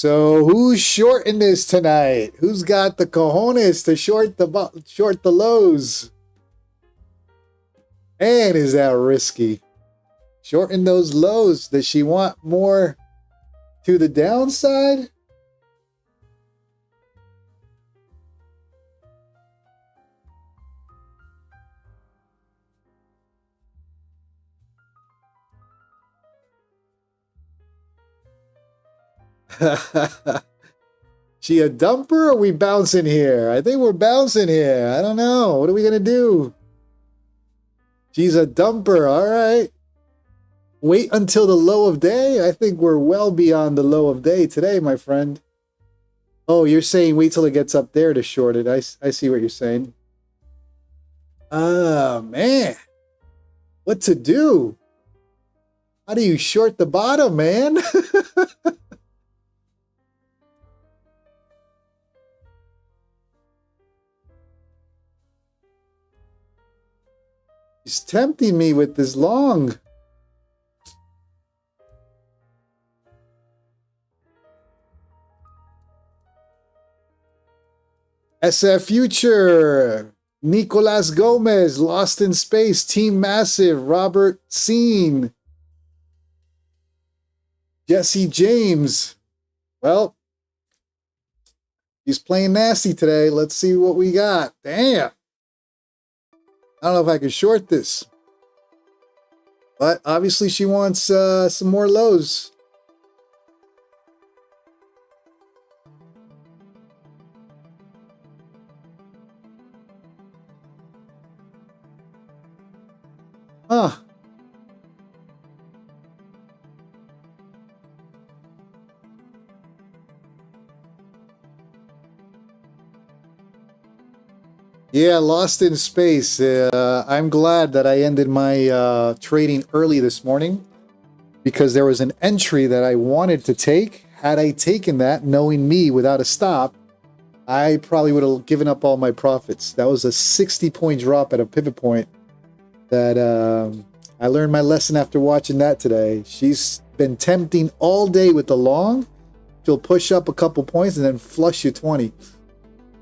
So who's shorting this tonight? Who's got the cojones to short the lows? And is that risky? Shorting those lows. Does she want more to the downside? She a dumper or are we bouncing here? I think we're bouncing here. I don't know. What are we going to do? She's a dumper. All right. Wait until the low of day? I think we're well beyond the low of day today, my friend. Oh, you're saying wait till it gets up there to short it. I see what you're saying. Oh, man. What to do? How do you short the bottom, man? He's tempting me with this long. SF Future, Nicolas Gomez, Lost in Space, Team Massive, Robert Seen, Jesse James. Well, he's playing nasty today. Let's see what we got. Damn. I don't know if I can short this. But obviously she wants some more lows. Huh. Yeah, Lost in Space. I'm glad that I ended my trading early this morning because there was an entry that I wanted to take. Had I taken that, knowing me without a stop, I probably would have given up all my profits. That was a 60-point drop at a pivot point that I learned my lesson after watching that today. She's been tempting all day with the long. She'll push up a couple points and then flush you 20.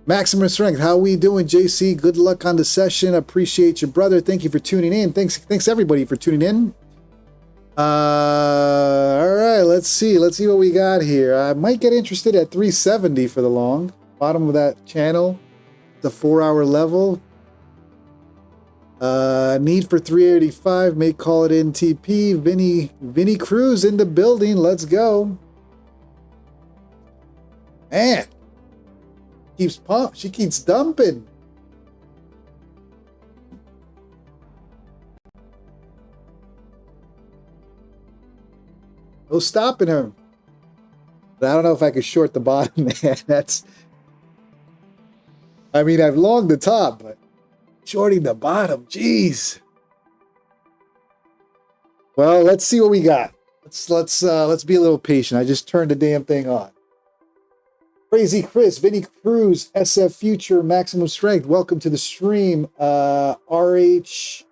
Maximum Strength, how we doing, JC? Good luck on the session. Appreciate you, brother. Thank you for tuning in. Thanks everybody for tuning in. All right, let's see what we got here. I might get interested at 370 for the long. Bottom of that channel, the 4-hour level. Need for 385. May call it NTP. Vinny Cruz in the building. Let's go. Man. Keeps pump. She keeps dumping. No stopping her. But I don't know if I could short the bottom, man. I mean, I've longed the top, but shorting the bottom, jeez. Well, let's see what we got. Let's be a little patient. I just turned the damn thing on. Crazy Chris, Vinny Cruz, SF Future, Maximum Strength. Welcome to the stream. RH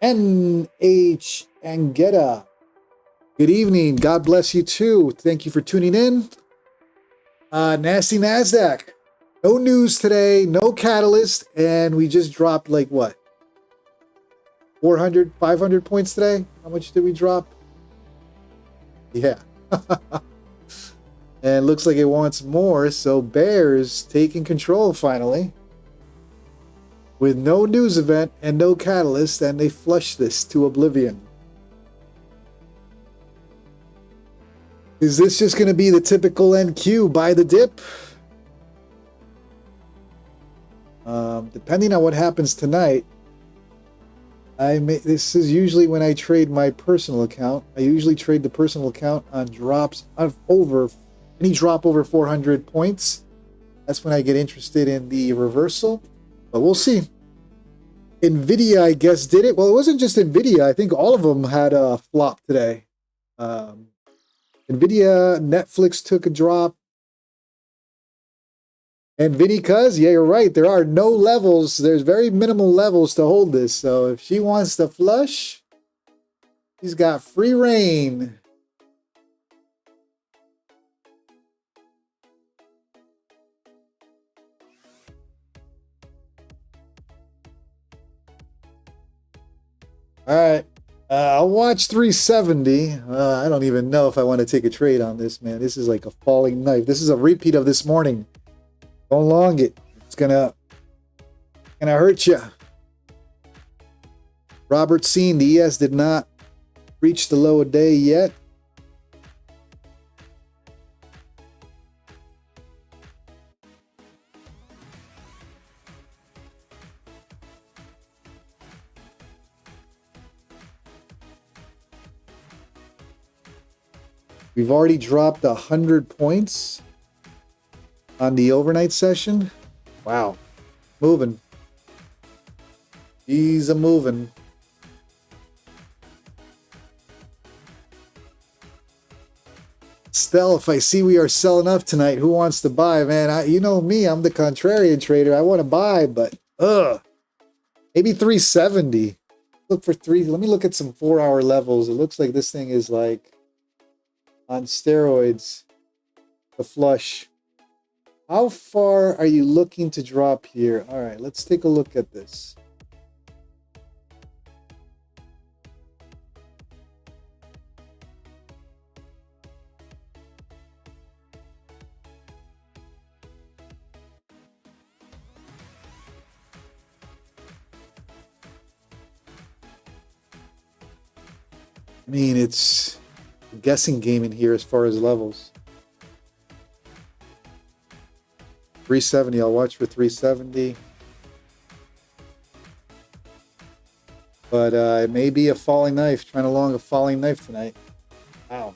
NH Angetta. Good evening. God bless you too. Thank you for tuning in. Nasty NASDAQ. No news today, no catalyst, and we just dropped like what? 400, 500 points today? How much did we drop? Yeah. And it looks like it wants more, so Bears taking control finally. With no news event and no catalyst, and they flush this to oblivion. Is this just going to be the typical NQ, buy the dip? Depending on what happens tonight, this is usually when I trade my personal account. I usually trade the personal account on drops of any drop over 400 points. That's when I get interested in the reversal, but we'll see. Nvidia, I guess, did it. Well, it wasn't just Nvidia. I think all of them had a flop today. Nvidia, Netflix took a drop. And Vinny Cuz, yeah, you're right. There are no levels. There's very minimal levels to hold this. So if she wants to flush, she's got free reign. All right. I'll watch 370. I don't even know if I want to take a trade on this, man. This is like a falling knife. This is a repeat of this morning. Don't long it. It's gonna hurt you. Robert Seen, the ES did not reach the low of day yet. We've already dropped 100 points on the overnight session. Wow. Moving. He's a moving. Stell, if I see we are selling up tonight, who wants to buy? Man, you know me, I'm the contrarian trader. I want to buy, but maybe 370. Look for three. Let me look at some 4-hour levels. It looks like this thing is like on steroids. The flush. How far are you looking to drop here? All right, let's take a look at this. I mean, it's a guessing game in here as far as levels. 370, I'll watch for 370. But it may be a falling knife, trying to long a falling knife tonight. Wow.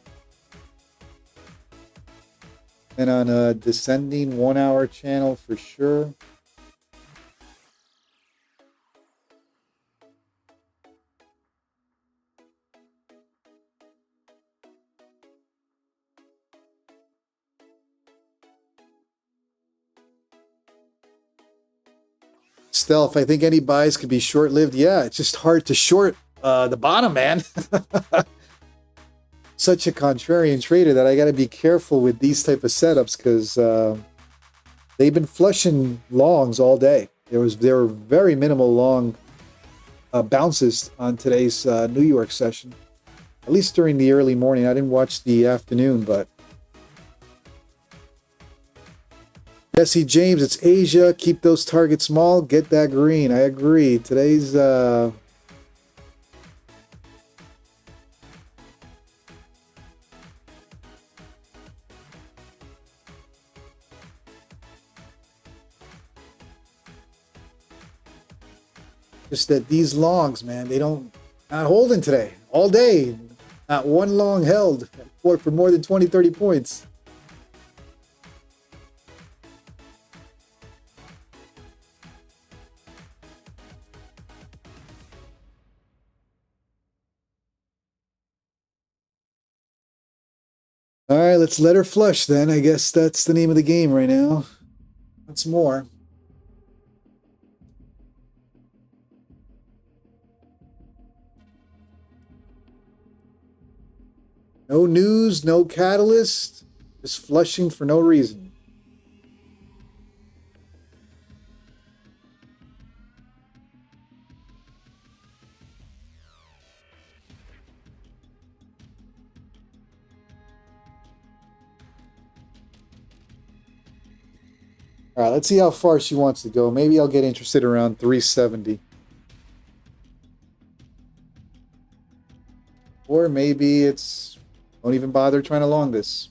And on a descending 1-hour channel for sure. Stealth, I think any buys could be short-lived. Yeah, it's just hard to short the bottom, man. Such a contrarian trader that I got to be careful with these type of setups because they've been flushing longs all day. There were very minimal long bounces on today's New York session, at least during the early morning. I didn't watch the afternoon, but Jesse James, it's Asia. Keep those targets small. Get that green. I agree. Today's just that these longs, man, they don't not holding today. All day. Not one long held for more than 20, 30 points. All right, let's let her flush then. I guess that's the name of the game right now. That's more. No news, no catalyst, just flushing for no reason. All right, let's see how far she wants to go. Maybe I'll get interested around 370. Or maybe it's, don't even bother trying to long this.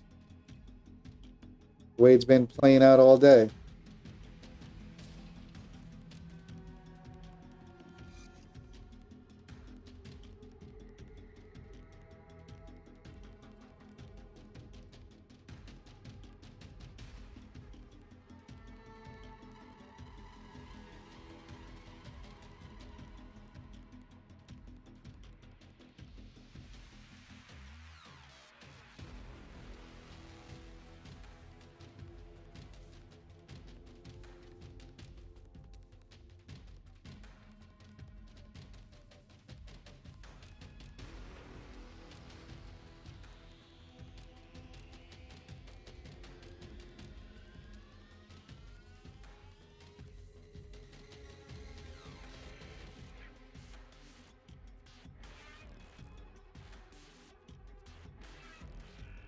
The way it's been playing out all day.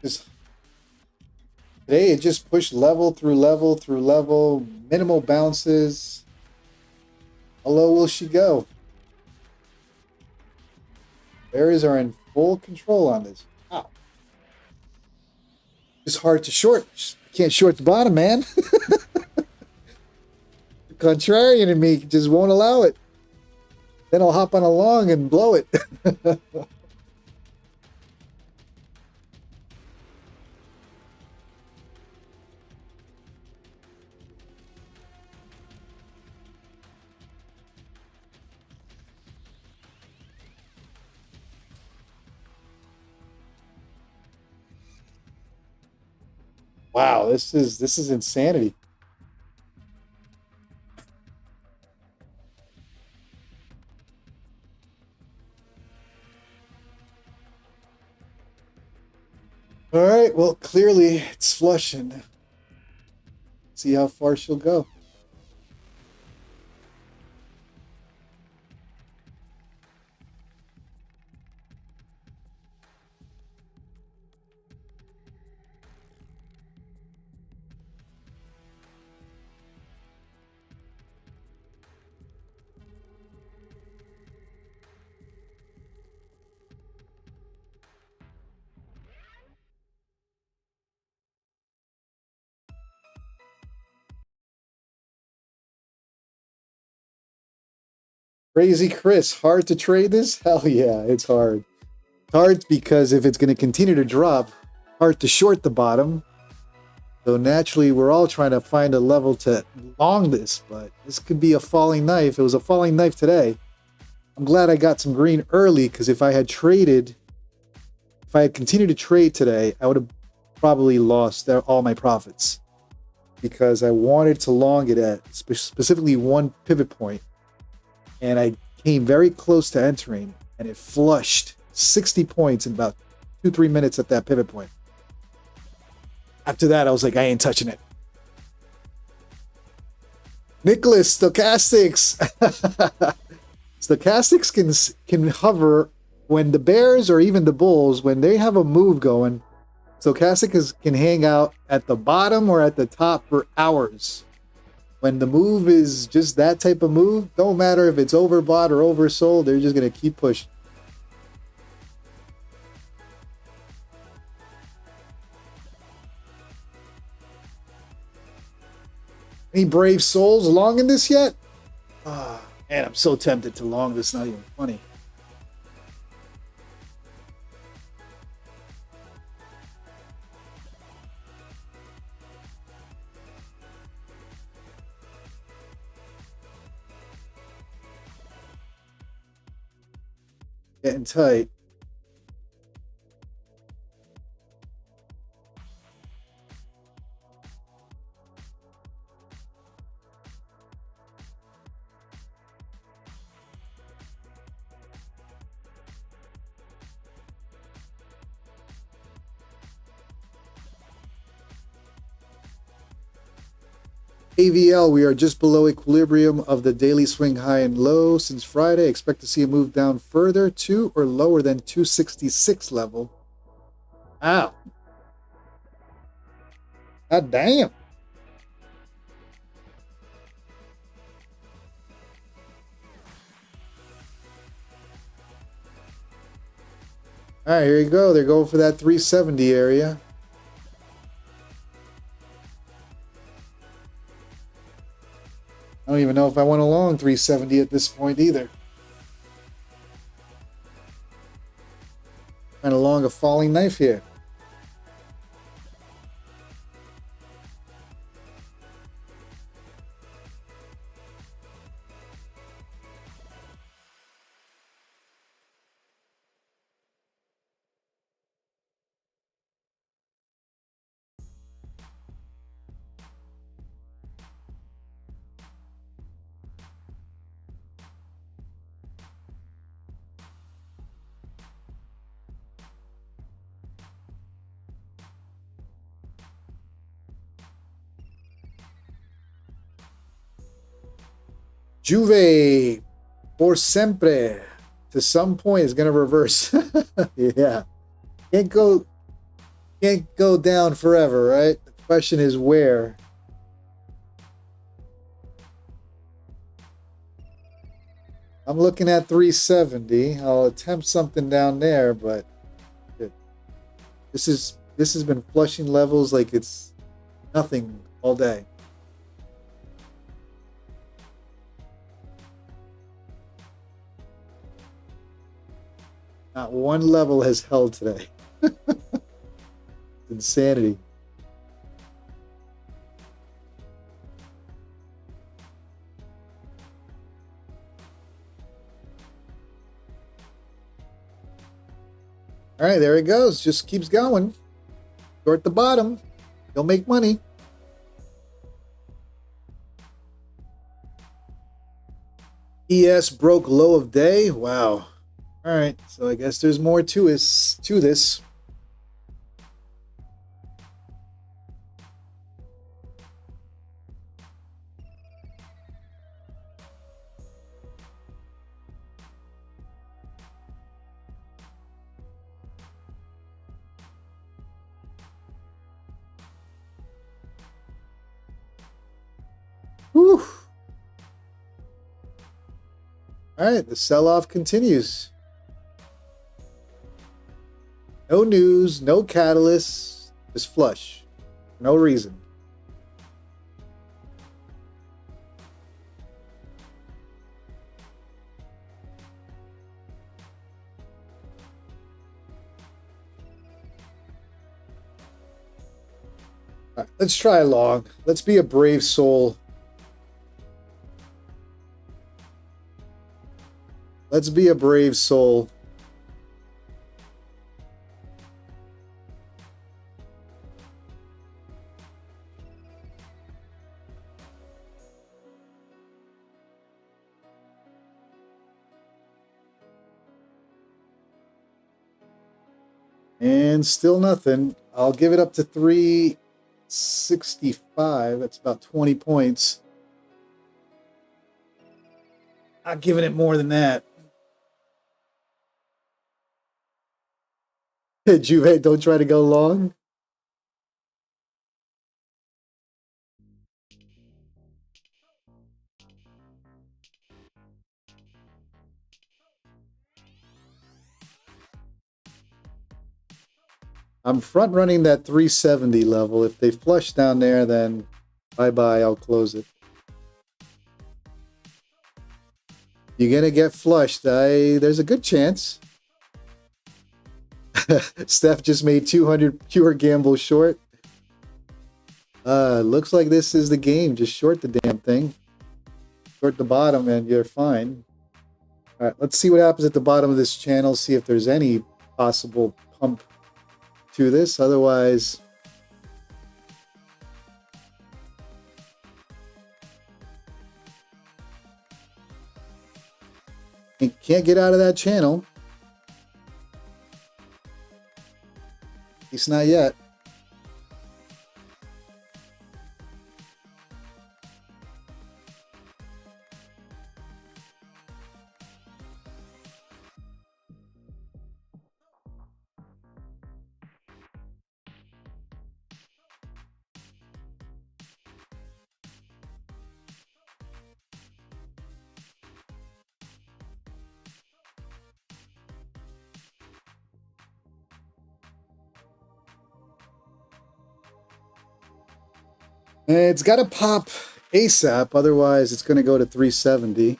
Just today it just pushed level through level through level, minimal bounces. How low will she go? Bears are in full control on this. Wow. It's hard to short. I can't short the bottom, man. The contrarian in me just won't allow it. Then I'll hop on a long and blow it. Wow, this is insanity. All right, well, clearly it's flushing. See how far she'll go. Crazy Chris, hard to trade this? Hell yeah, it's hard. It's hard because if it's going to continue to drop, hard to short the bottom. So naturally, we're all trying to find a level to long this, but this could be a falling knife. It was a falling knife today. I'm glad I got some green early because if I had continued to trade today, I would have probably lost all my profits because I wanted to long it at specifically one pivot point. And I came very close to entering, and it flushed 60 points in about 2-3 minutes at that pivot point. After that, I was like, I ain't touching it. Nicholas, stochastics. Stochastics can hover when the bears or even the bulls, when they have a move going. Stochastics can hang out at the bottom or at the top for hours. When the move is just that type of move, don't matter if it's overbought or oversold, they're just going to keep pushing. Any brave souls longing this yet? Ah, man, I'm so tempted to long this, not even funny. Getting tight. AVL, we are just below equilibrium of the daily swing high and low since Friday. Expect to see a move down further to or lower than 266 level. Ow. God damn. All right, here you go. They're going for that 370 area. I don't even know if I want a long 370 at this point either. Kind of long a falling knife here. Juve, por siempre, to some point is going to reverse. Yeah. Can't go Can't go down forever, right? The question is where. I'm looking at 370. I'll attempt something down there, but this has been flushing levels like it's nothing all day. Not one level has held today. Insanity. All right, there it goes. Just keeps going. Short the bottom. You'll make money. ES broke low of day. Wow. All right, so I guess there's more to this. Whew. All right, the sell-off continues. No news, no catalyst, just flush. No reason. All right, let's try long. Let's be a brave soul. Let's be a brave soul. And still nothing. I'll give it up to 365. That's about 20 points. Not giving it more than that. Juve, don't try to go long. I'm front running that 370 level. If they flush down there, then bye-bye, I'll close it. You're going to get flushed. There's a good chance. Steph just made 200 pure gamble short. Looks like this is the game. Just short the damn thing. Short the bottom and you're fine. All right, let's see what happens at the bottom of this channel. See if there's any possible pump to this. Otherwise, you can't get out of that channel. At least not yet. It's got to pop ASAP, otherwise it's going to go to 370.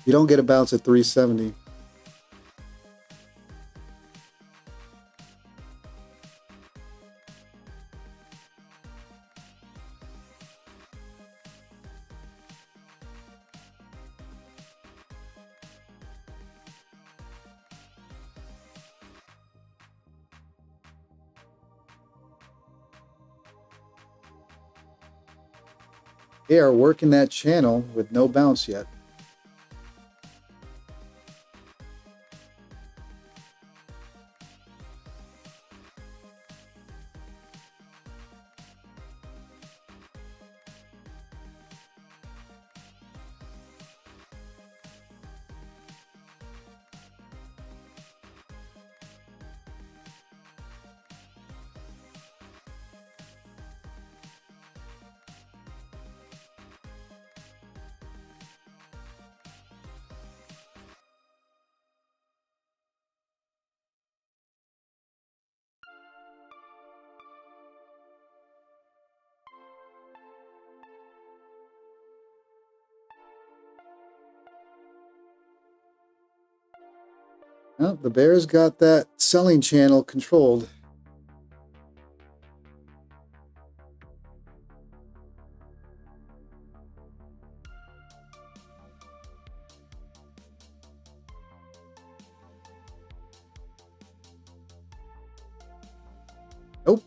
You don't get a bounce at 370. They are working that channel with no bounce yet. Well, the bears got that selling channel controlled. Nope.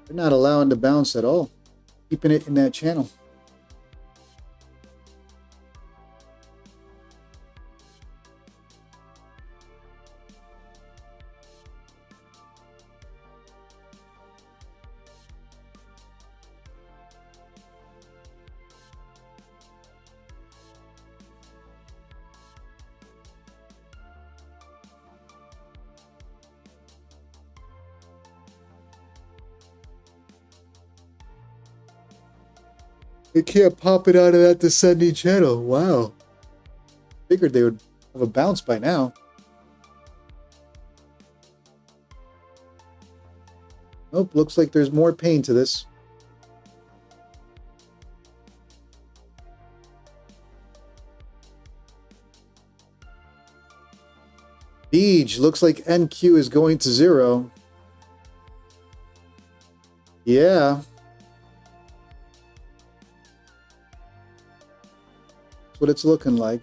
They're not allowing to bounce at all, keeping it in that channel. They can't pop it out of that descending channel. Wow. Figured they would have a bounce by now. Nope, looks like there's more pain to this. Beej, looks like NQ is going to 0. Yeah. That's what it's looking like.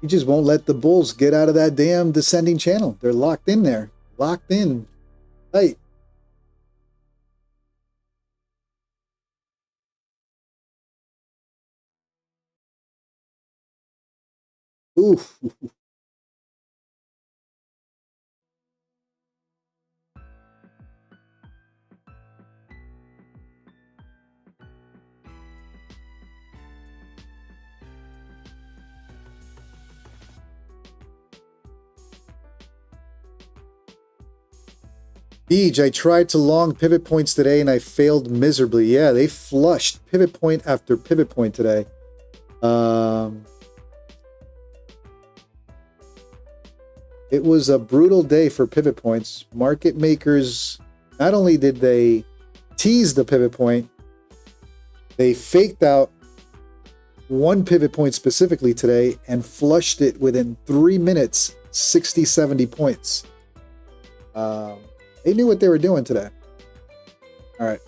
You just won't let the bulls get out of that damn descending channel. They're locked in there. Locked in. Tight. Oof. Beej, I tried to long pivot points today and I failed miserably. Yeah, they flushed pivot point after pivot point today. It was a brutal day for pivot points. Market makers, not only did they tease the pivot point, they faked out one pivot point specifically today and flushed it within 3 minutes, 60, 70 points. They knew what they were doing today. All right.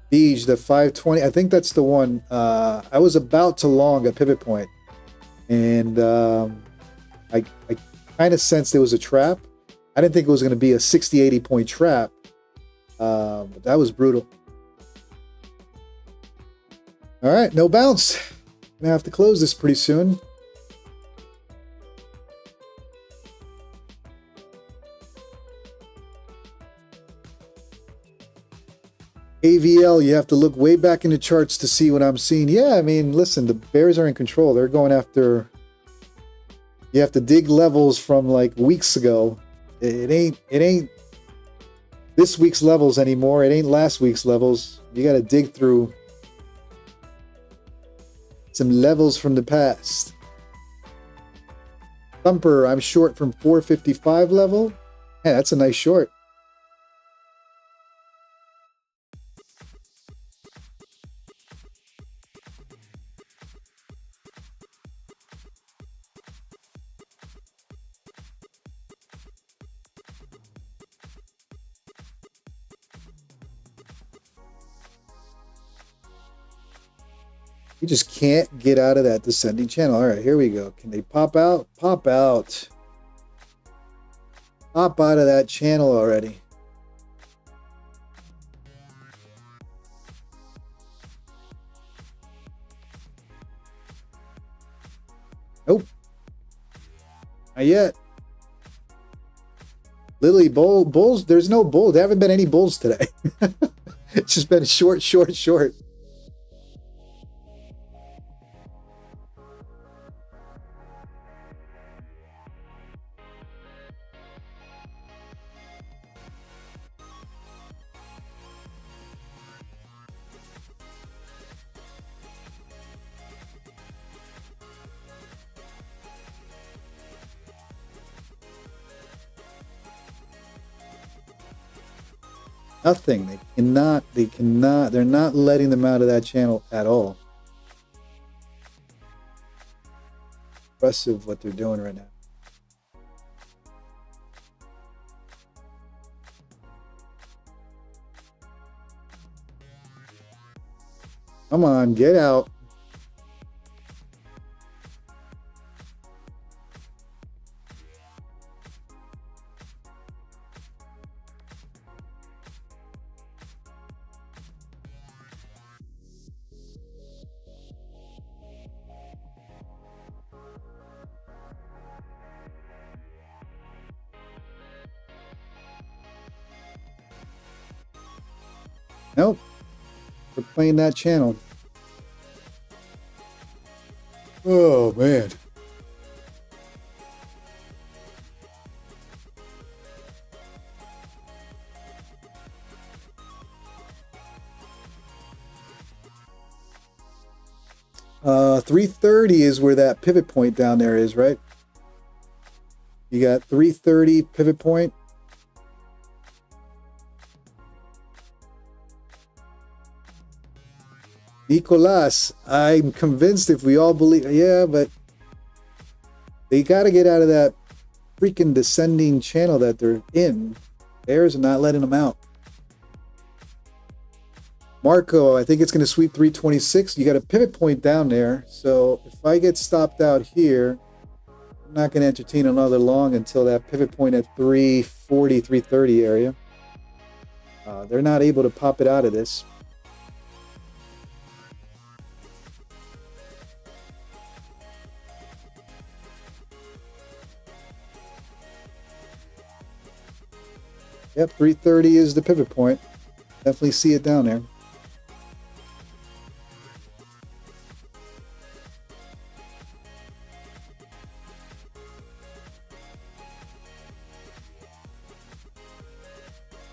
Beej, the 520, I think that's the one. I was about to long a pivot point, and I kind of sensed it was a trap. I didn't think it was going to be a 60, 80 point trap. But that was brutal. All right, no bounce. I'm going to have to close this pretty soon. AVL, you have to look way back in the charts to see what I'm seeing. Yeah, I mean, listen, the bears are in control. They're going after... You have to dig levels from like weeks ago. It ain't this week's levels anymore. It ain't last week's levels. You got to dig through some levels from the past. Thumper, I'm short from 455 level. Yeah, that's a nice short. You just can't get out of that descending channel. All right, here we go. Can they pop out? Pop out. Pop out of that channel already. Nope. Not yet. Lily, bulls. There's no bulls. There haven't been any bulls today. It's just been short, short, short. Nothing. They're not letting them out of that channel at all. Impressive what they're doing right now. Come on, get out. Nope. We're playing that channel. Oh, man. Uh, 330 is where that pivot point down there is, right? You got 330 pivot point. Nicolas, I'm convinced if we all believe, yeah, but they got to get out of that freaking descending channel that they're in. Bears are not letting them out. Marco, I think it's going to sweep 326. You got a pivot point down there. So if I get stopped out here, I'm not going to entertain another long until that pivot point at 340, 330 area. They're not able to pop it out of this. Yep, 330 is the pivot point. Definitely see it down there.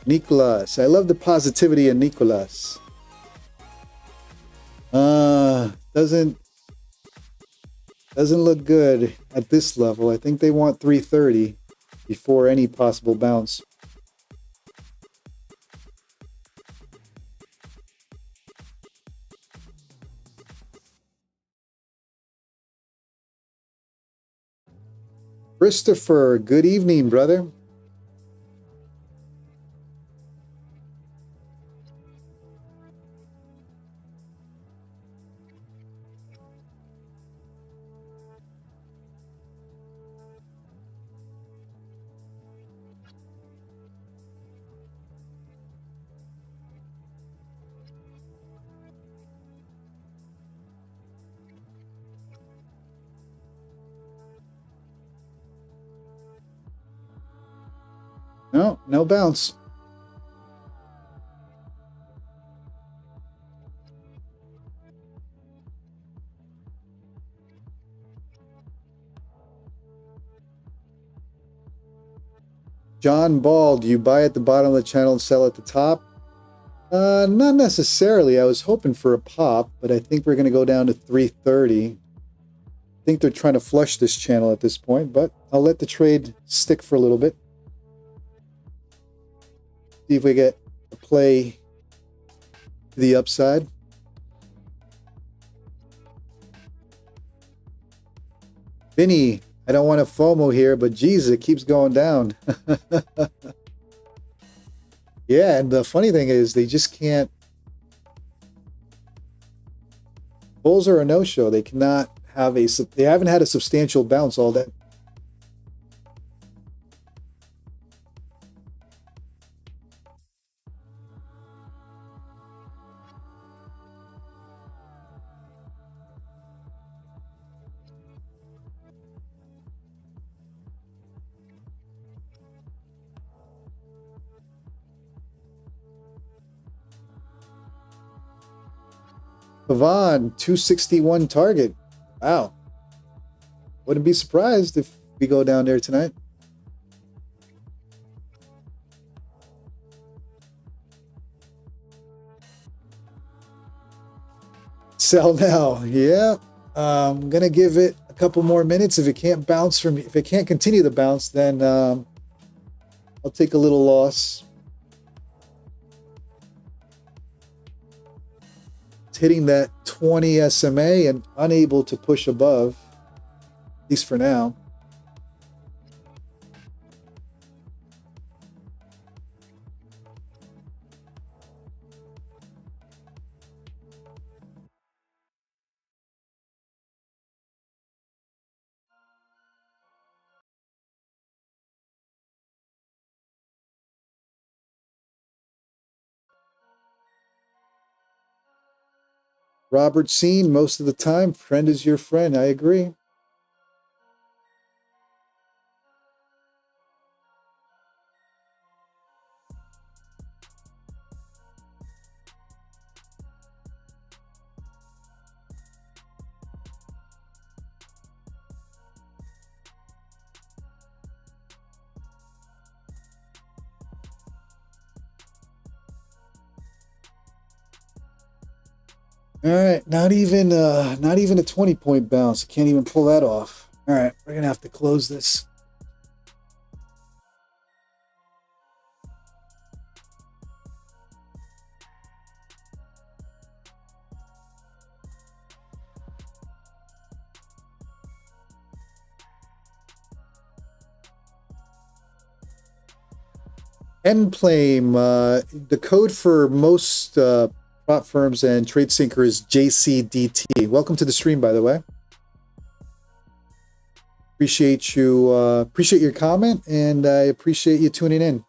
Nicolas. I love the positivity in Nicolas. Doesn't look good at this level. I think they want 330 before any possible bounce. Christopher, good evening, brother. No, no bounce. John Ball, do you buy at the bottom of the channel and sell at the top? Not necessarily. I was hoping for a pop, but I think we're going to go down to 330. I think they're trying to flush this channel at this point, but I'll let the trade stick for a little bit. See if we get a play to the upside. Vinny, I don't want to FOMO here, but geez, it keeps going down. Yeah, and the funny thing is they just can't Bulls are a no-show. They cannot have they haven't had a substantial bounce all day. Pavon, 261 target. Wow. Wouldn't be surprised if we go down there tonight. Sell now. Yeah. I'm going to give it a couple more minutes. If it can't bounce from, if it can't continue the bounce, then I'll take a little loss. Hitting that 20 SMA and unable to push above, at least for now. Robert Seen, most of the time, friend is your friend. I agree. All right, not even a 20-point bounce. Can't even pull that off. All right, we're gonna have to close this. Endplane, the code for most prop firms and Tradesyncer is JCDT. Welcome to the stream, by the way. Appreciate you. Appreciate your comment, and I appreciate you tuning in.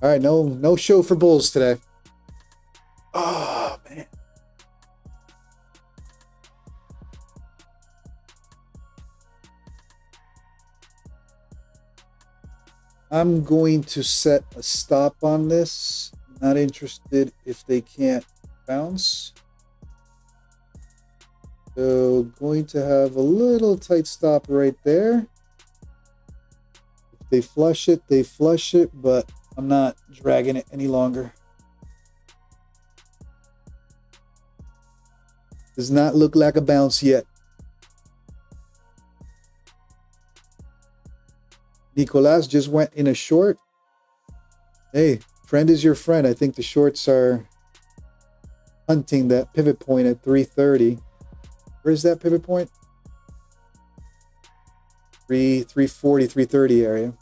All right, no show for bulls today. Oh man. I'm going to set a stop on this. Not interested if they can't bounce. So going to have a little tight stop right there. If they flush it, they flush it, but I'm not dragging it any longer. Does not look like a bounce yet. Nicolas just went in a short. Hey, friend is your friend. I think the shorts are hunting that pivot point at 330. Where's that pivot point? 340, 330 area.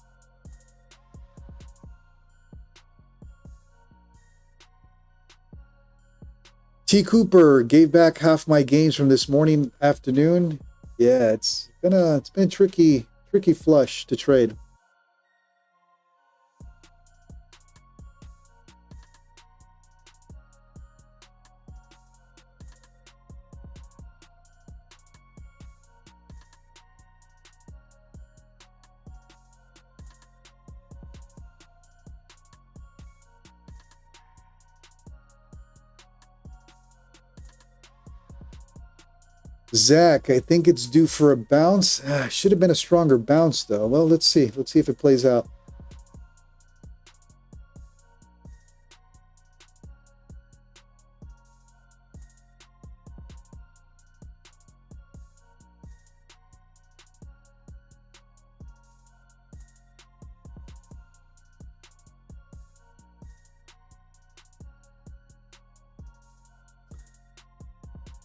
T. Cooper gave back half my gains from this morning, afternoon. Yeah, it's been a tricky flush to trade. Zach, I think it's due for a bounce. Should have been a stronger bounce, though. Well, let's see. Let's see if it plays out.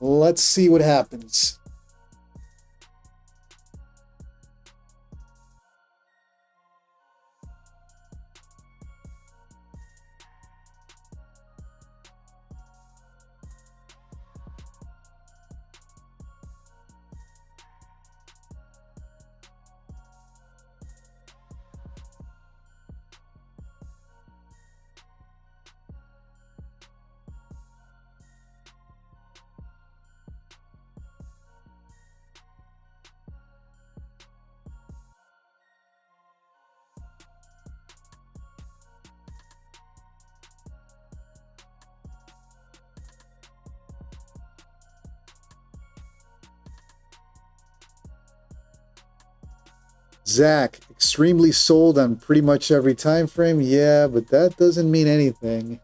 Let's see what happens. Zach, extremely sold on pretty much every time frame. Yeah, but that doesn't mean anything.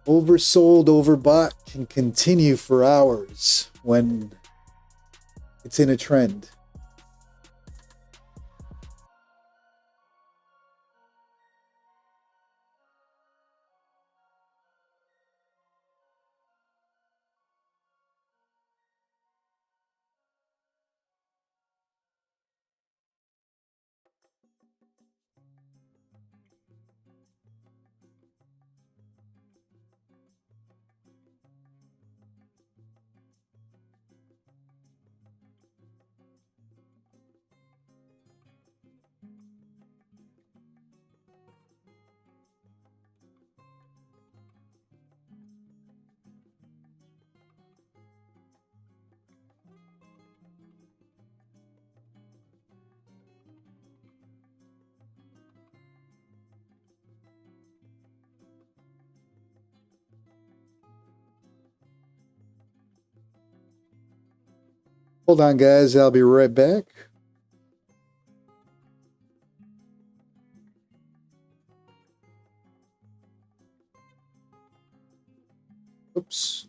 Oversold, overbought can continue for hours when it's in a trend. Hold on, guys. I'll be right back. Oops.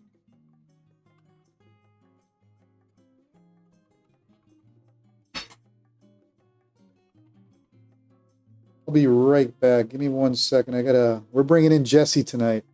I'll be right back. Give me 1 second. We're bringing in Jesse tonight.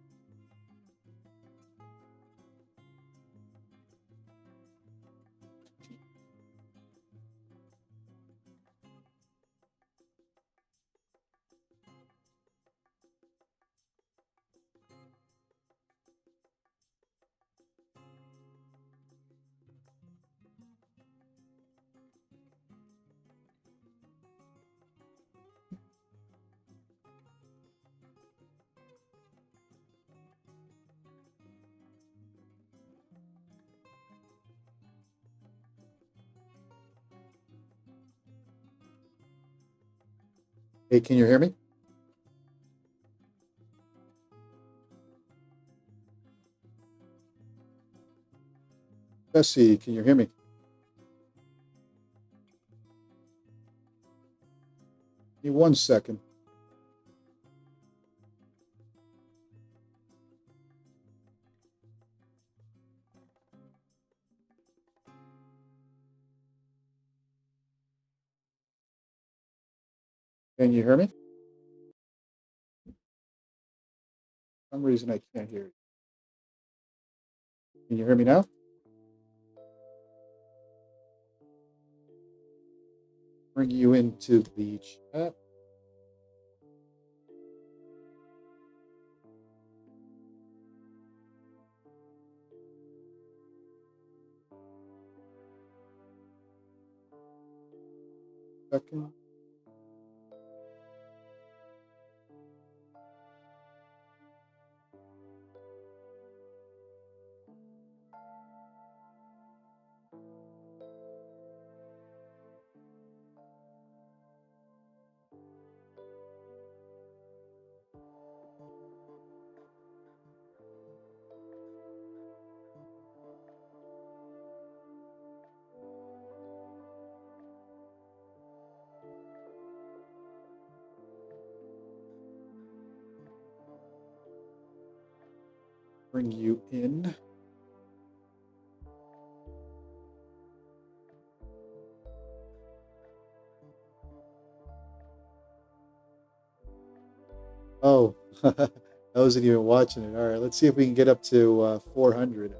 Hey, can you hear me? Jesse, can you hear me? Give me 1 second. Can you hear me? For some reason I can't hear you. Can you hear me now? Bring you into the chat. Second. Bring you in. Oh, I wasn't even watching it. All right, let's see if we can get up to 400.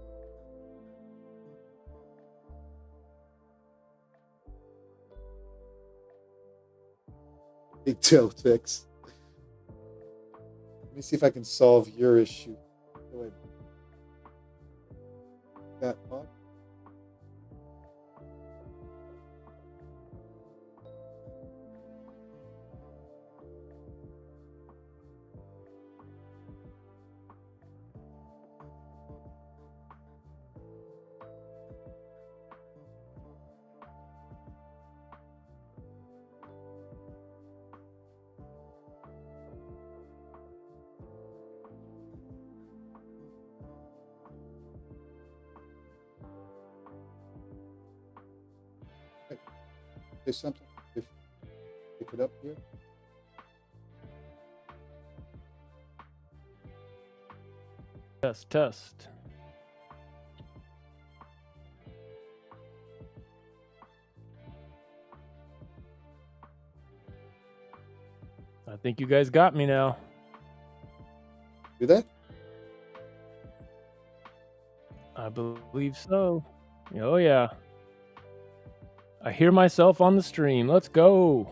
Big toe fix. Let me see if I can solve your issue. Oh, wait. That one. Say something. it up here. Test. I think you guys got me now. Do that? I believe so. Oh, yeah. I hear myself on the stream. Let's go.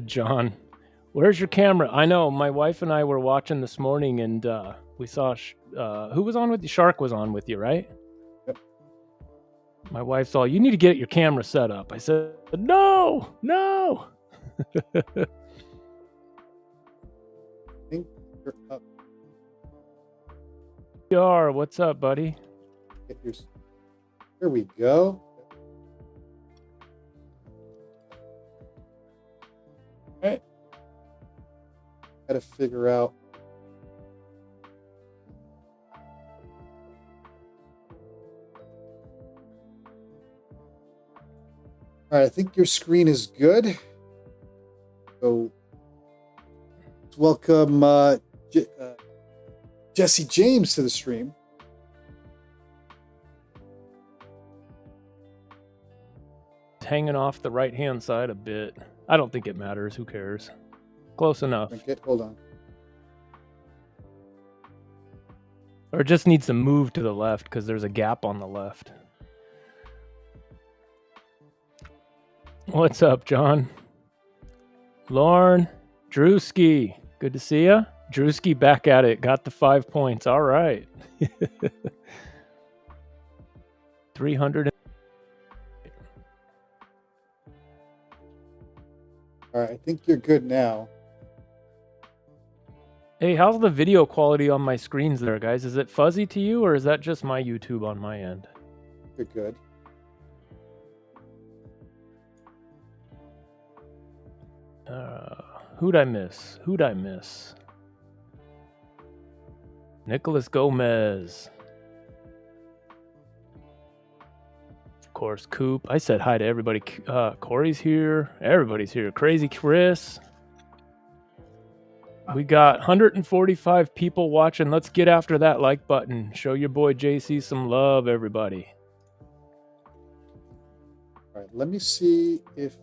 John, where's your camera? I know my wife and I were watching this morning and we saw who was on with you? Shark was on with you, right? Yep. My wife's all, you need to get your camera set up. I said, no. I think you're up. What's up, buddy? Get your... Here we go. All right. Got to figure out. All right, I think your screen is good. So, welcome Jesse James to the stream. Hanging off the right-hand side a bit. I don't think it matters. Who cares? Close enough. Hold on. Or it just needs to move to the left because there's a gap on the left. What's up, John? Lauren, Drewski, good to see ya. Drewski back at it. Got the 5 points. All right. 300. All right, I think you're good now. Hey, how's the video quality on my screens there, guys? Is it fuzzy to you, or is that just my YouTube on my end? You're good. Who'd I miss? Nicholas Gomez. Of course, Coop. I said hi to everybody. Corey's here. Everybody's here. Crazy Chris. We got 145 people watching. Let's get after that like button. Show your boy JC some love, everybody. All right, let me see if...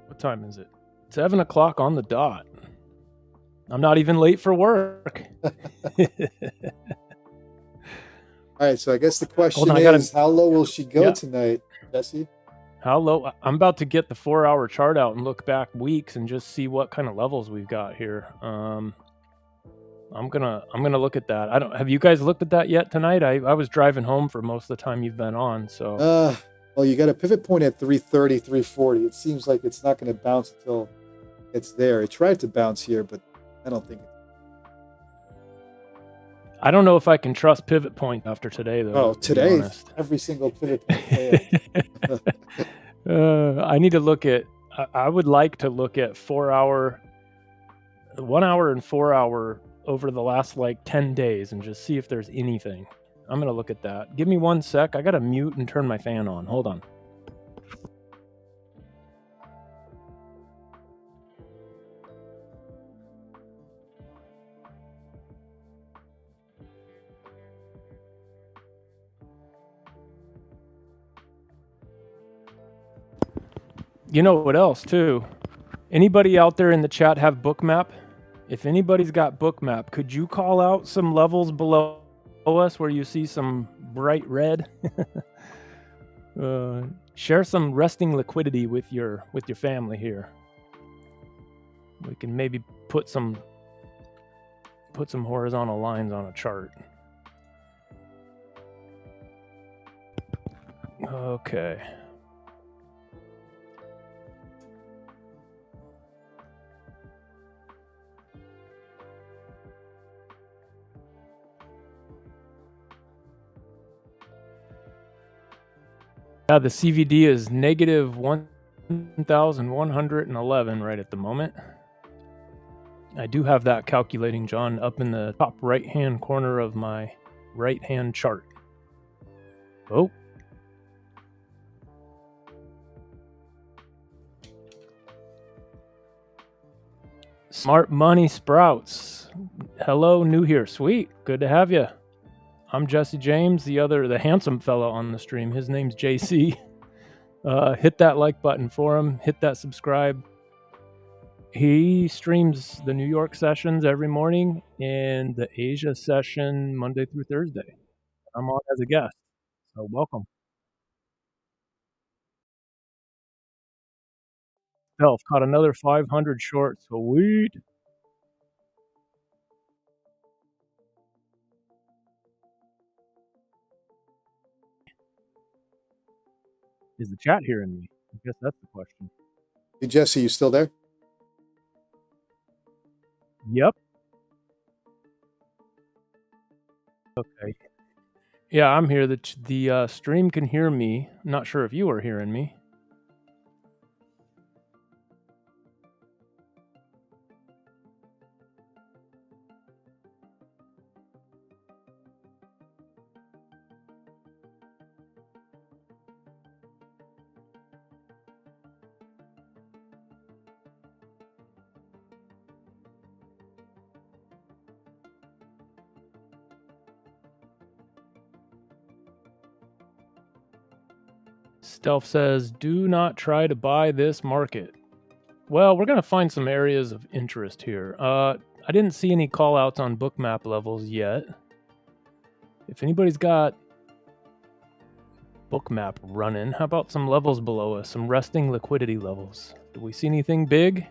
What time is it? 7 o'clock on the dot. I'm not even late for work. All right, so I guess the question is, how low will she go tonight, Jesse? How low? I'm about to get the 4-hour chart out and look back weeks and just see what kind of levels we've got here. I'm gonna look at that. Have you guys looked at that yet tonight? I was driving home for most of the time you've been on. So well, you got a pivot point at 330, 340. It seems like it's not going to bounce until it's there. It tried to bounce here, but I don't think. I don't know if I can trust pivot point after today, though. Oh, today, every single pivot point failed. I need to look at, I would like to look at 1 hour and 4 hour over the last like 10 days and just see if there's anything. I'm going to look at that. Give me 1 sec. I got to mute and turn my fan on. Hold on. You know what else, too? Anybody out there in the chat have Bookmap? If anybody's got Bookmap, could you call out some levels below us where you see some bright red? Share some resting liquidity with your family here. We can maybe put some horizontal lines on a chart. Okay. Yeah, the CVD is negative 1,111 right at the moment. I do have that calculating, John, up in the top right-hand corner of my right-hand chart. Oh. Smart Money Sprouts. Hello, new here. Sweet. Good to have you. I'm Jesse James, the handsome fellow on the stream. His name's JC. Hit that like button for him. Hit that subscribe. He streams the New York sessions every morning and the Asia session Monday through Thursday. I'm on as a guest, so welcome. Self caught another 500 short. Sweet. Is the chat hearing me? I guess that's the question. Hey, Jesse, you still there? Yep. Okay. Yeah, I'm here. The stream can hear me. I'm not sure if you are hearing me. Stealth says, do not try to buy this market. Well, we're going to find some areas of interest here. I didn't see any call outs on Bookmap levels yet. If anybody's got Bookmap running, how about some levels below us, some resting liquidity levels? Do we see anything big?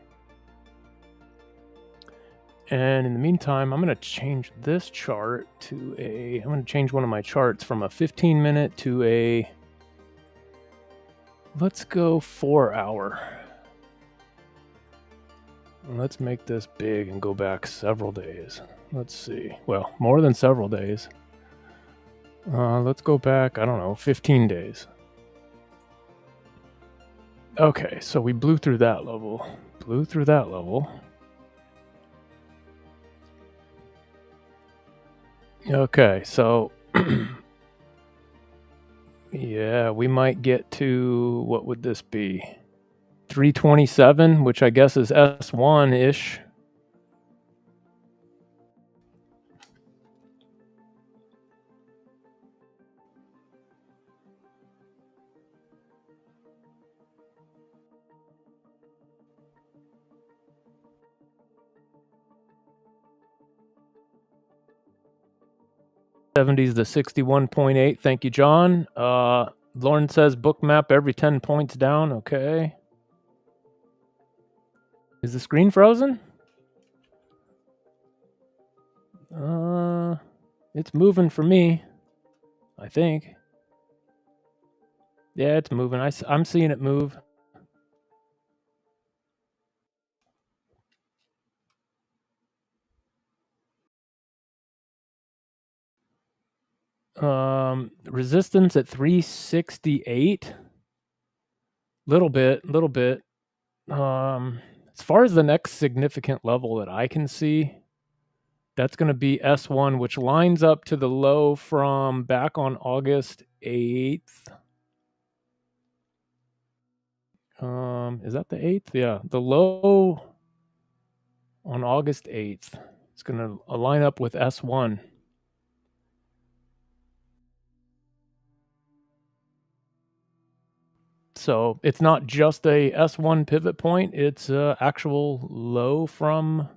And in the meantime, I'm going to change this chart to I'm going to change one of my charts from a 15-minute to a, let's go 4-hour. Let's make this big and go back several days. Let's see. Well, more than several days. Let's go back, I don't know, 15 days. Okay, so we blew through that level. Okay, so yeah, we might get to, what would this be? 327, which I guess is S1-ish. '70s to 61.8. Thank you, John. Lauren says Bookmap every 10 points down. Okay. Is the screen frozen? It's moving for me, I think. Yeah, it's moving. I'm seeing it move. Resistance at 368. Little bit. As far as the next significant level that I can see, that's going to be S1, which lines up to the low from back on August 8th. Is that the 8th? Yeah, the low on August 8th. It's going to line up with S1. So it's not just a S1 pivot point, it's an actual low from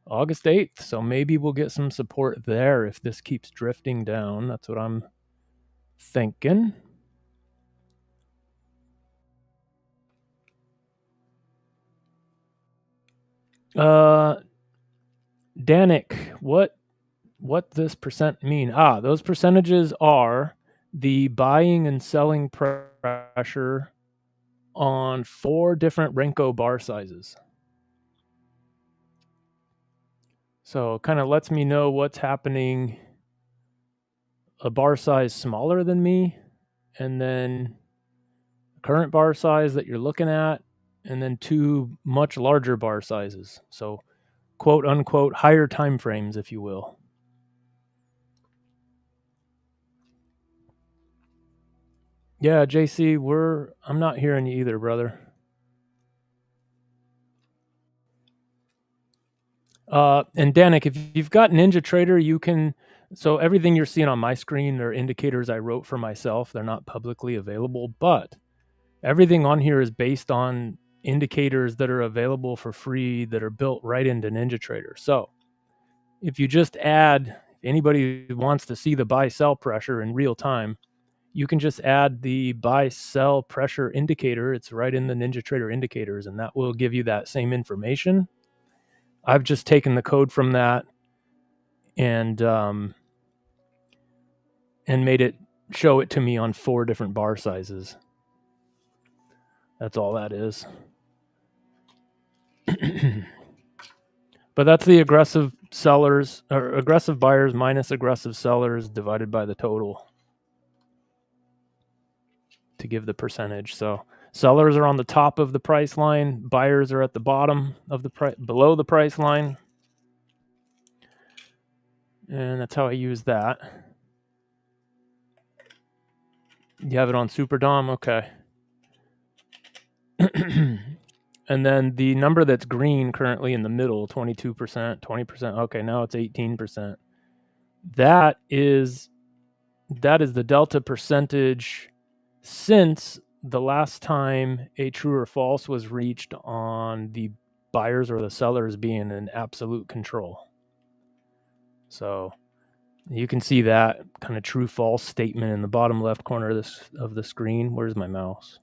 August 8th. So maybe we'll get some support there if this keeps drifting down. That's what I'm thinking. Danik, what this percent mean? Those percentages are the buying and selling pressure on 4 different Renko bar sizes. So kind of lets me know what's happening a bar size smaller than me, and then current bar size that you're looking at, and then 2 much larger bar sizes. So quote unquote higher time frames, if you will. Yeah, JC, I'm not hearing you either, brother. And Danik, if you've got NinjaTrader, you can. So everything you're seeing on my screen are indicators I wrote for myself. They're not publicly available, but everything on here is based on indicators that are available for free that are built right into NinjaTrader. So if you just add, if anybody wants to see the buy-sell pressure in real time, you can just add the buy-sell pressure indicator. It's right in the NinjaTrader indicators, and that will give you that same information. I've just taken the code from that and made it show it to me on 4 different bar sizes. That's all that is. But that's the aggressive sellers or aggressive buyers minus aggressive sellers divided by the total to give the percentage. So sellers are on the top of the price line, buyers are at the bottom of the below the price line. And that's how I use that. You have it on Super Dom? Okay. And then the number that's green currently in the middle, 22%, 20%. Okay, now it's 18%. That is the delta percentage since the last time a true or false was reached on the buyers or the sellers being in absolute control. So you can see that kind of true false statement in the bottom left corner of the screen. Where's my mouse?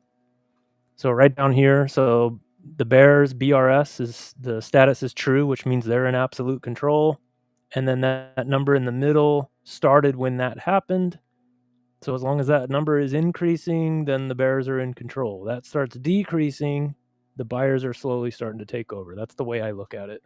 So right down here, so the bears, BRS, is the status is true, which means they're in absolute control. And then that number in the middle started when that happened. So as long as that number is increasing, then the bears are in control. That starts decreasing, the buyers are slowly starting to take over. That's the way I look at it.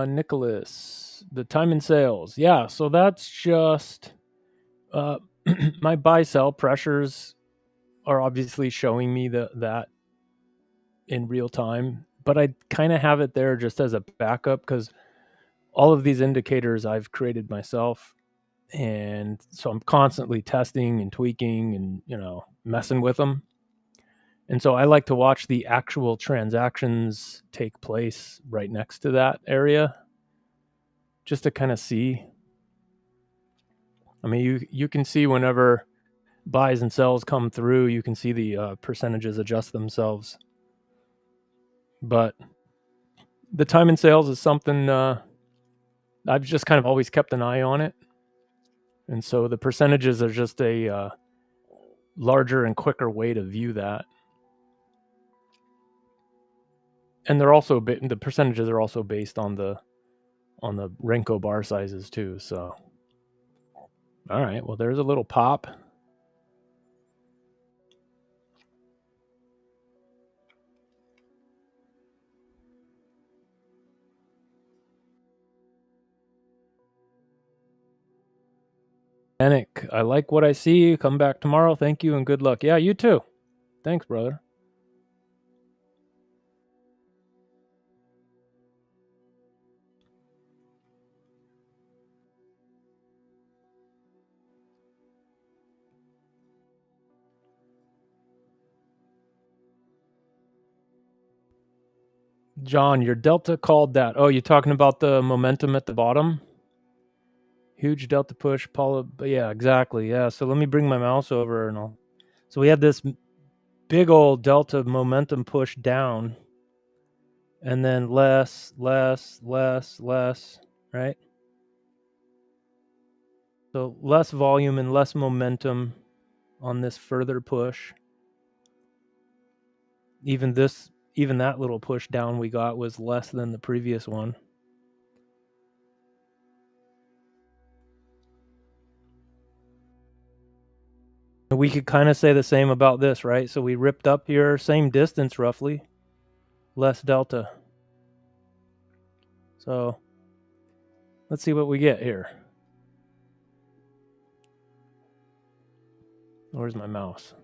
Nicholas, the time in sales. Yeah, so that's just my buy sell pressures are obviously showing me that in real time, but I kind of have it there just as a backup because all of these indicators I've created myself, and so I'm constantly testing and tweaking and messing with them. And so I like to watch the actual transactions take place right next to that area just to kind of see. I mean, you can see whenever buys and sells come through, you can see the percentages adjust themselves. But the time in sales is something I've just kind of always kept an eye on it. And so the percentages are just a larger and quicker way to view that. And they're also the percentages are also based on the Renko bar sizes too. So, all right, well, there's a little pop. Anik, I like what I see. Come back tomorrow. Thank you and good luck. Yeah, you too. Thanks, brother. John, your delta called that. Oh, you're talking about the momentum at the bottom? Huge delta push, Paula. Yeah, exactly. Yeah. So let me bring my mouse over and I'll. So we had this big old delta momentum push down, and then less, right? So less volume and less momentum on this further push. Even that little push down we got was less than the previous one. We could kind of say the same about this, right? So we ripped up here, same distance roughly, less delta. So let's see what we get here. Where's my mouse?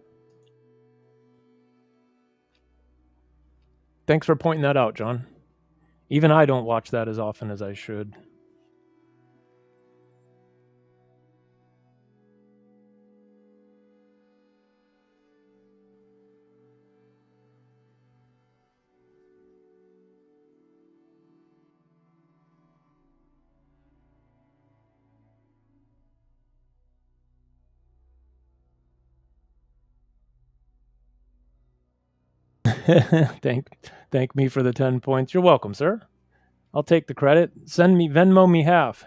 Thanks for pointing that out, John. Even I don't watch that as often as I should. Thank me for the 10 points. You're welcome, sir. I'll take the credit. Send me, Venmo me half.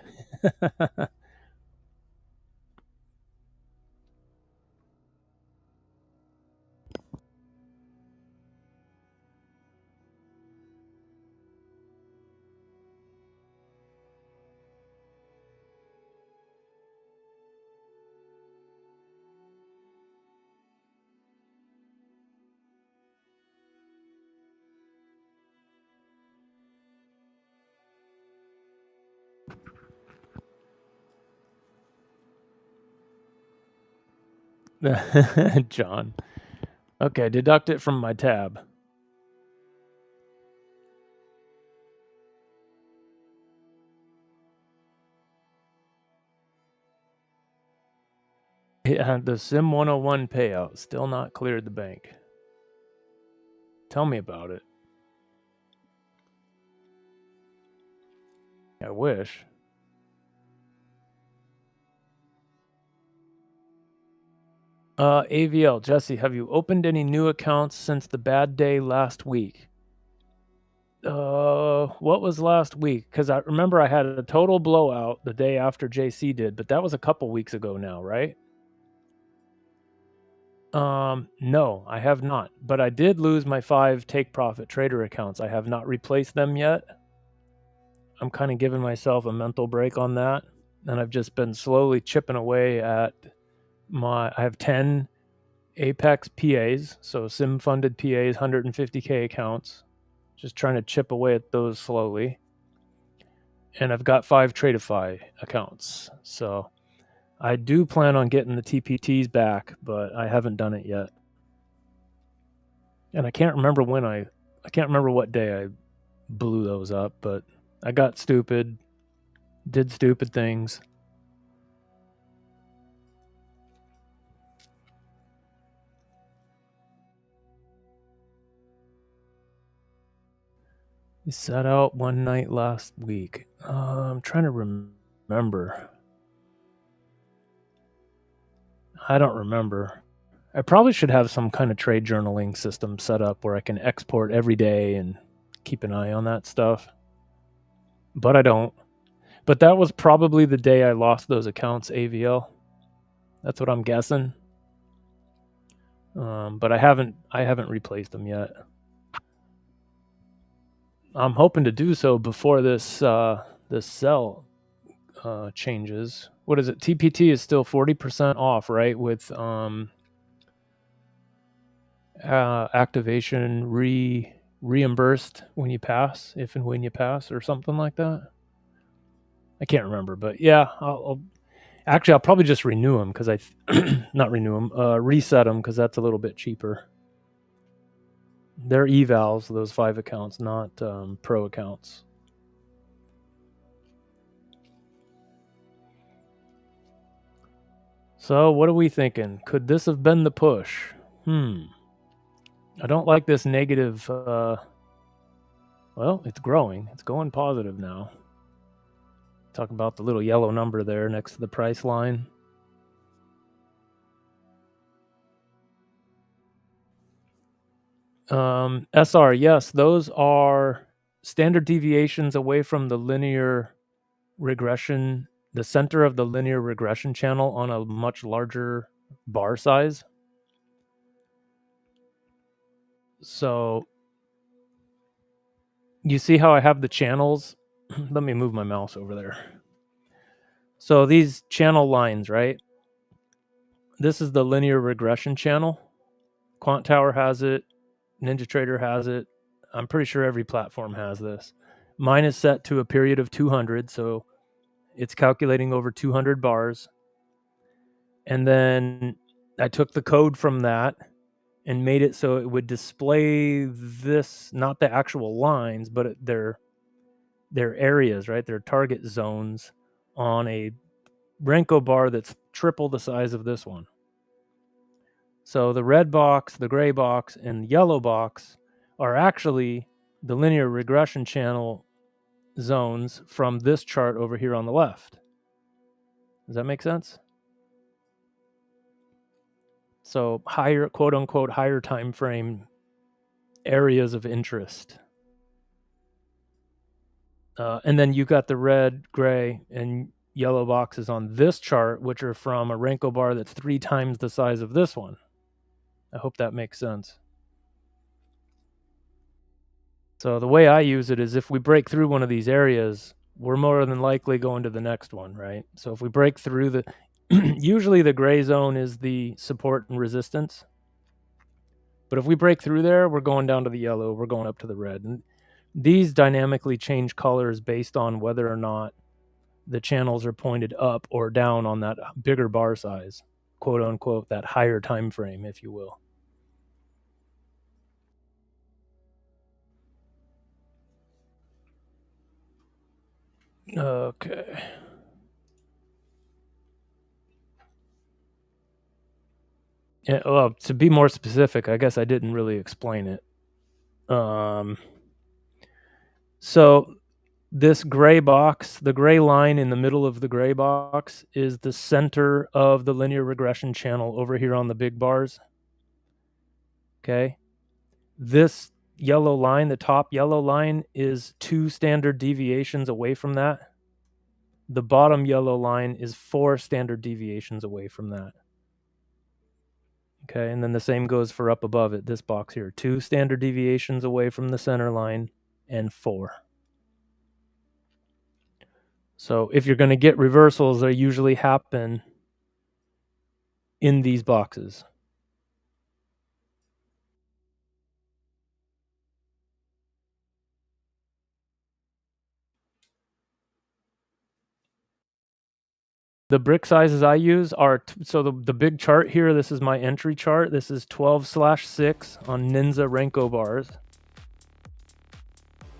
John. Okay, deduct it from my tab. Yeah, the Sim 101 payout still not cleared the bank. Tell me about it. I wish. AVL, Jesse, have you opened any new accounts since the bad day last week? What was last week? Because I remember I had a total blowout the day after JC did, but that was a couple weeks ago now, right? No, I have not. But I did lose my 5 take profit trader accounts. I have not replaced them yet. I'm kind of giving myself a mental break on that. And I've just been slowly chipping away at I have 10 Apex PAs, so sim funded PAs, 150K accounts. Just trying to chip away at those slowly. And I've got 5 Tradeify accounts. So I do plan on getting the TPTs back, but I haven't done it yet. And I can't remember what day I blew those up, but I got stupid, did stupid things. We sat out one night last week. I'm trying to remember. I don't remember. I probably should have some kind of trade journaling system set up where I can export every day and keep an eye on that stuff. But I don't. But that was probably the day I lost those accounts, AVL. That's what I'm guessing. But I haven't replaced them yet. I'm hoping to do so before this sell changes. What is it? TPT is still 40% off, right? With activation reimbursed when you pass, if and when you pass, or something like that. I can't remember, but yeah, Actually, I'll probably just renew them because not renew them, reset them because that's a little bit cheaper. They're evals, those 5 accounts, not pro accounts. So what are we thinking? Could this have been the push? I don't like this negative. Well, it's growing. It's going positive now. Talk about the little yellow number there next to the price line. SR, yes, those are standard deviations away from the linear regression, the center of the linear regression channel on a much larger bar size. So you see how I have the channels? Let me move my mouse over there. So these channel lines, right? This is the linear regression channel. Quant Tower has it. NinjaTrader has it. I'm pretty sure every platform has this. Mine is set to a period of 200, so it's calculating over 200 bars. And then I took the code from that and made it so it would display this, not the actual lines, but their areas, right? Their target zones on a Renko bar that's triple the size of this one. So the red box, the gray box, and the yellow box are actually the linear regression channel zones from this chart over here on the left. Does that make sense? So higher, quote unquote, higher time frame areas of interest. And then you got the red, gray, and yellow boxes on this chart, which are from a Renko bar that's 3 times the size of this one. I hope that makes sense. So the way I use it is if we break through one of these areas, we're more than likely going to the next one, right? So if we break through the, usually the gray zone is the support and resistance. But if we break through there, we're going down to the yellow, we're going up to the red. And these dynamically change colors based on whether or not the channels are pointed up or down on that bigger bar size, quote unquote, that higher time frame, if you will. Okay. Yeah, well, to be more specific, I guess I didn't really explain it. So this gray box, the gray line in the middle of the gray box is the center of the linear regression channel over here on the big bars. Okay. This yellow line, the top yellow line, is 2 standard deviations away from that. The bottom yellow line is 4 standard deviations away from that. Okay, and then the same goes for up above it, this box here. 2 standard deviations away from the center line and 4. So if you're going to get reversals, they usually happen in these boxes. The brick sizes I use are, so the big chart here, this is my entry chart. This is 12/6 on Ninja Renko bars.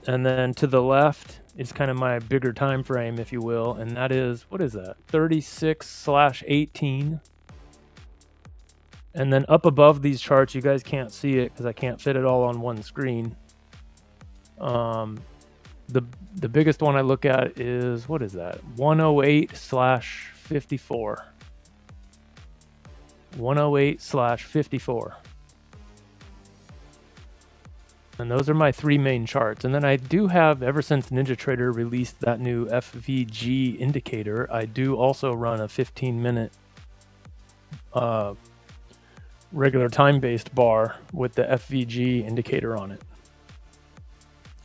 And then to the left is kind of my bigger time frame, if you will, and that is, what is that? 36/18. And then up above these charts, you guys can't see it because I can't fit it all on one screen. The biggest one I look at is, what is that? 108/54. 108/54. And those are my 3 main charts. And then I do have, ever since NinjaTrader released that new FVG indicator, I do also run a 15-minute regular time-based bar with the FVG indicator on it.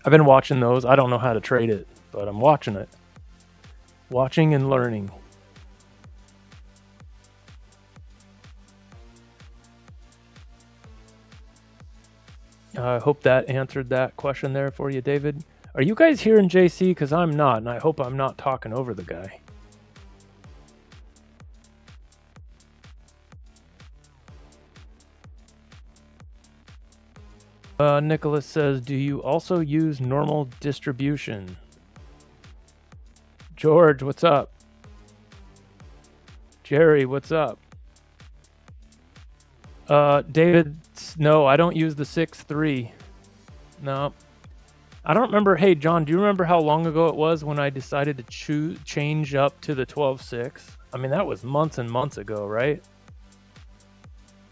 I've been watching those. I don't know how to trade it, but I'm watching it. Watching and learning. I hope that answered that question there for you, David. Are you guys hearing JC? Because I'm not, and I hope I'm not talking over the guy. Nicholas says, do you also use normal distribution? George, what's up? Jerry, what's up? David, no, I don't use the 6.3. No. I don't remember. Hey, John, do you remember how long ago it was when I decided to change up to the 12.6? I mean, that was months and months ago, right?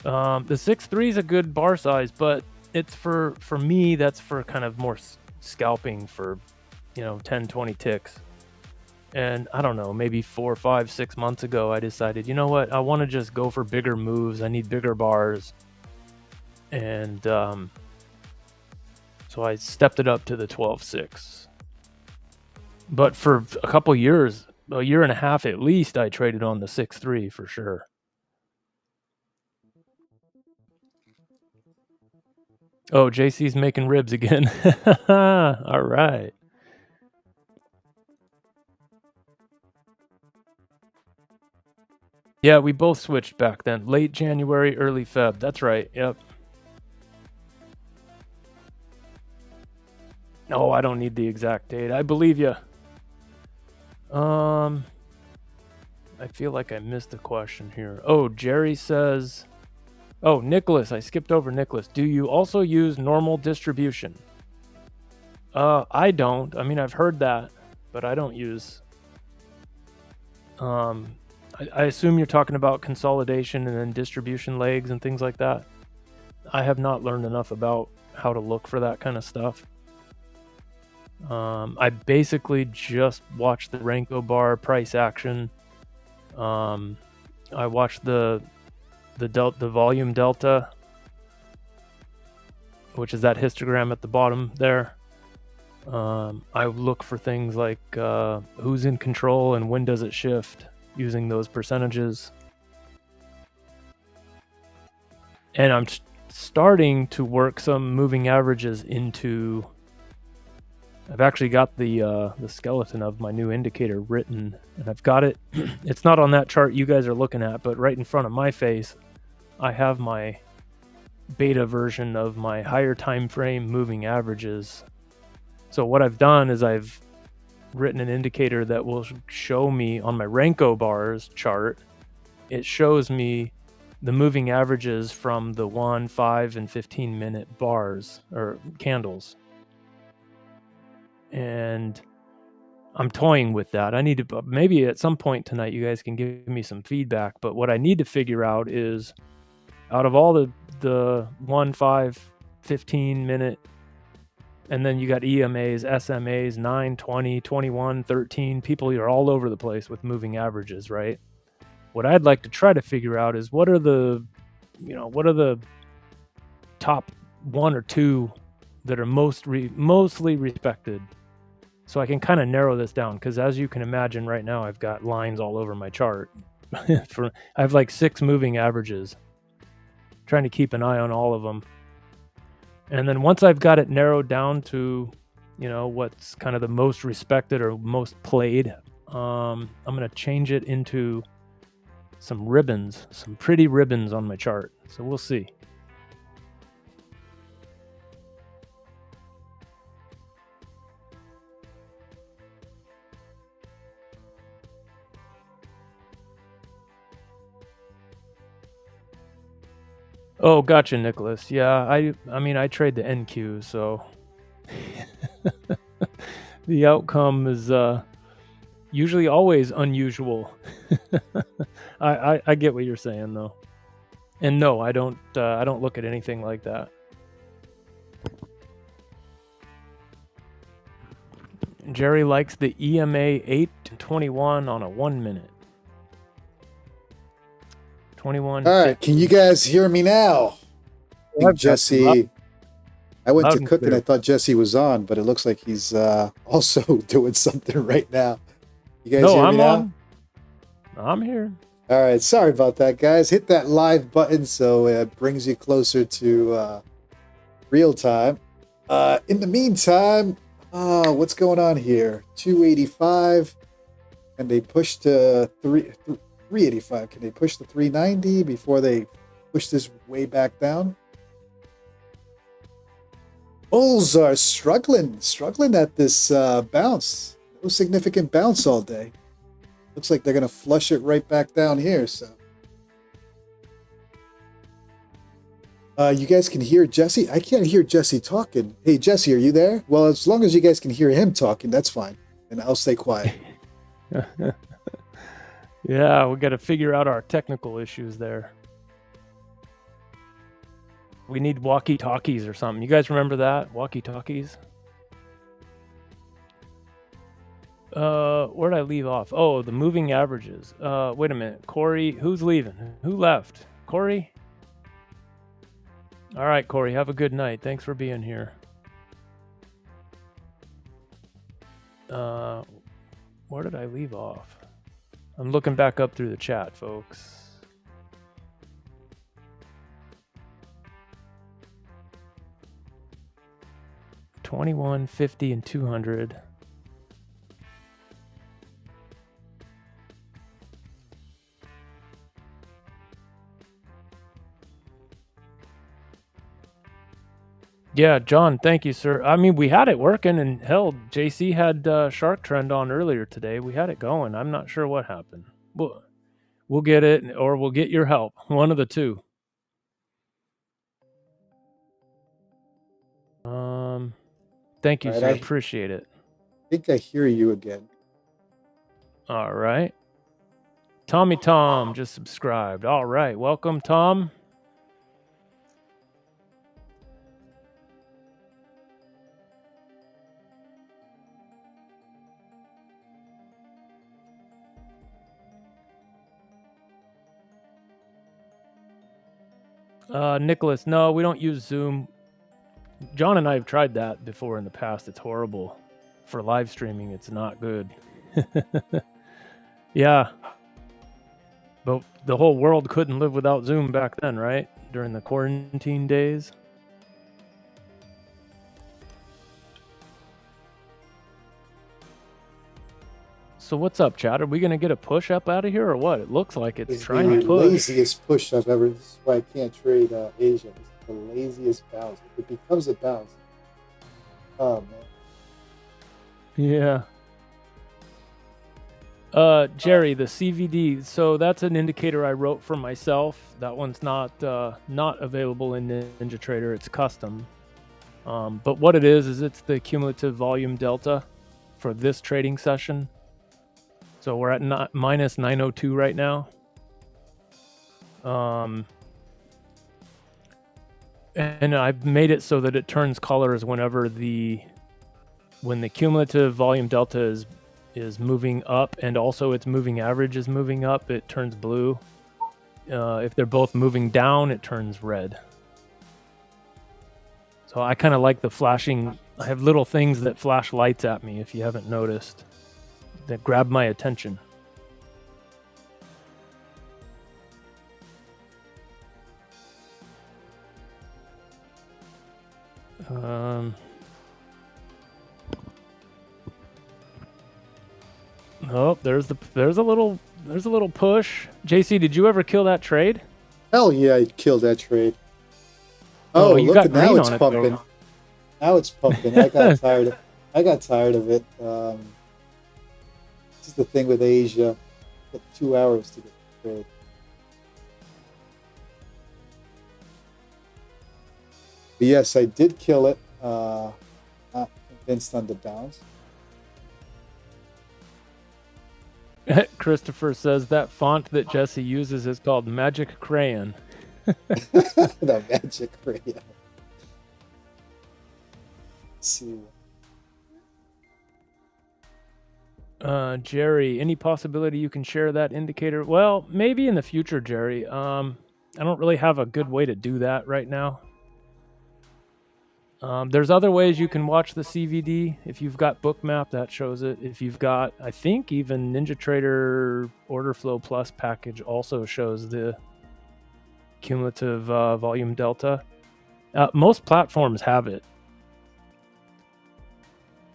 The 6.3 is a good bar size, but it's for me, that's for kind of more scalping for, 10, 20 ticks. And I don't know, maybe 4, 5, 6 months ago, I decided, you know what? I want to just go for bigger moves. I need bigger bars. And so I stepped it up to the 12.6. But for a couple years, a year and a half at least, I traded on the 6.3 for sure. Oh, JC's making ribs again. All right. Yeah, we both switched back then. Late January, early Feb. That's right. Yep. No, I don't need the exact date. I believe you. I feel like I missed a question here. Oh, Jerry says... Oh, Nicholas, I skipped over Nicholas. Do you also use normal distribution? I don't. I mean, I've heard that, but I don't use... I assume you're talking about consolidation and then distribution legs and things like that. I have not learned enough about how to look for that kind of stuff. I basically just watched the Renko bar price action. I watched the volume delta, which is that histogram at the bottom there. I look for things like who's in control and when does it shift, using those percentages. And I'm starting to work some moving averages into... I've actually got the skeleton of my new indicator written, and I've got it. It's not on that chart you guys are looking at, but right in front of my face, I have my beta version of my higher time frame moving averages. So what I've done is I've written an indicator that will show me on my Renko bars chart. It shows me the moving averages from the 1, 5, and 15 minute bars or candles. And I'm toying with that. I need to, maybe at some point tonight, you guys can give me some feedback. But what I need to figure out is, out of all the 1, 5, 15 minute, and then you got EMAs, SMAs, 9, 20, 21, 13, people are all over the place with moving averages, right? What I'd like to try to figure out is what are the top 1 or 2 that are mostly respected. So I can kind of narrow this down, because as you can imagine right now, I've got lines all over my chart. I have like 6 moving averages. Trying to keep an eye on all of them. And then once I've got it narrowed down to, what's kind of the most respected or most played, I'm going to change it into some ribbons, some pretty ribbons on my chart. So we'll see. Oh, gotcha, Nicholas. Yeah, I mean, I trade the NQ, so the outcome is usually always unusual. I get what you're saying, though. And no, I don't look at anything like that. Jerry likes the EMA 8 and 21 on a 1 minute. 21. All right, can you guys hear me now? I think Jesse, I went to cook and I thought Jesse was on, but it looks like he's also doing something right now. You guys hear me now? I'm here. All right, sorry about that, guys. Hit that live button so it brings you closer to real time. In the meantime, what's going on here? 285, and they push to 385. Can they push the 390 before they push this way back down? Bulls are struggling at this bounce. No significant bounce all day. Looks like they're going to flush it right back down here. So, you guys can hear Jesse. I can't hear Jesse talking. Hey, Jesse, are you there? Well, as long as you guys can hear him talking, that's fine. And I'll stay quiet. Yeah, we got to figure out our technical issues there. We need walkie-talkies or something. You guys remember that? Walkie-talkies? Where'd I leave off? Oh, the moving averages. Wait a minute. Corey, who's leaving? Who left? Corey? All right, Corey, have a good night. Thanks for being here. Where did I leave off? I'm looking back up through the chat, folks. $21, $50, and $200. Yeah, John, thank you, sir. I mean, we had it working, and hell, JC had Shark Trend on earlier today. We had it going. I'm not sure what happened. We'll get it, or we'll get your help. One of the two. Thank you, sir. I appreciate it. I think I hear you again. All right. Tommy Tom just subscribed. All right. Welcome, Tom. Nicholas, no, we don't use Zoom. John and I have tried that before in the past. It's horrible. For live streaming, it's not good. Yeah. But the whole world couldn't live without Zoom back then, right? During the quarantine days. So what's up, Chad? Are we going to get a push up out of here or what? It looks like it's trying to push. The laziest push I've ever... This is why I can't trade Asia. It's the laziest bounce. If it becomes a bounce. Oh, man. Yeah. Jerry, the CVD. So that's an indicator I wrote for myself. That one's not available in NinjaTrader. It's custom. But what it is it's the cumulative volume delta for this trading session. So we're at minus 902 right now. And I've made it so that it turns colors when the cumulative volume delta is moving up and also its moving average is moving up, it turns blue. If they're both moving down, it turns red. So I kind of like the flashing. I have little things that flash lights at me, if you haven't noticed, that grab my attention. Oh, there's a little push. JC, did you ever kill that trade? Hell yeah, I killed that trade. Oh, you got now green it's on it, pumping. though. Now it's pumping. I got tired of it. This is the thing with Asia. It took 2 hours to get the trade. But yes, I did kill it. Not convinced on the bounce. Christopher says that font that Jesse uses is called Magic Crayon. The Magic Crayon. Let's see. Jerry, any possibility you can share that indicator? Well, maybe in the future, Jerry. I don't really have a good way to do that right now. There's other ways you can watch the CVD. If you've got Bookmap, that shows it. If you've got, I think even NinjaTrader Order Flow Plus package also shows the cumulative volume delta. Most platforms have it.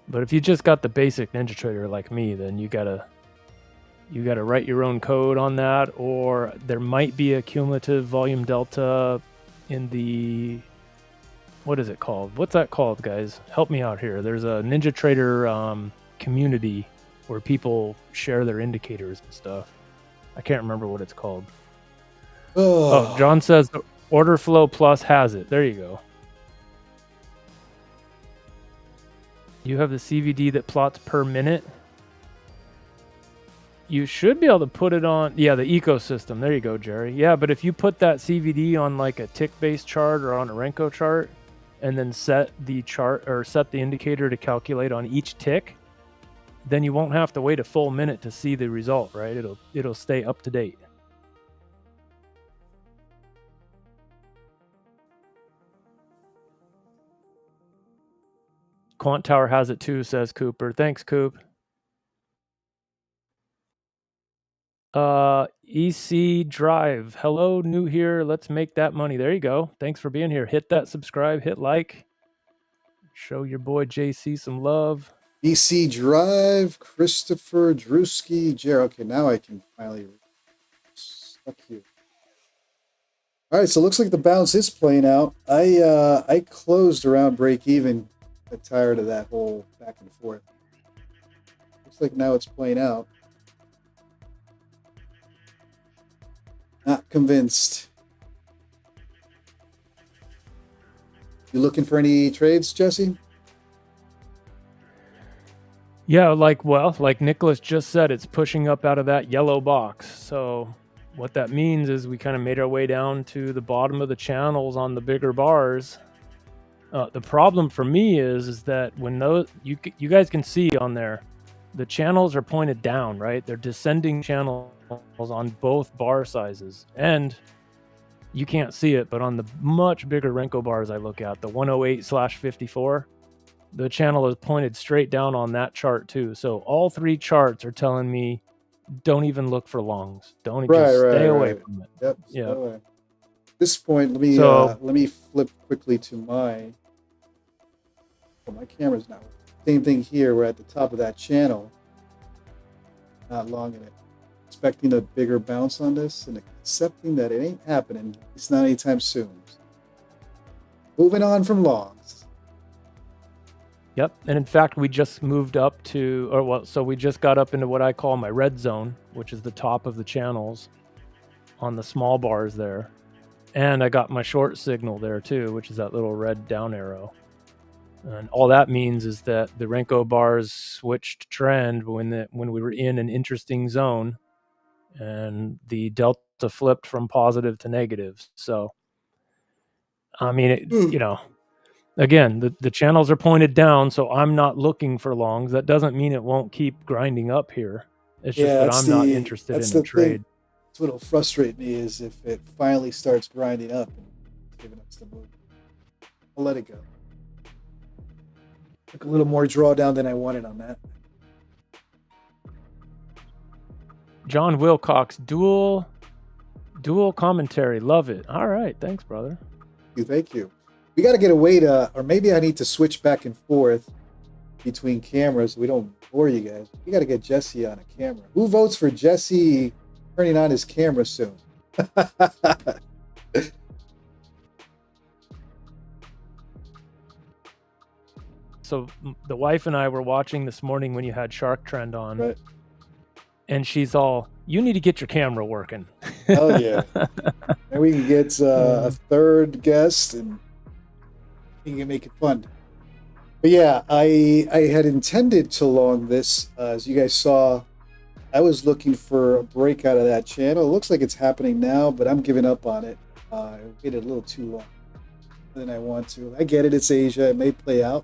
But if you just got the basic NinjaTrader like me, then you gotta write your own code on that, or there might be a cumulative volume delta in the what is it called? What's that called, guys? Help me out here. There's a Ninja Trader community where people share their indicators and stuff. I can't remember what it's called. Oh, John says Order Flow Plus has it. There you go. You have the CVD that plots per minute. You should be able to put it on, the ecosystem. There you go, Jerry. Yeah, but if you put that CVD on like a tick-based chart or on a Renko chart, and then set the chart or set the indicator to calculate on each tick, then you won't have to wait a full minute to see the result, right? It'll stay up to date. Quant Tower has it too, says Cooper. Thanks, Coop. EC Drive. Hello, new here. Let's make that money. There you go. Thanks for being here. Hit that subscribe, hit like. Show your boy JC some love. EC Drive, Christopher Drewski, Jared. Okay, now I can finally stuck here. All right, so it looks like the bounce is playing out. I closed around break even. I'm tired of that whole back and forth. Looks like now it's playing out. Not convinced. You looking for any trades, Jesse? Yeah, like Nicholas just said, it's pushing up out of that yellow box. So what that means is we kind of made our way down to the bottom of the channels on the bigger bars. The problem for me is that when those you guys can see on there, the channels are pointed down, right? They're descending channels on both bar sizes, and you can't see it, but on the much bigger Renko bars I look at, the 108/54, the channel is pointed straight down on that chart too. So all three charts are telling me don't even look for longs. Don't stay away from it. Yep. Yeah. At this point, let me flip quickly to my. Oh, my camera's not. Same thing here. We're at the top of that channel. Not long in it. Expecting a bigger bounce on this and accepting that it ain't happening. It's not anytime soon. Moving on from longs. Yep. And in fact, we just moved up to, so we just got up into what I call my red zone, which is the top of the channels on the small bars there. And I got my short signal there too, which is that little red down arrow. And all that means is that the Renko bars switched trend when we were in an interesting zone, and the delta flipped from positive to negative. So, I mean, again, the channels are pointed down, so I'm not looking for longs. That doesn't mean it won't keep grinding up here. It's just that I'm not interested in the trade. That's what'll frustrate me is if it finally starts grinding up and giving us the move. I'll let it go. Took a little more drawdown than I wanted on that. John Wilcox, dual commentary. Love it. All right. Thanks, brother. Thank you. We got to get a way to, or maybe I need to switch back and forth between cameras so we don't bore you guys. We got to get Jesse on a camera. Who votes for Jesse turning on his camera soon? So the wife and I were watching this morning when you had Shark Trend on, right. And she's all, "You need to get your camera working." Oh yeah, and we can get a third guest, and we can make it fun. But yeah, I had intended to long this. As you guys saw, I was looking for a break out of that channel. It looks like it's happening now, but I'm giving up on it. I waited a little too long than I want to. I get it. It's Asia. It may play out.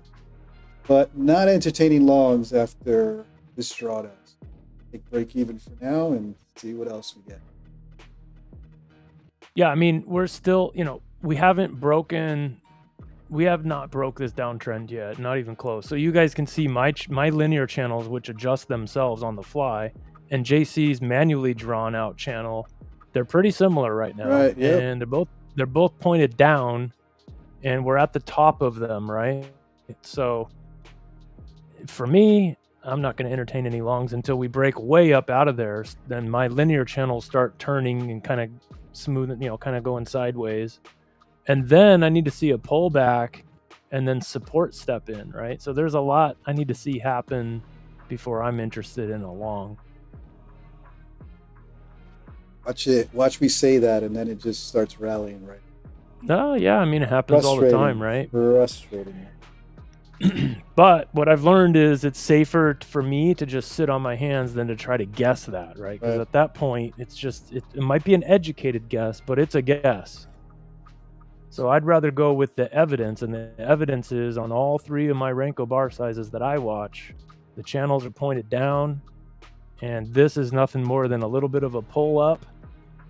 But not entertaining longs after this drawdown. Take break even for now and see what else we get. Yeah, I mean, we're still, we have not broke this downtrend yet, not even close. So you guys can see my linear channels, which adjust themselves on the fly, and JC's manually drawn out channel. They're pretty similar right now, right? Yep. And they're both pointed down, and we're at the top of them, right? So for me, I'm not going to entertain any longs until we break way up out of there. Then my linear channels start turning and kind of smoothing, kind of going sideways. And then I need to see a pullback and then support step in, right? So there's a lot I need to see happen before I'm interested in a long. Watch me say that, and then it just starts rallying, right? No, yeah, I mean, it happens all the time, right? Frustrating. But what I've learned is it's safer for me to just sit on my hands than to try to guess that, right? Because at that point, it's just, it might be an educated guess, but it's a guess. So I'd rather go with the evidence, and the evidence is on all 3 of my Renko bar sizes that I watch, the channels are pointed down, and this is nothing more than a little bit of a pull up,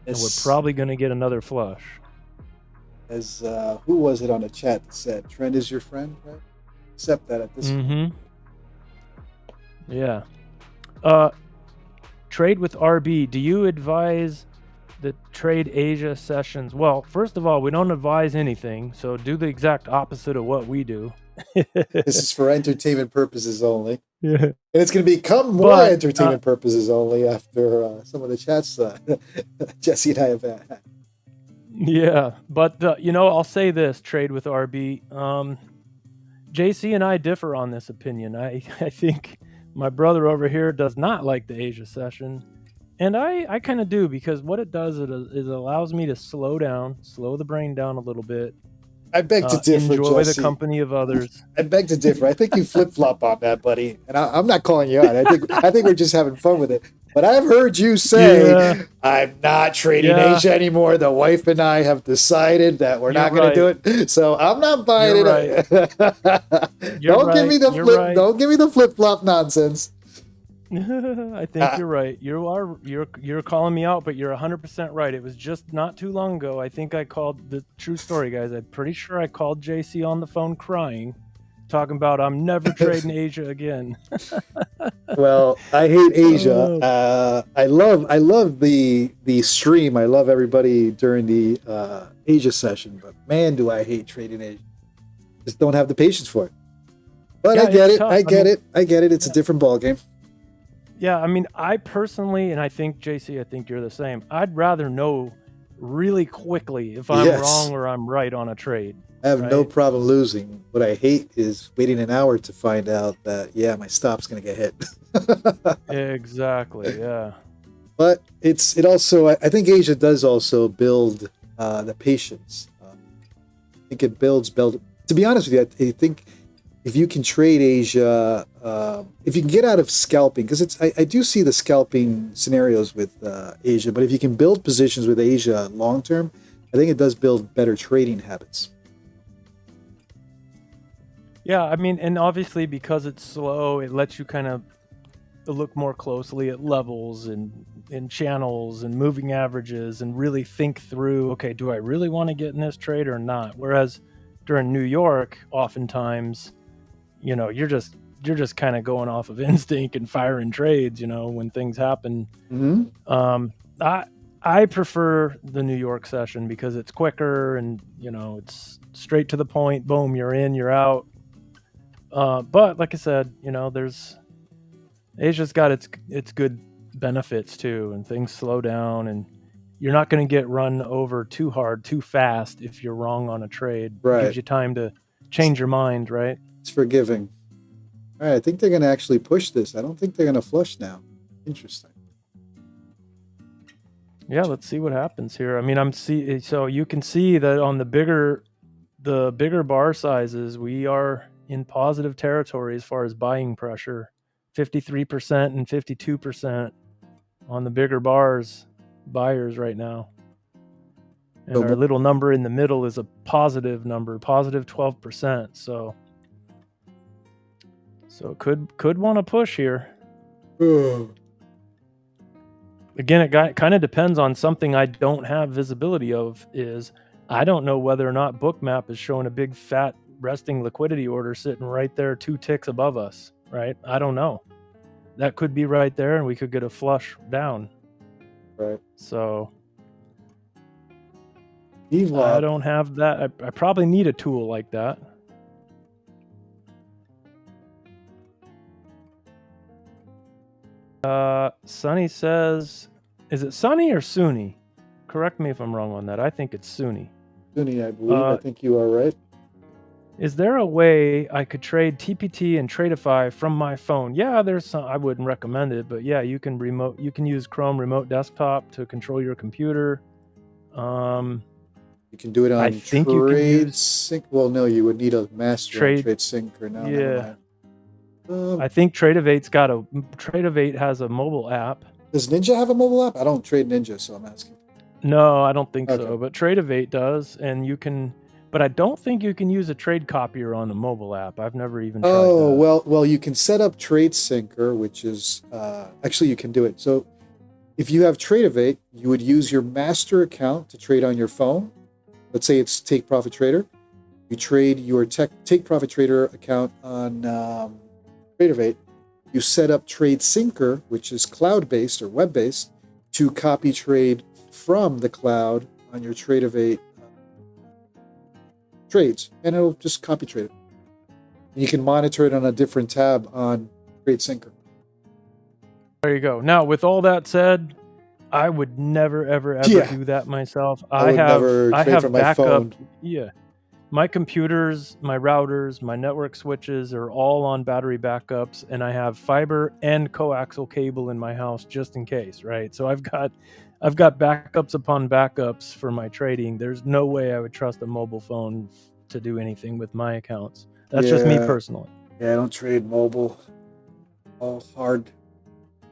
and we're probably going to get another flush. As who was it on the chat that said, trend is your friend, right? Except that at this point. Yeah. Trade with RB. Do you advise the Trade Asia sessions? Well, first of all, we don't advise anything, so do the exact opposite of what we do. This is for entertainment purposes only. Yeah. And it's going to become more entertainment purposes only after some of the chats Jesse and I have had. Yeah, but I'll say this, Trade with RB. JC and I differ on this opinion. I think my brother over here does not like the Asia session, and I kind of do, because what it does is it allows me to slow the brain down a little bit. I beg to differ, enjoy Jesse. the company of others. I beg to differ. I think you flip-flop on that, buddy. And I'm not calling you out. I think we're just having fun with it. But I've heard you say, I'm not trading Asia anymore. The wife and I have decided that we're not going to do it. So I'm not buying it. Don't give me the flip-flop nonsense. I think you're right. You're calling me out, but you're 100% right. It was just not too long ago. I think I called, the true story, guys. I'm pretty sure I called JC on the phone crying, talking about I'm never trading Asia again. Well, I hate Asia. I love the stream. I love everybody during the Asia session, but man, do I hate trading Asia. Just don't have the patience for it. But I get it. Tough. I get it. It's a different ballgame. Yeah, I mean, I personally, and I think, JC, I think you're the same, I'd rather know really quickly if I'm wrong or I'm right on a trade. I have no problem losing. What I hate is waiting an hour to find out that, my stop's going to get hit. Exactly, yeah. But it also, I think Asia does also build the patience. I think it builds. To be honest with you, I think if you can trade Asia, if you can get out of scalping, because I do see the scalping scenarios with Asia, but if you can build positions with Asia long term, I think it does build better trading habits. Yeah, I mean, and obviously because it's slow, it lets you kind of look more closely at levels and channels and moving averages and really think through, okay, do I really want to get in this trade or not? Whereas during New York, oftentimes, you're just kind of going off of instinct and firing trades, when things happen. I prefer the New York session because it's quicker and, it's straight to the point. Boom, you're in, you're out. But like I said, Asia's got its good benefits too, and things slow down, and you're not going to get run over too hard, too fast if you're wrong on a trade. Right. It gives you time to change your mind, right? It's forgiving. All right, I think they're going to actually push this. I don't think they're going to flush now. Interesting. Yeah, let's see what happens here. I mean, so you can see that on the bigger bar sizes, we are in positive territory as far as buying pressure. 53% and 52% on the bigger bars, buyers right now. And our little number in the middle is a positive number, positive 12%. So could want to push here. Again, it kind of depends on something I don't have visibility of. Is I don't know whether or not Bookmap is showing a big fat resting liquidity order sitting right there 2 ticks above us, right? I don't know. That could be right there, and we could get a flush down. Right. So I don't have that. I probably need a tool like that. Sunny says, is it Sunny or Sunni? Correct me if I'm wrong on that. I think it's Sunni. Sunni, I believe. I think you are right. Is there a way I could trade TPT and Tradeify from my phone? Yeah, there's some. I wouldn't recommend it, but yeah, you can use Chrome Remote Desktop to control your computer. You can do it I on think you can use Tradesync. Well, no, you would need a master on Tradesyncer. No, never Yeah, mind. I think Tradeivate has a mobile app. Does Ninja have a mobile app? I don't trade Ninja, so I'm asking. No, I don't think Okay. so. But Tradeivate does, and you can. But I don't think you can use a trade copier on a mobile app. I've never even tried that. Oh, well, you can set up Tradesyncer, which is actually you can do it. So if you have Tradeivate, you would use your master account to trade on your phone. Let's say it's Take Profit Trader. You trade your Take Profit Trader account on Tradeivate. You set up Tradesyncer, which is cloud-based or web-based, to copy trade from the cloud on your Tradeivate trades, and it'll just copy trade it. You can monitor it on a different tab on Tradesyncer. There you go. Now, with all that said, I would never, ever do that myself. I have backup. Yeah. My computers, my routers, my network switches are all on battery backups, and I have fiber and coaxial cable in my house just in case, right? So I've got backups upon backups for my trading. There's no way I would trust a mobile phone to do anything with my accounts. That's just me personally. Yeah, I don't trade mobile. All hard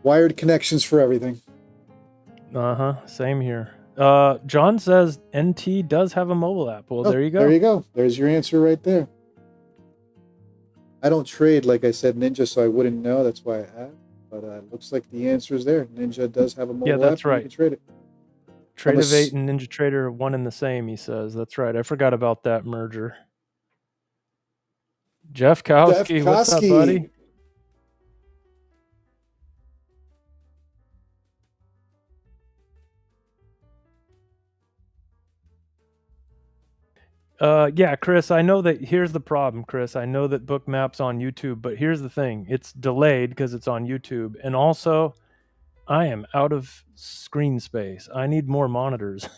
wired connections for everything. Same here. John says NT does have a mobile app. Well, there you go. There you go. There's your answer right there. I don't trade, like I said, Ninja, so I wouldn't know. That's why I asked. But it looks like the answer is there. Ninja does have a mobile app. Yeah, that's right. You can trade it. Tradeivate and Ninja Trader are one and the same, he says. That's right. I forgot about that merger. Jeff Kowski, what's up, buddy? Yeah, Chris, I know that here's the problem, Chris. I know that Bookmap's on YouTube, but here's the thing. It's delayed because it's on YouTube. And also, I am out of screen space. I need more monitors.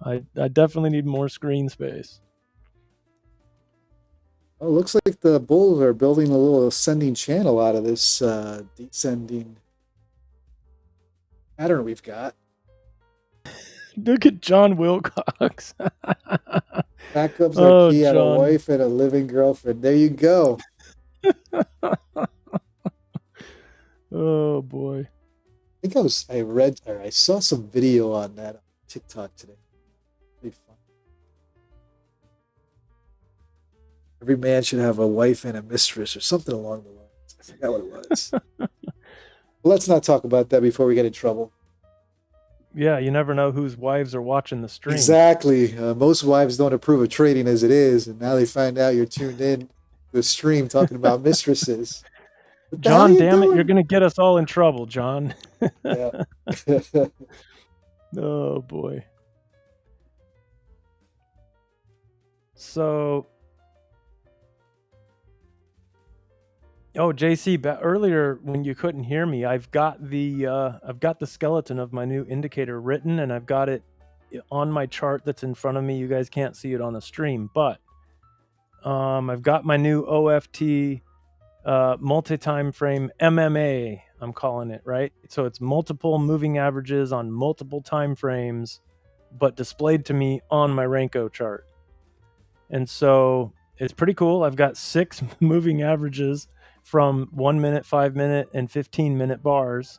I definitely need more screen space. Oh, looks like the bulls are building a little ascending channel out of this descending pattern we've got. Look at John Wilcox. Backups are key. Had a wife and a living girlfriend. There you go. Oh boy. I think I saw some video on that on TikTok today. Pretty fun. Every man should have a wife and a mistress or something along the lines. I forgot what it was. Well, let's not talk about that before we get in trouble. Yeah, you never know whose wives are watching the stream. Exactly. Most wives don't approve of trading as it is, and now they find out you're tuned in to the stream talking about mistresses. John, damn it, you're going to get us all in trouble, John. Yeah. Oh, boy. So... Oh, JC, earlier when you couldn't hear me, I've got the skeleton of my new indicator written, and I've got it on my chart that's in front of me. You guys can't see it on the stream, but I've got my new OFT multi-time frame MMA, I'm calling it, right? So it's multiple moving averages on multiple time frames, but displayed to me on my Renko chart. And so it's pretty cool. I've got 6 moving averages from 1 minute, 5 minute, and 15-minute bars.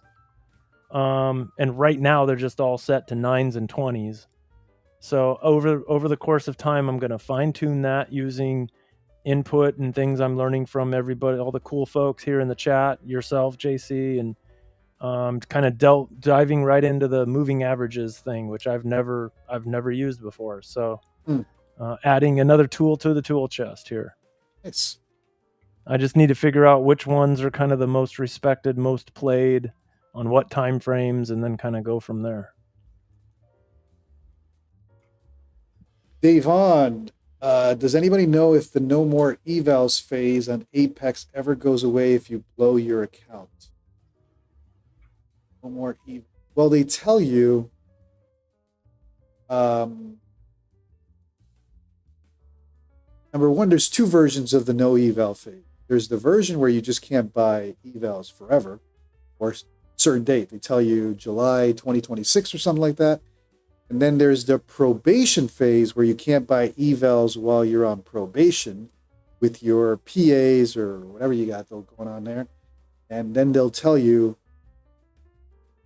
And right now they're just all set to 9s and 20s. So over the course of time, I'm going to fine tune that using input and things I'm learning from everybody, all the cool folks here in the chat, yourself, JC, and kind of diving right into the moving averages thing, which I've never used before. So adding another tool to the tool chest here. Nice. I just need to figure out which ones are kind of the most respected, most played, on what time frames, and then kind of go from there. Davon, does anybody know if the no more evals phase on Apex ever goes away if you blow your account? No more evals. Well, they tell you number one, there's two versions of the no eval phase. There's the version where you just can't buy evals forever or certain date. They tell you July 2026 or something like that. And then there's the probation phase where you can't buy evals while you're on probation with your PAs or whatever you got going on there. And then they'll tell you,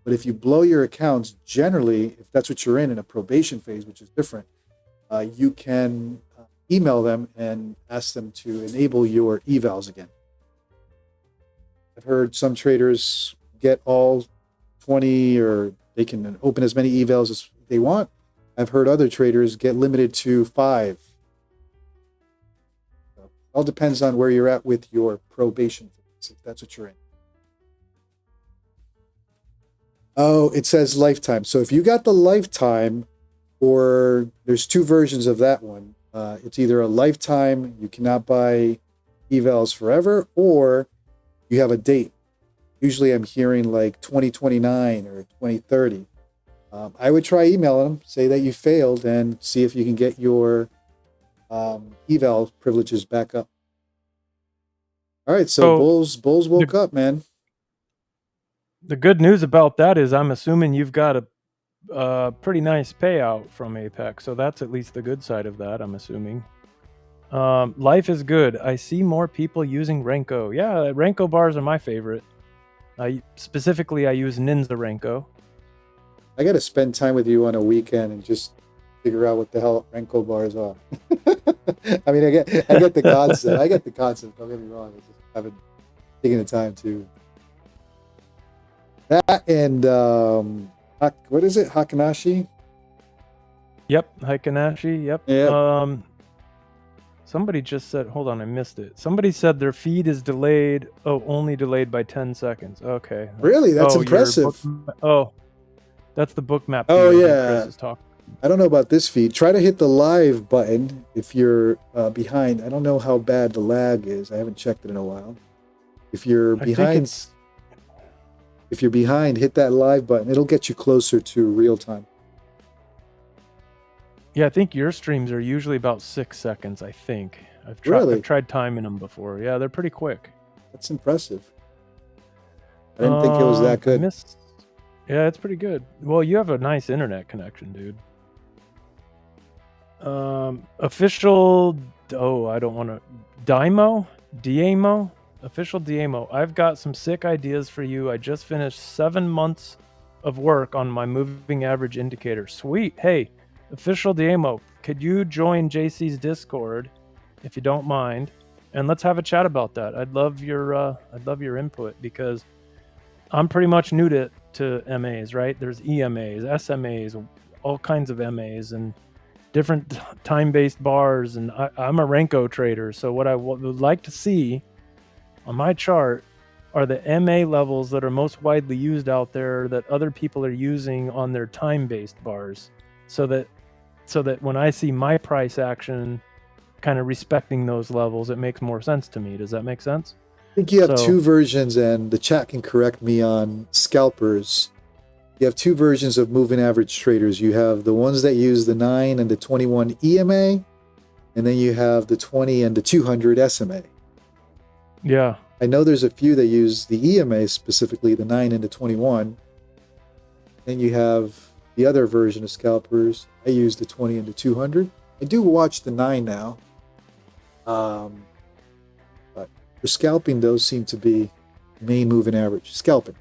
but if you blow your accounts, generally, if that's what you're in a probation phase, which is different, you can email them and ask them to enable your evals again. I've heard some traders get all 20, or they can open as many evals as they want. I've heard other traders get limited to 5. So it all depends on where you're at with your probation phase, if that's what you're in. Oh, it says lifetime. So if you got the lifetime, or there's two versions of that one. It's either a lifetime, you cannot buy evals forever, or you have a date. Usually I'm hearing like 2029 or 2030. I would try emailing them, say that you failed, and see if you can get your eval privileges back up. All right, so Bulls woke up, man. The good news about that is I'm assuming you've got a pretty nice payout from Apex, so that's at least the good side of that, I'm assuming. Life is good. I see more people using Renko. Yeah, Renko bars are my favorite. Specifically, I use Ninja Renko. I got to spend time with you on a weekend and just figure out what the hell Renko bars are. I mean, I get the concept. I get the concept. Don't get me wrong. I just haven't taken the time to. That and what is it? Hakanashi? Yep, Hakanashi. Yep. Yeah. Somebody just said, hold on, I missed it. Somebody said their feed is delayed. Oh, only delayed by 10 seconds. Okay. Really? That's impressive. That's the Bookmap. Oh, yeah. Chris is talking. I don't know about this feed. Try to hit the live button if you're behind. I don't know how bad the lag is. I haven't checked it in a while. If you're behind, hit that live button. It'll get you closer to real time. Yeah, I think your streams are usually about 6 seconds, I think. I've tried timing them before. Yeah, they're pretty quick. That's impressive. I didn't think it was that good. Yeah, it's pretty good. Well, you have a nice internet connection, dude. Official... Oh, I don't want to... Diamo? Official Diamo. I've got some sick ideas for you. I just finished 7 months of work on my moving average indicator. Sweet. Hey, Official Diamo, could you join JC's Discord if you don't mind, and let's have a chat about that. I'd love your input, because I'm pretty much new to MAs, right? There's EMAs, SMAs, all kinds of MAs, and different time-based bars, and I'm a Renko trader, so what I would like to see on my chart are the MA levels that are most widely used out there that other people are using on their time-based bars, so that when I see my price action kind of respecting those levels, it makes more sense to me. Does that make sense? I think you have two versions, and the chat can correct me on scalpers. You have two versions of moving average traders. You have the ones that use the 9 and the 21 EMA, and then you have the 20 and the 200 SMA. Yeah. I know there's a few that use the EMA, specifically the 9 and the 21. Then you have the other version of scalpers. I use the 20 and the 200. I do watch the 9 now. But for scalping, those seem to be main moving average. Scalping.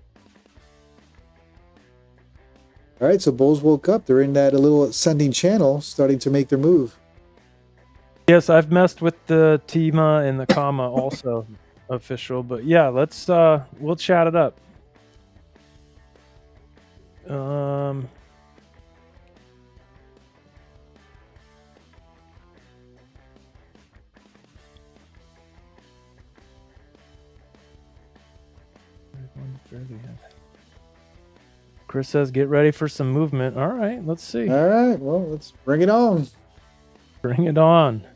All right, so bulls woke up. They're in that little ascending channel, starting to make their move. Yes, I've messed with the TIMA and the comma also, official. But yeah, let's we'll chat it up. Chris says, get ready for some movement. All right, let's see. All right, well, let's bring it on. Bring it on.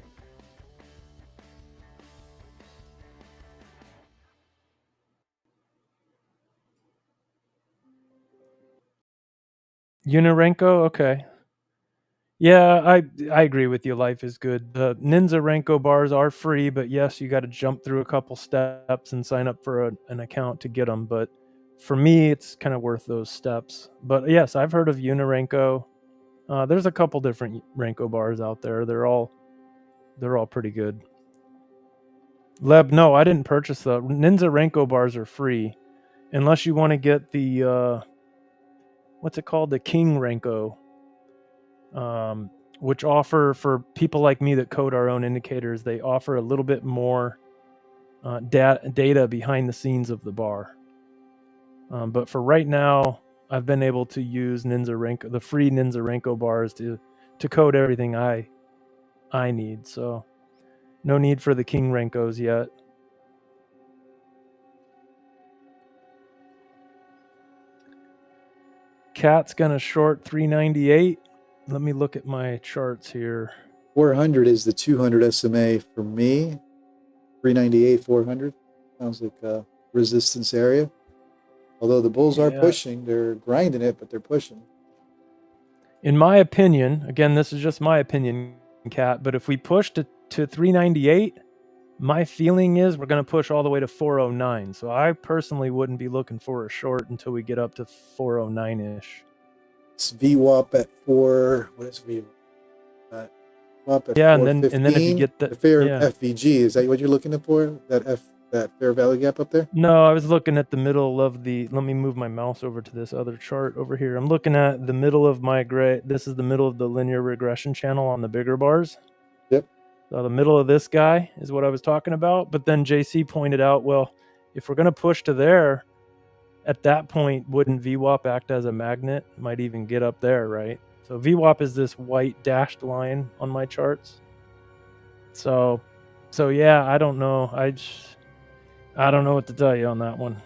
Unirenko, okay. Yeah, I agree with you. Life is good. The Ninja Renko bars are free, but yes, you got to jump through a couple steps and sign up for an account to get them. But for me, it's kind of worth those steps. But yes, I've heard of Unirenko. There's a couple different Renko bars out there. They're all pretty good. Leb, no, I didn't purchase the Ninja Renko bars are free, unless you want to get the what's it called, the King Renko. Which offer, for people like me that code our own indicators, they offer a little bit more data behind the scenes of the bar. But for right now, I've been able to use the free Ninja Renko bars to code everything I need. So no need for the King Renkos yet. Cat's gonna short 398. Let me look at my charts here. 400 is the 200 SMA for me. 398, 400. Sounds like a resistance area. Although the bulls are pushing, they're grinding it, but they're pushing. In my opinion, again, this is just my opinion, Cat, but if we push to 398, my feeling is we're going to push all the way to 409. So I personally wouldn't be looking for a short until we get up to 409-ish. It's VWAP at 4. What is VWAP? VWAP at yeah, 415. and then if you get the fair FVG, is that what you're looking for? That fair value gap up there? No, I was looking at the middle of the. Let me move my mouse over to this other chart over here. I'm looking at the middle of my gray. This is the middle of the linear regression channel on the bigger bars. Yep. So the middle of this guy is what I was talking about. But then JC pointed out, well, if we're going to push to there, at that point, wouldn't VWAP act as a magnet? Might even get up there, right? So VWAP is this white dashed line on my charts. So yeah, I don't know. I don't know what to tell you on that one.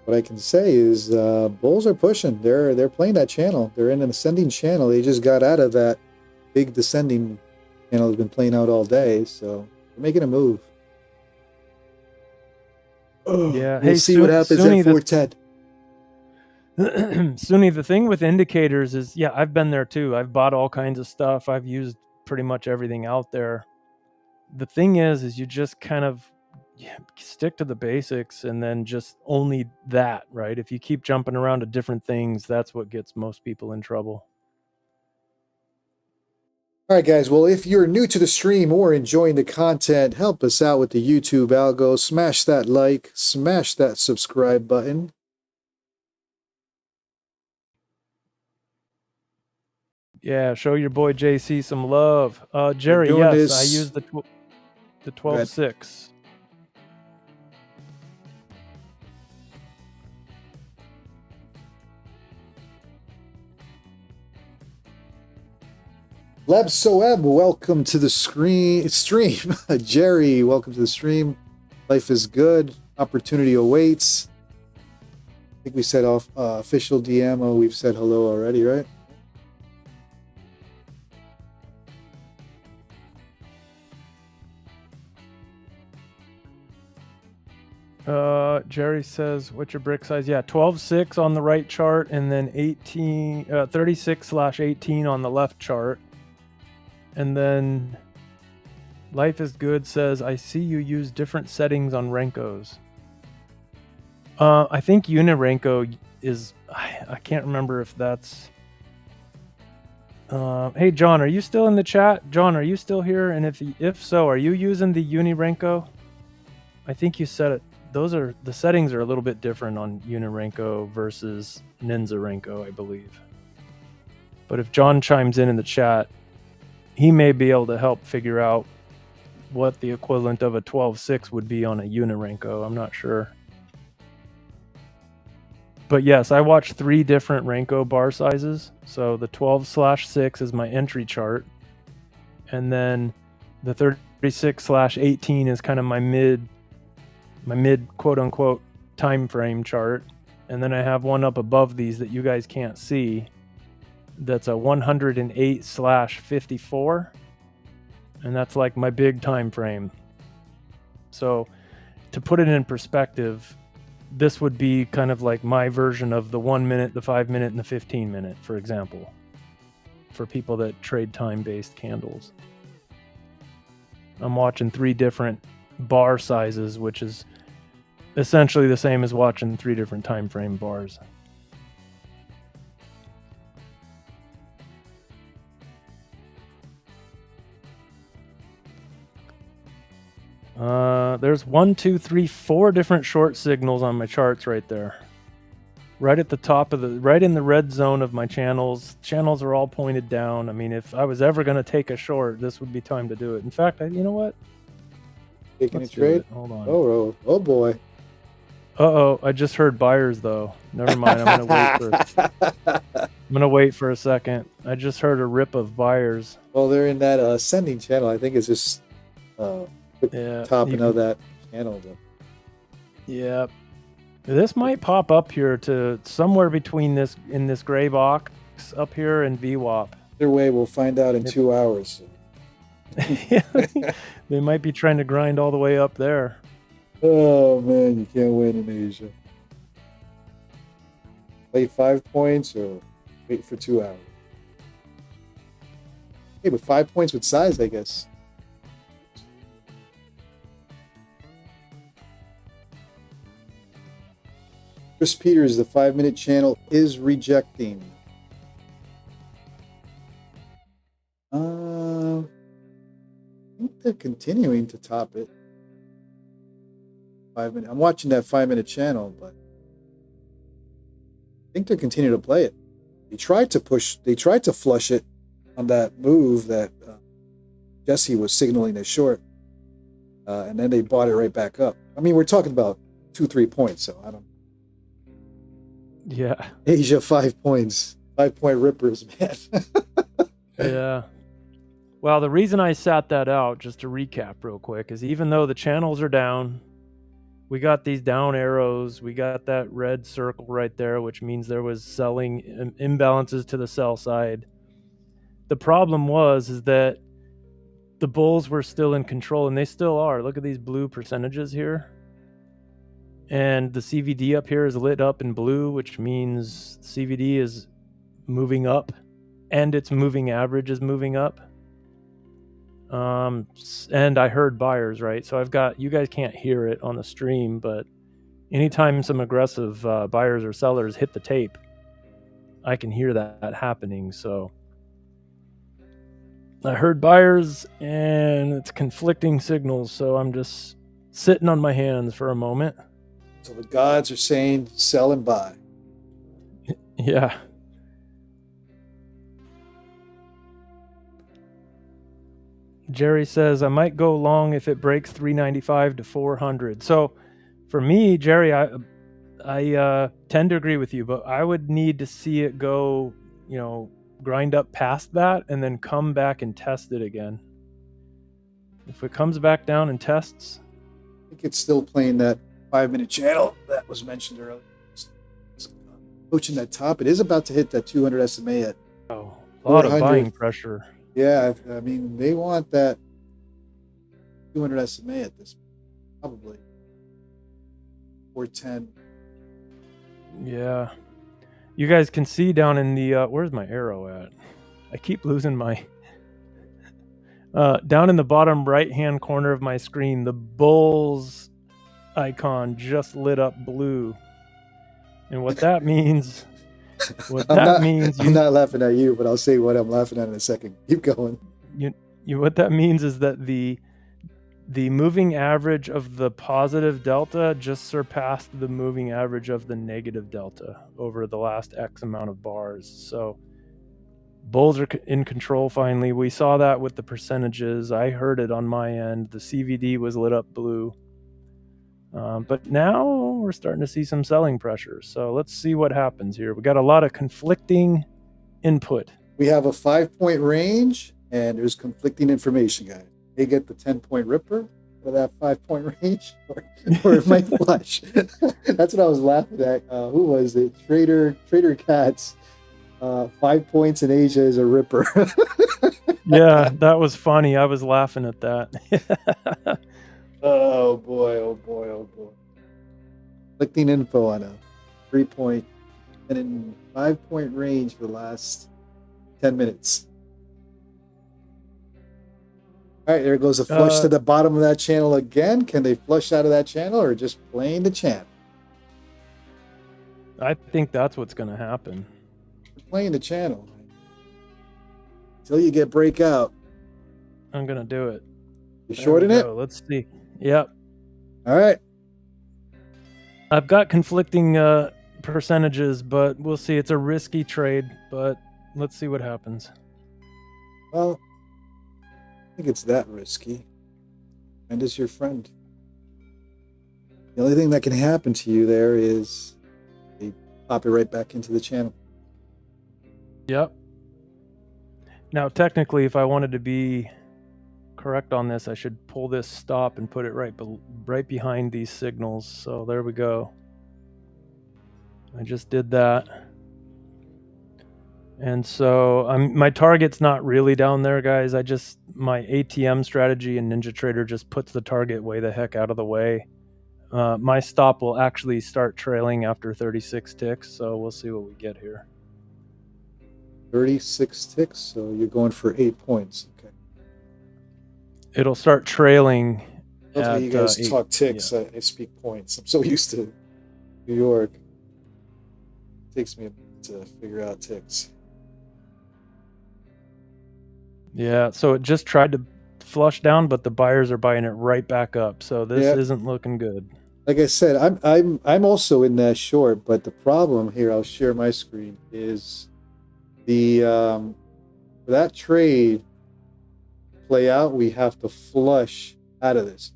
What I can say is bulls are pushing. They're playing that channel. They're in an ascending channel. They just got out of that big descending channel that's been playing out all day. So they're making a move. Yeah. We'll see what happens at 410. Sunni, the thing with indicators is, yeah, I've been there too. I've bought all kinds of stuff. I've used pretty much everything out there. The thing is you just kind of stick to the basics and then just only that, right? If you keep jumping around to different things, that's what gets most people in trouble. All right, guys. Well, if you're new to the stream or enjoying the content, help us out with the YouTube algo. Smash that like, smash that subscribe button. Yeah, show your boy JC some love. Jerry, yes, I use the 12.6. Lebsoeb, welcome to the stream. Jerry, welcome to the stream. Life is good. Opportunity awaits. I think we said off official DM. Oh, we've said hello already, right? Jerry says, what's your brick size? Yeah, 12.6 on the right chart, and then 36/18 on the left chart. And then Life is Good says, I see you use different settings on Renkos. I think Unirenko is, I can't remember if that's... hey, John, are you still in the chat? John, are you still here? And if so, are you using the Unirenko? I think you said it. The settings are a little bit different on Unirenko versus Ninja-Renko, I believe. But if John chimes in the chat, he may be able to help figure out what the equivalent of a 12.6 would be on a Unirenko. I'm not sure. But yes, I watched 3 different Renko bar sizes. So the 12/6 is my entry chart. And then the 36/18 is kind of my mid quote unquote time frame chart. And then I have one up above these that you guys can't see. That's a 108/54. And that's like my big time frame. So to put it in perspective, this would be kind of like my version of the 1 minute, the 5 minute, and the 15 minute, for example. for people that trade time-based candles. I'm watching 3 different bar sizes, which is essentially the same as watching 3 different time frame bars. There's 1, 2, 3, 4 different short signals on my charts right there. Right at the top of right in the red zone of my channels. Channels are all pointed down. I mean, if I was ever going to take a short, this would be time to do it. In fact, you know what? Taking a trade? Hold on. Oh boy. Uh-oh, I just heard buyers though. Never mind. I'm gonna wait for a second. I just heard a rip of buyers. Well, they're in that ascending channel. I think it's just topping of that channel though. Yeah. This might pop up here to somewhere between this gray box up here and VWAP. Either way, we'll find out in 2 hours. They might be trying to grind all the way up there. Oh man, you can't win in Asia. Play 5 points or wait for 2 hours. Hey, but 5 points with size, I guess. Chris Peters, the 5-minute channel is rejecting. I think they're continuing to top it. 5 minute. I'm watching that 5-minute channel, but I think they're continuing to play it. They tried to flush it on that move that Jesse was signaling as short, and then they bought it right back up. I mean, we're talking about 2-3 points, so I don't. Yeah. Asia 5 points, 5-point rippers, man. Yeah. Well, the reason I sat that out, just to recap real quick, is even though the channels are down, we got these down arrows, we got that red circle right there, which means there was selling imbalances to the sell side. The problem is that the bulls were still in control, and they still are. Look at these blue percentages here. And the CVD up here is lit up in blue, which means CVD is moving up and its moving average is moving up. And I heard buyers, right? So I've got, you guys can't hear it on the stream, but anytime some aggressive buyers or sellers hit the tape, I can hear that happening. So I heard buyers and it's conflicting signals. So I'm just sitting on my hands for a moment. So the gods are saying sell and buy. Yeah. Jerry says, I might go long if it breaks 395 to 400. So for me, Jerry, I tend to agree with you, but I would need to see it go, grind up past that and then come back and test it again. If it comes back down and tests. I think it's still playing that 5-minute channel that was mentioned earlier. It's approaching that top. It is about to hit that 200 SMA at a lot of buying pressure. Yeah, I mean, they want that 200 SMA at this point, probably 410. Yeah. You guys can see down in the, where's my arrow at? I keep losing my, down in the bottom right-hand corner of my screen, the bulls icon just lit up blue. And what that means, I'm not laughing at you, but I'll say what I'm laughing at in a second. Keep going. What that means is that the moving average of the positive delta just surpassed the moving average of the negative delta over the last X amount of bars. So bulls are in control finally. We saw that with the percentages. I heard it on my end. The CVD was lit up blue. But now we're starting to see some selling pressure. So let's see what happens here. We got a lot of conflicting input. We have a 5-point range, and there's conflicting information, guys. They get the 10-point ripper for that 5-point range, or it might flush. That's what I was laughing at. Who was it? Trader Cats. 5 points in Asia is a ripper. Yeah, that was funny. I was laughing at that. Oh boy, oh boy, oh boy. Conflicting info on a 3-point and in 5-point range for the last 10 minutes. All right, there goes a flush to the bottom of that channel again. Can they flush out of that channel or just playing the channel? I think that's what's going to happen. They're playing the channel. Until you get breakout. I'm going to do it. You shorting it? Let's see. Yep. All right. I've got conflicting percentages, but we'll see. It's a risky trade, but let's see what happens. Well, I think it's that risky. And is your friend. The only thing that can happen to you there is they pop it right back into the channel. Yep. Now, technically, if I wanted to be correct on this, I should pull this stop and put it right behind these signals. So there we go. I just did that. And so my target's not really down there, guys. My ATM strategy in NinjaTrader just puts the target way the heck out of the way. My stop will actually start trailing after 36 ticks, so we'll see what we get here. 36 ticks, so you're going for 8 points. Okay. It'll start trailing. That's how you guys talk ticks. Yeah. I speak points. I'm so used to New York. It takes me a minute to figure out ticks. Yeah, so it just tried to flush down, but the buyers are buying it right back up. So this isn't looking good. Like I said, I'm also in that short, but the problem here, I'll share my screen, is the for that trade play out, we have to flush out of this.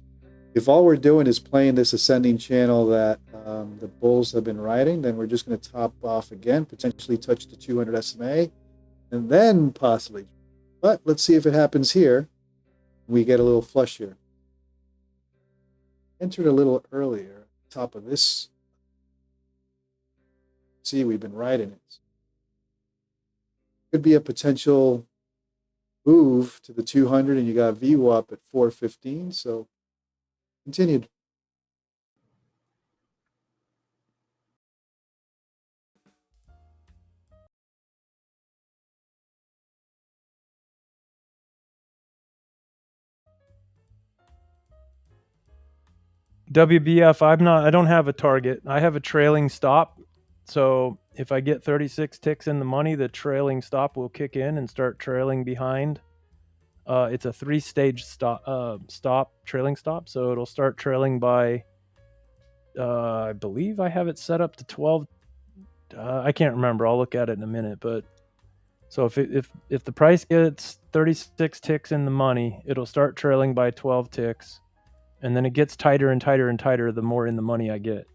If all we're doing is playing this ascending channel that the bulls have been riding, then we're just going to top off again, potentially touch the 200 SMA, and then possibly. But let's see if it happens here. We get a little flush here. Entered a little earlier, top of this. See, we've been riding it. Could be a potential move to the 200, and you got VWAP at 415. So continued. WBF, I don't have a target. I have a trailing stop. So if I get 36 ticks in the money, the trailing stop will kick in and start trailing behind. It's a 3-stage trailing stop. So it'll start trailing by, I believe I have it set up to 12. I can't remember. I'll look at it in a minute. But so if the price gets 36 ticks in the money, it'll start trailing by 12 ticks. And then it gets tighter and tighter and tighter the more in the money I get.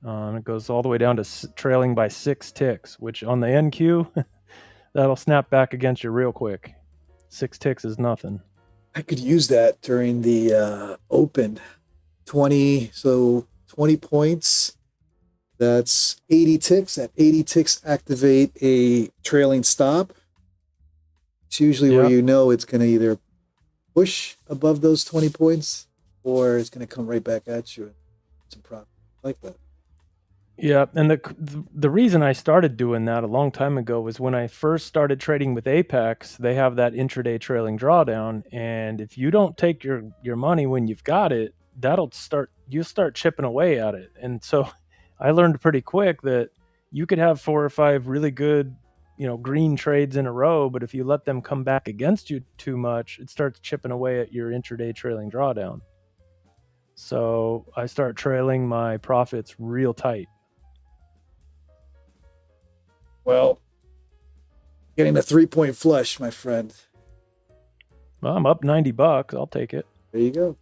It goes all the way down to trailing by 6 ticks, which on the NQ, that'll snap back against you real quick. 6 ticks is nothing. I could use that during the open. 20 points. That's 80 ticks. At 80 ticks, activate a trailing stop. It's usually where you know it's going to either push above those 20 points, or it's going to come right back at you. Some profit like that. Yeah, and the reason I started doing that a long time ago was when I first started trading with Apex. They have that intraday trailing drawdown, and if you don't take your money when you've got it, you'll start chipping away at it. And so I learned pretty quick that you could have 4 or 5 really good, green trades in a row, but if you let them come back against you too much, it starts chipping away at your intraday trailing drawdown. So I start trailing my profits real tight. Well, getting a 3-point flush, my friend. Well, I'm up $90. I'll take it. There you go.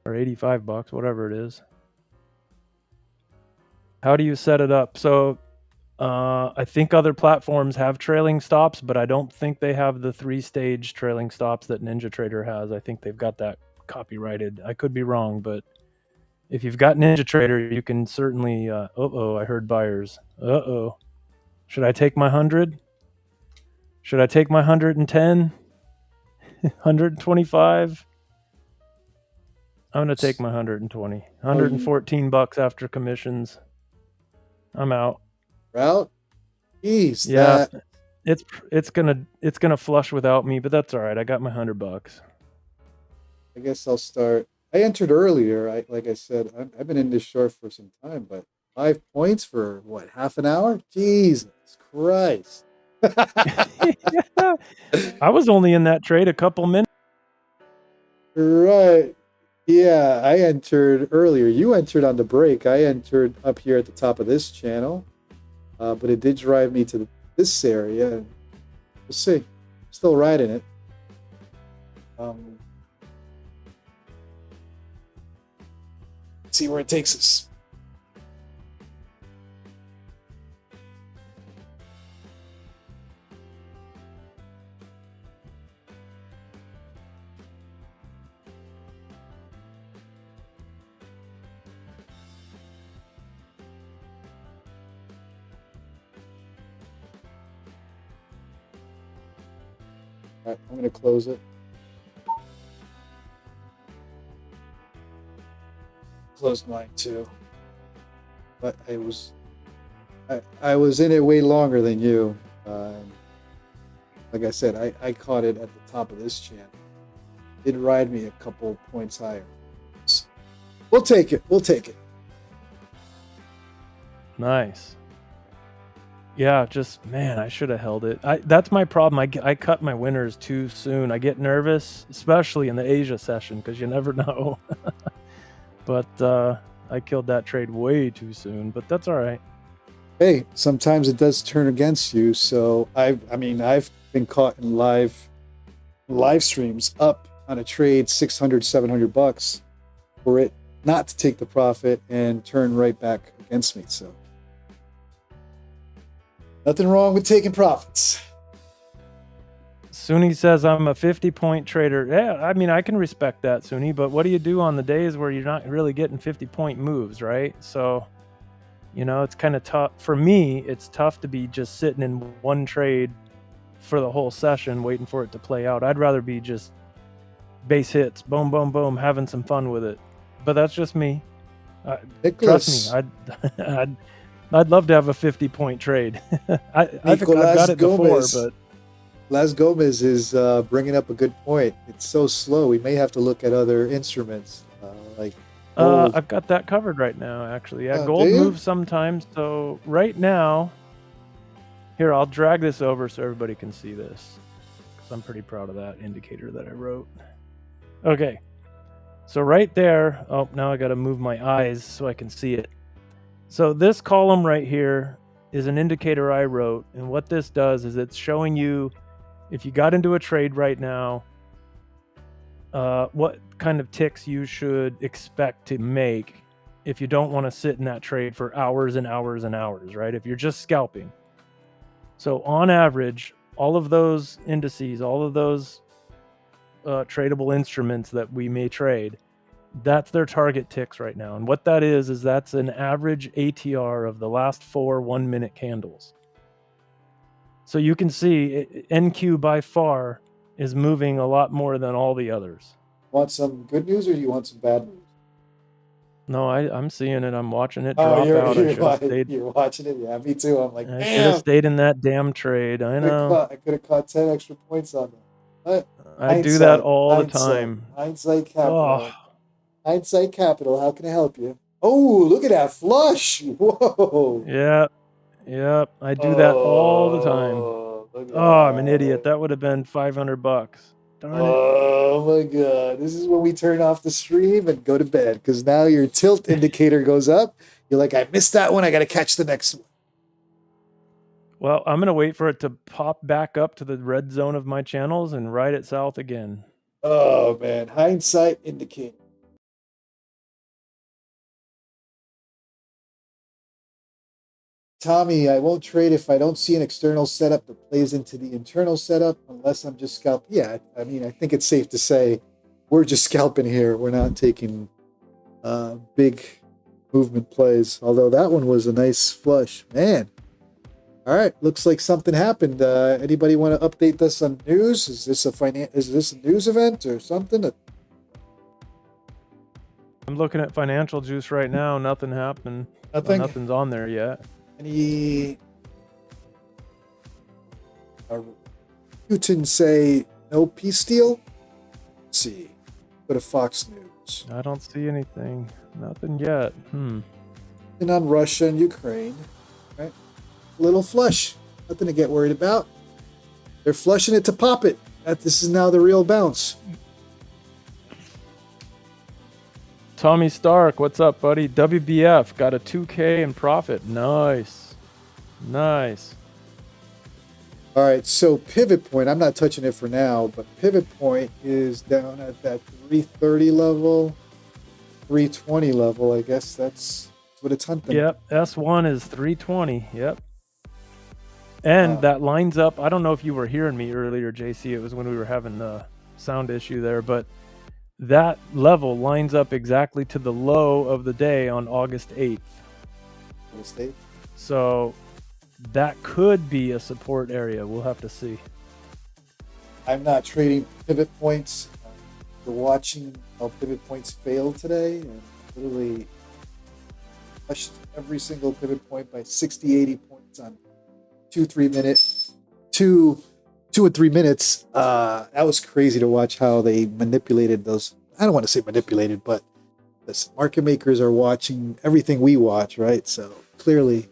Or $85, whatever it is. How do you set it up? So I think other platforms have trailing stops, but I don't think they have the 3-stage trailing stops that NinjaTrader has. I think they've got that copyrighted. I could be wrong, but if you've got NinjaTrader, you can certainly... I heard buyers. Should I take my 100? Should I take my 110? 125? I'm going to take my 120. $114 after commissions. I'm out. Route? Jeez, Yeah, that it's gonna flush without me, but that's all right. I got my $100. I guess I'll start. I entered earlier. Like I said, I've been in this short for some time, but 5 points for what, half an hour? Jesus Christ. I was only in that trade a couple minutes. Right. Yeah, I entered earlier. You entered on the break. I entered up here at the top of this channel, but it did drive me to this area. And we'll see. Still riding it. See where it takes us. All right, I'm going to close it. Closed mine too. But I was in it way longer than you. Like I said, I caught it at the top of this channel. It did ride me a couple points higher. So we'll take it. We'll take it. Nice. Yeah, just man, I should have held it. That's my problem. I cut my winners too soon. I get nervous, especially in the Asia session, because you never know. But I killed that trade way too soon. But that's all right. Hey, sometimes it does turn against you. So I've been caught in live streams up on a trade $600, $700 for it not to take the profit and turn right back against me. So nothing wrong with taking profits. Suni says I'm a 50-point trader. Yeah, I mean, I can respect that, Suni, but what do you do on the days where you're not really getting 50-point moves, right? So, you know, it's kind of tough. For me, it's tough to be just sitting in one trade for the whole session waiting for it to play out. I'd rather be just base hits, boom, boom, boom, having some fun with it. But that's just me. Trust me, I'd love to have a 50-point trade. I've got it before, but Las Gomez is bringing up a good point. It's so slow. We may have to look at other instruments like gold. I've got that covered right now, actually. Yeah, Oh, gold moves sometimes. So right now, here, I'll drag this over so everybody can see this, because I'm pretty proud of that indicator that I wrote. Okay, so right there, oh, now I got to move my eyes so I can see it. So this column right here is an indicator I wrote, and what this does is it's showing you if you got into a trade right now, what kind of ticks you should expect to make if you don't want to sit in that trade for hours and hours and hours, right? If you're just scalping. So on average, all of those indices, all of those tradable instruments that we may trade, that's their target ticks right now. And what that is that's an average ATR of the last 4 1-minute candles. So you can see NQ by far is moving a lot more than all the others. Want some good news or do you want some bad news? No, I'm seeing it. I'm watching it drop out. You're watching it? Yeah, me too. I'm like, I should have stayed in that damn trade. I know. I could have caught 10 extra points on that. I do that all the time. Hindsight capital. Oh. Hindsight capital. How can I help you? Oh, look at that flush. Whoa. Yeah, I do that all the time. Oh, I'm an idiot. That would have been $500. Darn it. Oh my God. This is when we turn off the stream and go to bed, because now your tilt indicator goes up. You're like, I missed that one. I got to catch the next one. Well, I'm going to wait for it to pop back up to the red zone of my channels and ride it south again. Oh, man. Hindsight indicator. Tommy, I won't trade if I don't see an external setup that plays into the internal setup, unless I'm just scalping. Yeah, I mean, I think it's safe to say we're just scalping here. We're not taking big movement plays, although that one was a nice flush. Man. All right, looks like something happened. Anybody want to update us on news? Is this a news event or something? I'm looking at Financial Juice right now. Nothing happened. Nothing's on there yet. Putin say no peace deal? Let's see. Go to Fox News. I don't see anything. Nothing yet. And on Russia and Ukraine. Right? A little flush. Nothing to get worried about. They're flushing it to pop it. This is now the real bounce. Tommy Stark, what's up, buddy? WBF got a 2K in profit. Nice. Nice. All right, so pivot point, I'm not touching it for now, but pivot point is down at that 330 level, 320 level. I guess that's what it's hunting. Yep, S1 is 320. Yep. And that lines up. I don't know if you were hearing me earlier, JC. It was when we were having the sound issue there, but that level lines up exactly to the low of the day on August 8th. August 8th? So that could be a support area. We'll have to see. I'm not trading pivot points. We're watching how pivot points failed today and literally pushed every single pivot point by 60, 80 points on 2 and 3 minutes. That was crazy to watch how they manipulated those. I don't want to say manipulated, but listen, market makers are watching everything we watch, right? So clearly,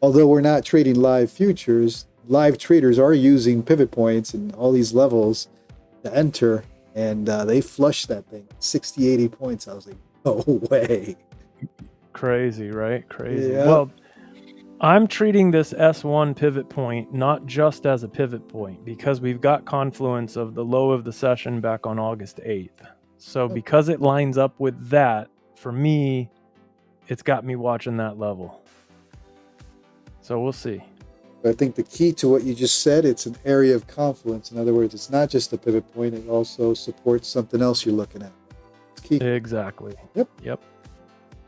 although we're not trading live futures, live traders are using pivot points and all these levels to enter, and they flushed that thing 60, 80 points. I was like, no way. Crazy, right? Crazy. Yeah. Well, I'm treating this S1 pivot point not just as a pivot point because we've got confluence of the low of the session back on August 8th. So because it lines up with that, for me, it's got me watching that level. So we'll see. I think the key to what you just said, it's an area of confluence. In other words, it's not just a pivot point, it also supports something else you're looking at. It's key. Exactly. Yep.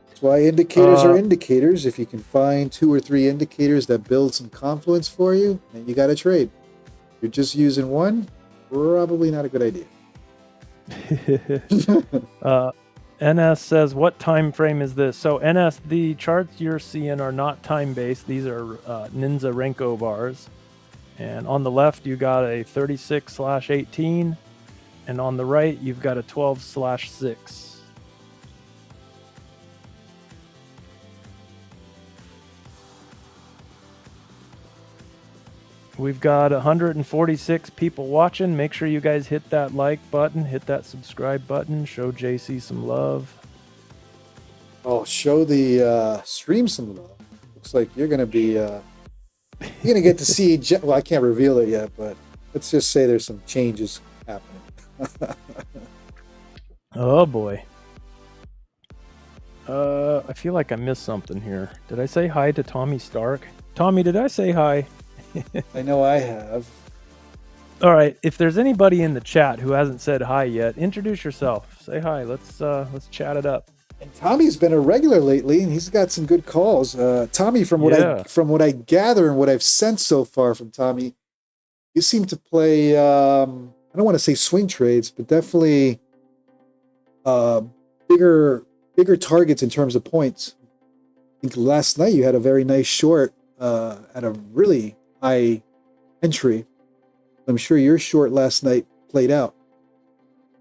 That's why indicators are indicators. If you can find 2 or 3 indicators that build some confluence for you, then you got to trade. If you're just using one, probably not a good idea. NS says, what time frame is this? So NS, the charts you're seeing are not time-based. These are Ninja Renko bars. And on the left, you got a 36/18. And on the right, you've got a 12/6. We've got 146 people watching. Make sure you guys hit that like button, hit that subscribe button, show JC some love. Oh, show the stream some love. Looks like you're going to be, you're going to get to see, well, I can't reveal it yet, but let's just say there's some changes happening. Oh boy. I feel like I missed something here. Did I say hi to Tommy Stark? Tommy, did I say hi? I know I have. All right. If there's anybody in the chat who hasn't said hi yet, introduce yourself. Say hi. Let's chat it up. And Tommy's been a regular lately, and he's got some good calls. Tommy, from what I gather and what I've sensed so far from Tommy, you seem to play. I don't want to say swing trades, but definitely bigger targets in terms of points. I think last night you had a very nice short at a really high entry. I'm sure your short last night played out.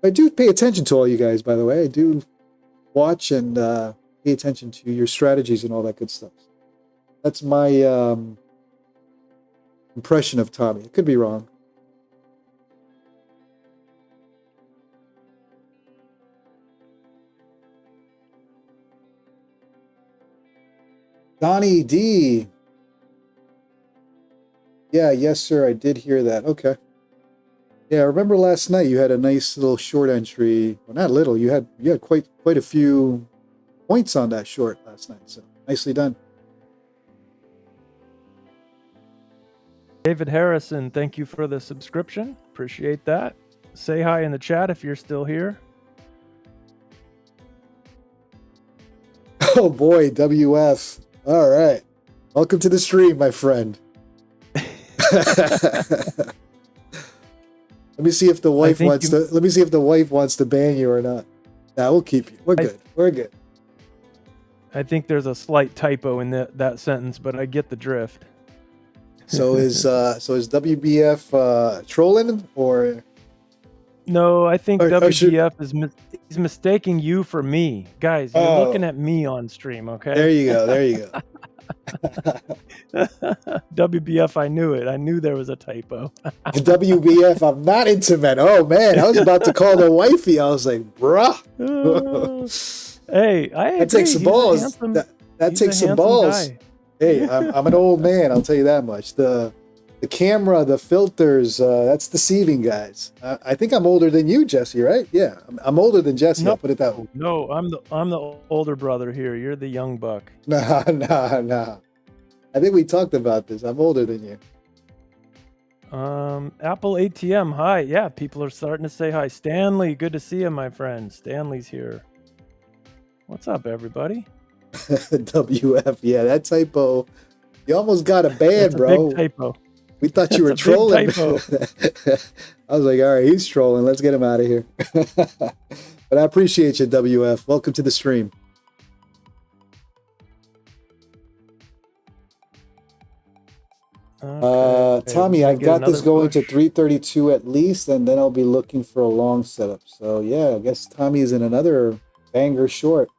I do pay attention to all you guys, by the way. I do watch and pay attention to your strategies and all that good stuff. That's my impression of Tommy. I could be wrong. Donnie D. Yeah, yes, sir. I did hear that. Okay. Yeah, I remember last night you had a nice little short entry. Well, not little. You had quite a few points on that short last night. So nicely done. David Harrison, thank you for the subscription. Appreciate that. Say hi in the chat if you're still here. Oh boy, WF. All right. Welcome to the stream, my friend. Let me see if the wife wants to ban you or not. Nah, we'll keep you. We're good. We're good. I think there's a slight typo in that sentence, but I get the drift. So is WBF trolling or? No, I think Or should- WBF is mistaking you for me. Guys, you're Oh. looking at me on stream, There okay? you go. There you go. WBF, I knew it. I knew there was a typo. WBF, I'm not into men. Oh man, I was about to call the wifey. I was like, bruh. Hey, I agree. That takes some He's a balls. handsome- That he's a takes some handsome balls. guy. Hey, I'm an old man. I'll tell you that much. The camera, the filters, that's deceiving, guys. I think I'm older than you, Jesse. Right? Yeah, I'm older than Jesse. I'll put it that way. No, I'm the older brother here. You're the young buck. Nah. I think we talked about this. I'm older than you. Apple ATM, hi. Yeah, people are starting to say hi. Stanley, good to see you, my friend. Stanley's here. What's up, everybody? WF, yeah, that typo. You almost got a ban, That's a bro. big typo. We thought you were That's a big trolling. typo. I was like, all right, he's trolling. Let's get him out of here. But I appreciate you, WF. Welcome to the stream. Okay, Tommy, we're I've gonna got get this another going to push. 332 at least, and then I'll be looking for a long setup. So yeah, I guess Tommy's in another banger short.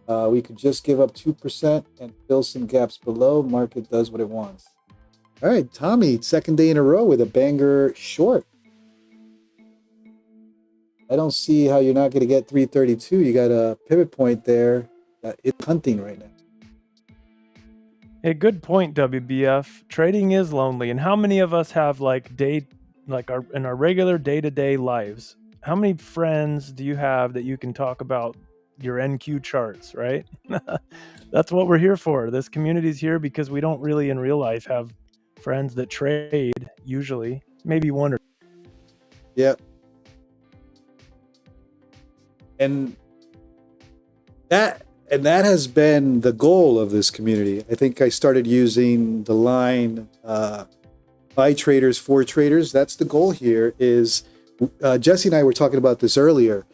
We could just give up 2% and fill some gaps below. Market does what it wants. All right, Tommy, second day in a row with a banger short. I don't see how you're not going to get 332. You got a pivot point there. It's hunting right now. Hey, good point, WBF. Trading is lonely, and how many of us have in our regular day-to-day lives? How many friends do you have that you can talk about your NQ charts, right? That's what we're here for. This community's here because we don't really in real life have friends that trade, usually. Maybe one or Yep. And that has been the goal of this community. I think I started using the line buy traders for traders. That's the goal here. Is Jesse and I were talking about this earlier.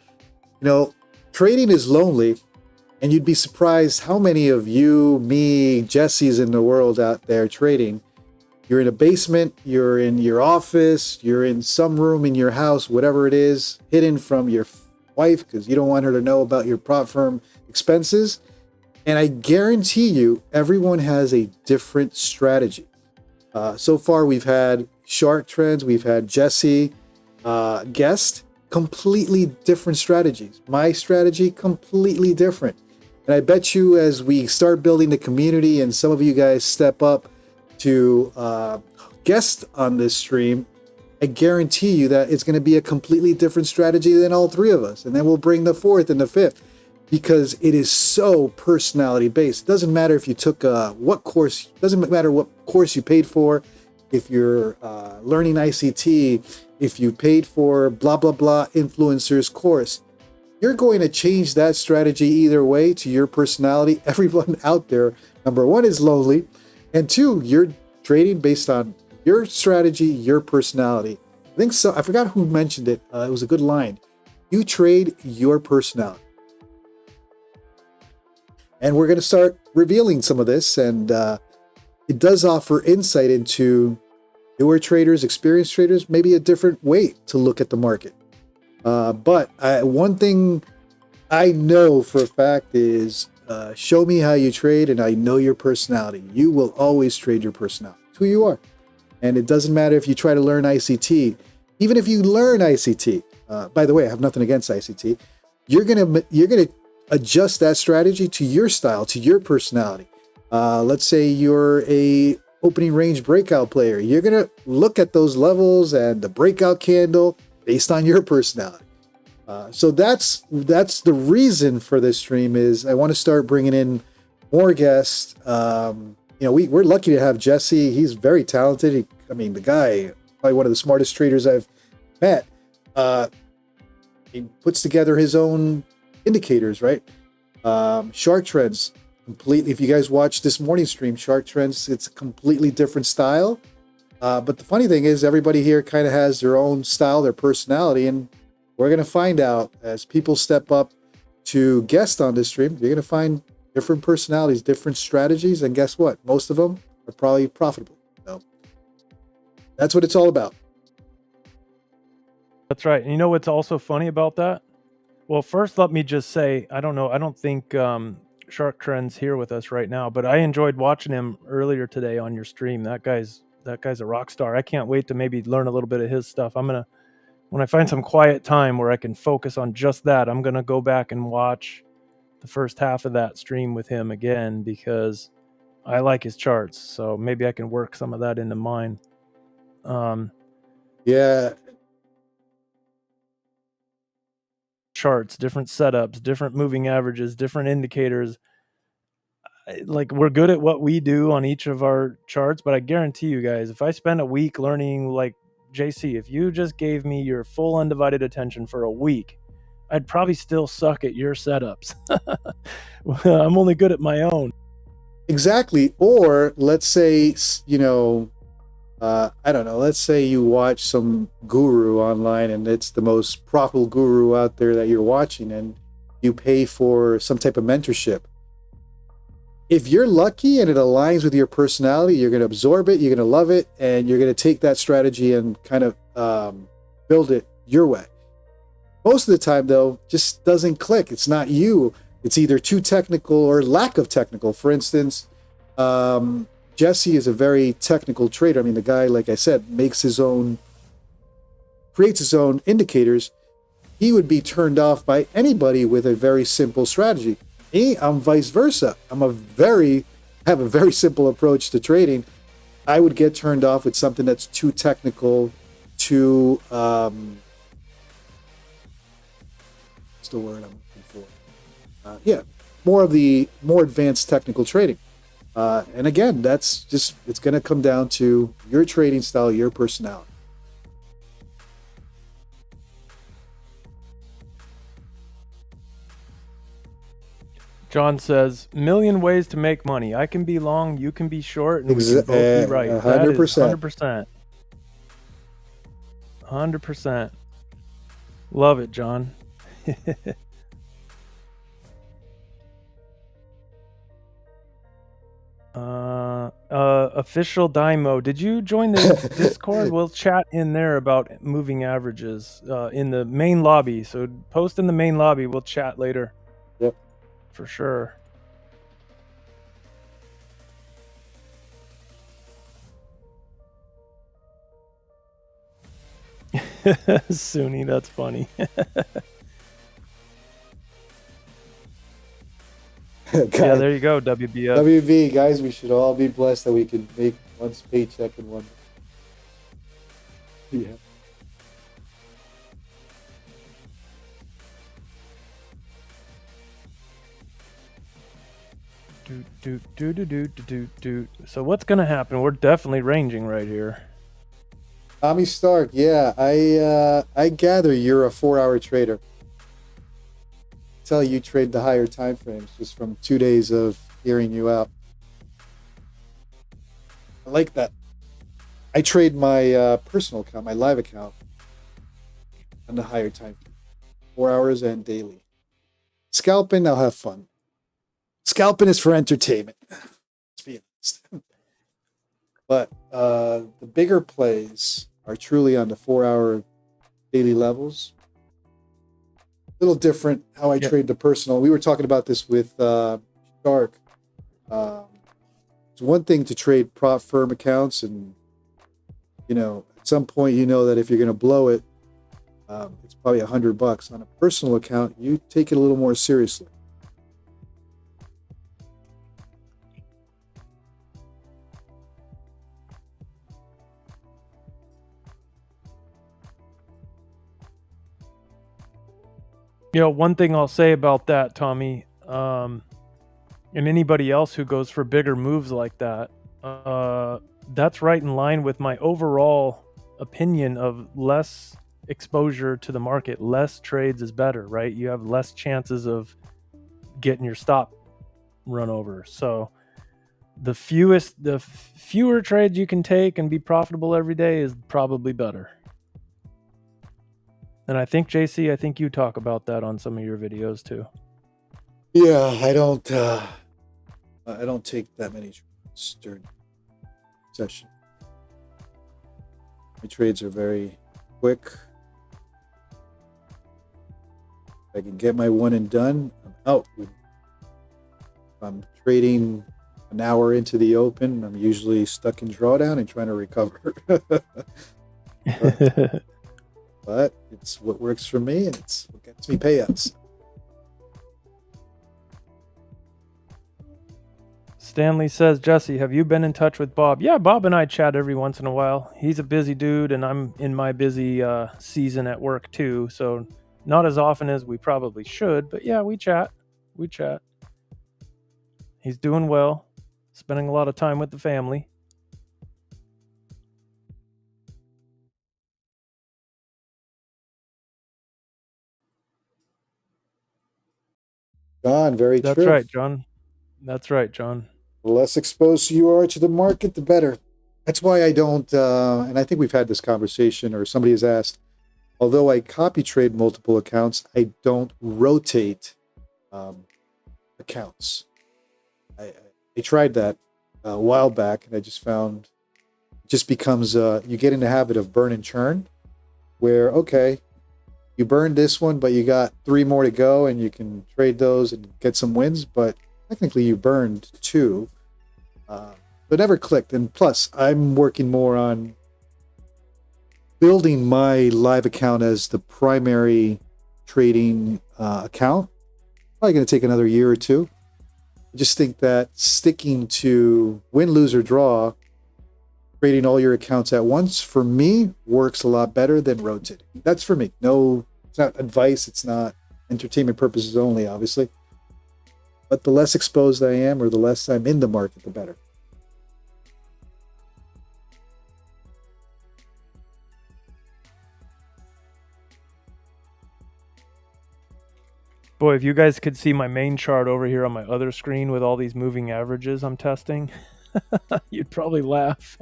You know, trading is lonely, and you'd be surprised how many of you, me, Jesse's in the world out there trading. You're in a basement, you're in your office, you're in some room in your house, whatever it is, hidden from your wife because you don't want her to know about your prop firm expenses. And I guarantee you, everyone has a different strategy. So far, we've had Shark Trends, we've had Jesse guest, completely different strategies. My strategy, completely different. And I bet you as we start building the community and some of you guys step up to guest on this stream, I guarantee you that it's going to be a completely different strategy than all three of us. And then we'll bring the fourth and the fifth because it is so personality based. It doesn't matter if you took what course, doesn't matter what course you paid for, if you're learning ICT, if you paid for blah, blah, blah influencers course. You're going to change that strategy either way to your personality. Everyone out there, number one, is lonely. And two, you're trading based on your strategy, your personality. I think so. I forgot who mentioned it. It was a good line. You trade your personality. And we're going to start revealing some of this. And it does offer insight into newer traders, experienced traders, maybe a different way to look at the market. But one thing I know for a fact is show me how you trade and I know your personality. You will always trade your personality. It's who you are. And it doesn't matter if you try to learn ICT. Even if you learn ICT, by the way, I have nothing against ICT. You're gonna adjust that strategy to your style, to your personality. Let's say you're a opening range breakout player. You're gonna look at those levels and the breakout candle based on your personality. So that's the reason for this stream is I want to start bringing in more guests. We're lucky to have Jesse. He's very talented. The guy, probably one of the smartest traders I've met. He puts together his own indicators, right? Shark Trends, completely. If you guys watch this morning stream, Shark Trends, it's a completely different style. But the funny thing is everybody here kind of has their own style, their personality, and we're going to find out as people step up to guest on this stream, you're going to find different personalities, different strategies, and guess what? Most of them are probably profitable. So That's what it's all about. That's right. And you know what's also funny about that? Well, first, let me just say, I don't know. I don't think Shark Trend's here with us right now, but I enjoyed watching him earlier today on your stream. That guy's a rock star. I can't wait to maybe learn a little bit of his stuff. When I find some quiet time where I can focus on just that, I'm gonna go back and watch the first half of that stream with him again, because I like his charts. So maybe I can work some of that into mine. Yeah. Charts, different setups, different moving averages, different indicators. Like, we're good at what we do on each of our charts, but I guarantee you guys, if I spend a week learning, like JC, if you just gave me your full undivided attention for a week, I'd probably still suck at your setups. I'm only good at my own. Exactly. Or let's say, I don't know, let's say you watch some guru online and it's the most profitable guru out there that you're watching, and you pay for some type of mentorship. If you're lucky and it aligns with your personality, you're going to absorb it, you're going to love it, and you're going to take that strategy and kind of build it your way. Most of the time, though, just doesn't click. It's not you. It's either too technical or lack of technical. For instance, Jesse is a very technical trader. I mean, the guy, like I said, creates his own indicators. He would be turned off by anybody with a very simple strategy. I'm vice versa. I have a very simple approach to trading. I would get turned off with something that's too technical, too what's the word I'm looking for? More advanced technical trading. And again, it's going to come down to your trading style, your personality. John says, million ways to make money. I can be long, you can be short, and we can both be right. 100%. That is 100%. 100%. Love it, John. Official Dymo, did you join the Discord? We'll chat in there about moving averages in the main lobby. So post in the main lobby. We'll chat later. Yep. For sure. Sunni, that's funny. Yeah, there you go, WBF. WB, guys, we should all be blessed that we can make one paycheck in one. Yeah. So what's gonna happen? We're definitely ranging right here. Tommy Stark, yeah, I gather you're a 4-hour trader. Tell you trade the higher time frames just from 2 days of hearing you out. I like that. I trade my personal account, my live account, on the higher time frame, 4 hours and daily. Scalping, I'll have fun. Scalping is for entertainment. Let's be honest. But the bigger plays are truly on the 4-hour daily levels. A little different how I trade the personal. We were talking about this with Shark. It's one thing to trade prop firm accounts, and at some point that if you're going to blow it, it's probably $100. On a personal account, you take it a little more seriously. One thing I'll say about that, Tommy, and anybody else who goes for bigger moves like that, that's right in line with my overall opinion of less exposure to the market. Less trades is better, right? You have less chances of getting your stop run over. So the fewer trades you can take and be profitable every day is probably better. And I think, JC, you talk about that on some of your videos too. Yeah, I don't take that many trades during session. My trades are very quick. If I can get my one and done, I'm out. If I'm trading an hour into the open, I'm usually stuck in drawdown and trying to recover. But it's what works for me, and it's what gets me payouts. Stanley says, Jesse, have you been in touch with Bob? Yeah, Bob and I chat every once in a while. He's a busy dude, and I'm in my busy season at work too, so not as often as we probably should, but yeah, we chat. We chat. He's doing well, spending a lot of time with the family. John, very That's true. right, John. That's right, John. The less exposed you are to the market, the better. That's why I don't, and I think we've had this conversation, or somebody has asked, although I copy trade multiple accounts, I don't rotate accounts. I tried that a while back, and I just found it just becomes, you get in the habit of burn and churn, where, okay, you burned this one, but you got 3 more to go, and you can trade those and get some wins, but technically you burned 2. But never clicked. And plus, I'm working more on building my live account as the primary trading account. Probably going to take another year or 2. I just think that sticking to win, lose, or draw, trading all your accounts at once, for me, works a lot better than rotating. That's for me. No, it's not advice. It's not entertainment purposes only, obviously. But the less exposed I am, or the less I'm in the market, the better. Boy, if you guys could see my main chart over here on my other screen with all these moving averages I'm testing, you'd probably laugh.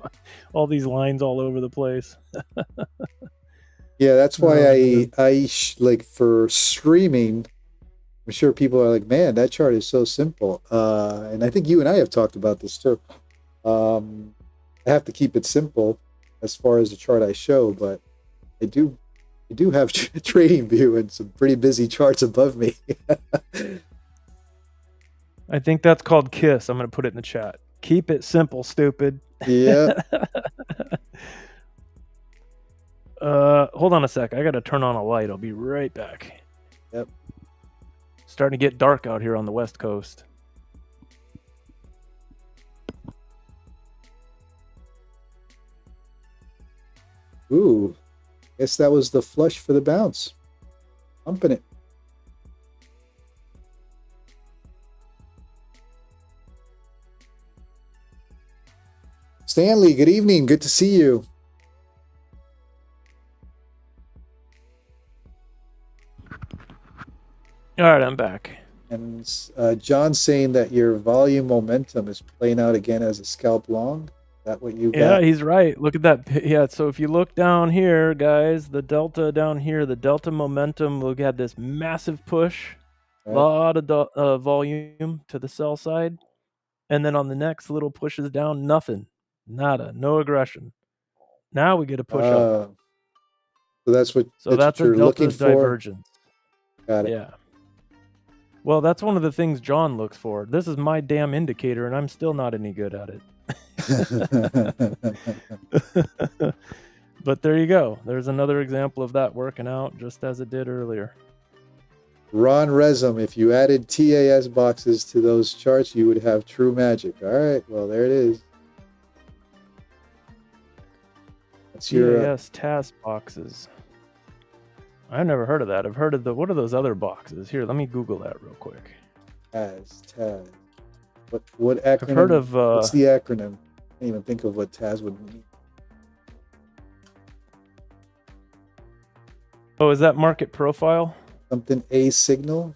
All these lines all over the place. Yeah, that's why like for streaming, I'm sure people are like, man, that chart is so simple. And I think you and I have talked about this too. I have to keep it simple as far as the chart I show, but I do have trading view and some pretty busy charts above me. I think that's called KISS. I'm going to put it in the chat. Keep it simple, stupid. Yeah. Hold on a sec. I got to turn on a light. I'll be right back. Yep. Starting to get dark out here on the West Coast. Ooh, guess that was the flush for the bounce. Pumping it. Stanley, good evening. Good to see you. All right, I'm back. And John's saying that your volume momentum is playing out again as a scalp long. Is that what you got? Yeah, he's right. Look at that. Yeah, so if you look down here, guys, the delta down here, the delta momentum, look at this massive push. A lot of volume to the sell side. And then on the next little pushes down, nothing. Nada. No aggression. Now we get a push up. So that's what, So that's you're a delta looking for? divergence. Got it. Yeah. Well, that's one of the things John looks for. This is my damn indicator, and I'm still not any good at it. But there you go. There's another example of that working out just as it did earlier. Ron Resum, if you added TAS boxes to those charts, you would have true magic. All right, well, there it is. That's your TAS boxes. I've never heard of that. I've heard of what are those other boxes? Here, let me Google that real quick. TAS. What acronym? I've heard of what's the acronym? I can't even think of what TAS would mean. Oh, is that market profile? Something A signal.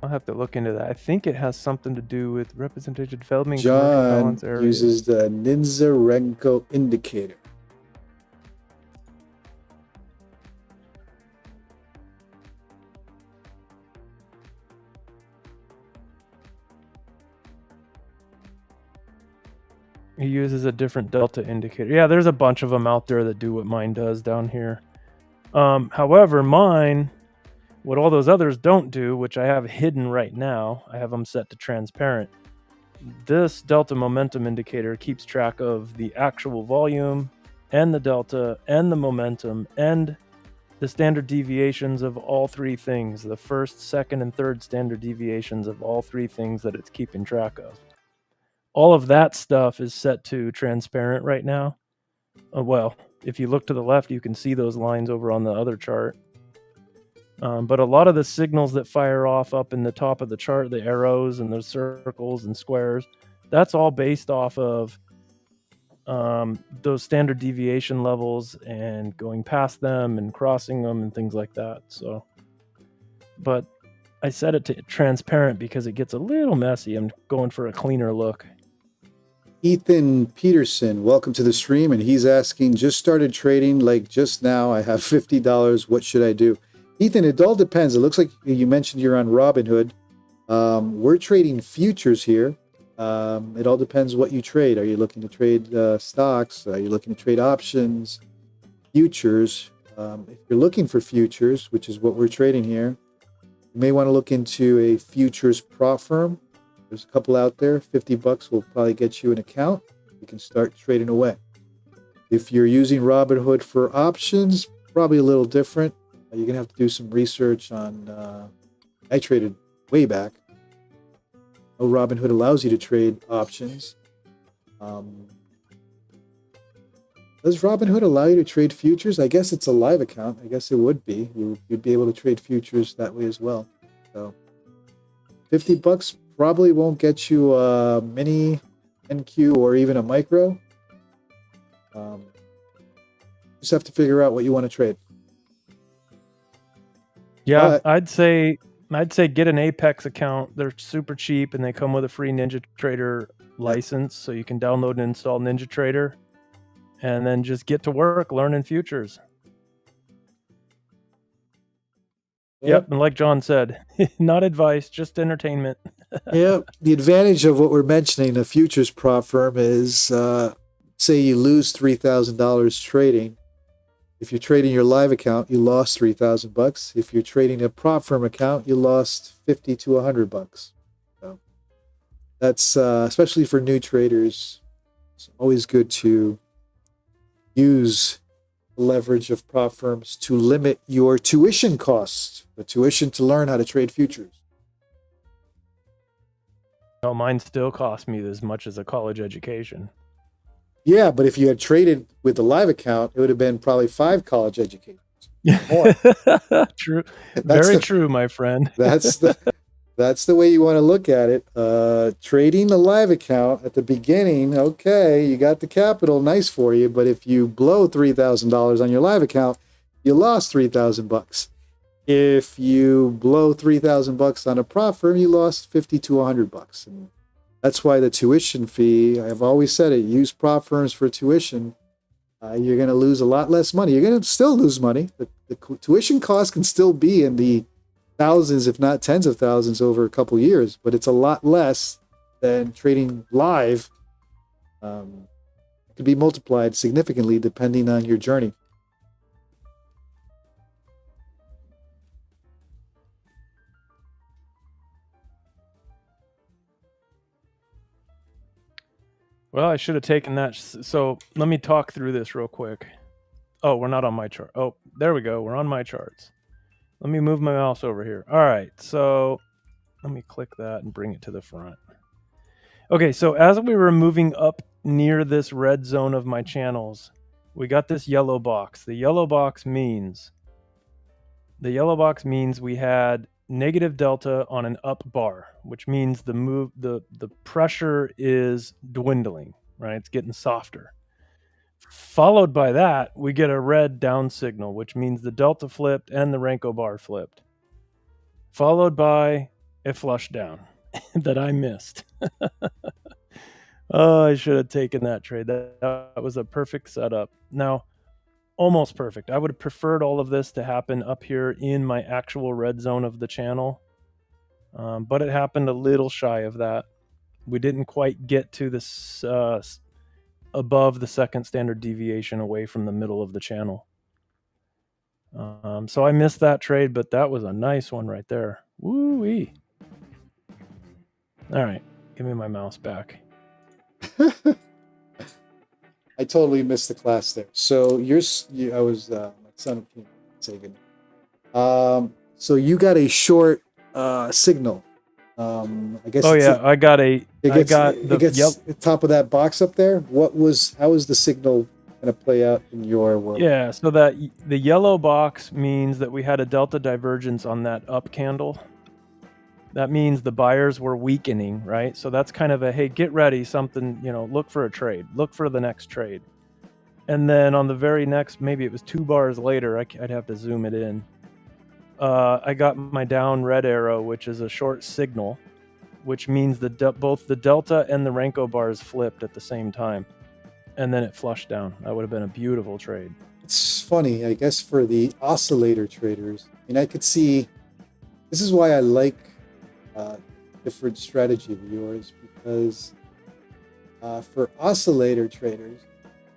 I'll have to look into that. I think it has something to do with representation development. John uses the Ninza-Renko indicator. He uses a different delta indicator. Yeah, there's a bunch of them out there that do what mine does down here. However, mine, what all those others don't do, which I have hidden right now, I have them set to transparent. This delta momentum indicator keeps track of the actual volume and the delta and the momentum and the standard deviations of all three things, the first, second, and third standard deviations of all three things that it's keeping track of. All of that stuff is set to transparent right now. Well, if you look to the left, you can see those lines over on the other chart. But a lot of the signals that fire off up in the top of the chart, the arrows and the circles and squares, that's all based off of those standard deviation levels and going past them and crossing them and things like that. So, but I set it to transparent because it gets a little messy. I'm going for a cleaner look. Ethan Peterson, welcome to the stream, and he's asking, just started trading like just now. I have $50. What should I do? Ethan, it all depends. It looks like you mentioned you're on Robinhood. We're trading futures here. It all depends what you trade. Are you looking to trade stocks? Are you looking to trade options, futures? If you're looking for futures, which is what we're trading here, you may want to look into a futures prop firm. There's a couple out there. $50 will probably get you an account. You can start trading away. If you're using Robinhood for options, probably a little different. You're going to have to do some research on, I traded way back. Oh, Robinhood allows you to trade options. Does Robinhood allow you to trade futures? I guess it's a live account. I guess it would be. You'd be able to trade futures that way as well. So $50 probably won't get you a mini NQ or even a micro. Just have to figure out what you want to trade. Yeah, I'd say get an Apex account. They're super cheap and they come with a free NinjaTrader license, so you can download and install NinjaTrader and then just get to work learning futures. Yep, and like John said, not advice, just entertainment. Yeah, the advantage of what we're mentioning, a futures prop firm, is say you lose $3,000 trading. If you're trading your live account, you lost $3,000. If you're trading a prop firm account, you lost $50 to $100. So that's especially for new traders. It's always good to use the leverage of prop firms to limit your tuition costs, the tuition to learn how to trade futures. No, mine still cost me as much as a college education. Yeah, but if you had traded with the live account, it would have been probably 5 college educations. More. True. Very true, my friend. That's the way you want to look at it. Trading the live account at the beginning, okay, you got the capital, nice for you. But if you blow $3,000 on your live account, you lost $3,000. If you blow $3,000 on a prop firm, you lost $50 to $100. And that's why the tuition fee, I've always said it, use prop firms for tuition. You're going to lose a lot less money. You're going to still lose money. The tuition cost can still be in the thousands, if not tens of thousands over a couple years, but it's a lot less than trading live. It could be multiplied significantly depending on your journey. Well, I should have taken that. So let me talk through this real quick. Oh, we're not on my chart. Oh, there we go. We're on my charts. Let me move my mouse over here. All right. So let me click that and bring it to the front. Okay. So as we were moving up near this red zone of my channels, we got this yellow box. The yellow box means we had negative delta on an up bar, which means the pressure is dwindling, right? It's getting softer. Followed by that, we get a red down signal, which means the delta flipped and the Renko bar flipped. Followed by a flush down that I missed. Oh, I should have taken that trade. That was a perfect setup. Now, almost perfect. I would have preferred all of this to happen up here in my actual red zone of the channel. But it happened a little shy of that. We didn't quite get to this above the second standard deviation away from the middle of the channel. So I missed that trade, but that was a nice one right there. Woo-wee. All right, give me my mouse back. I totally missed the class there. So I was my son came taking. So you got a short signal. I guess. Oh yeah, I got the top of that box up there. How was the signal going to play out in your world? Yeah, so that the yellow box means that we had a delta divergence on that up candle. That means the buyers were weakening, right? So that's kind of a, hey, get ready, something, look for a trade, look for the next trade. And then on the very next, maybe it was 2 bars later, I'd have to zoom it in. I got my down red arrow, which is a short signal, which means both the delta and the Renko bars flipped at the same time. And then it flushed down. That would have been a beautiful trade. It's funny, I guess, for the oscillator traders. I could see, this is why I like different strategy of yours, because for oscillator traders,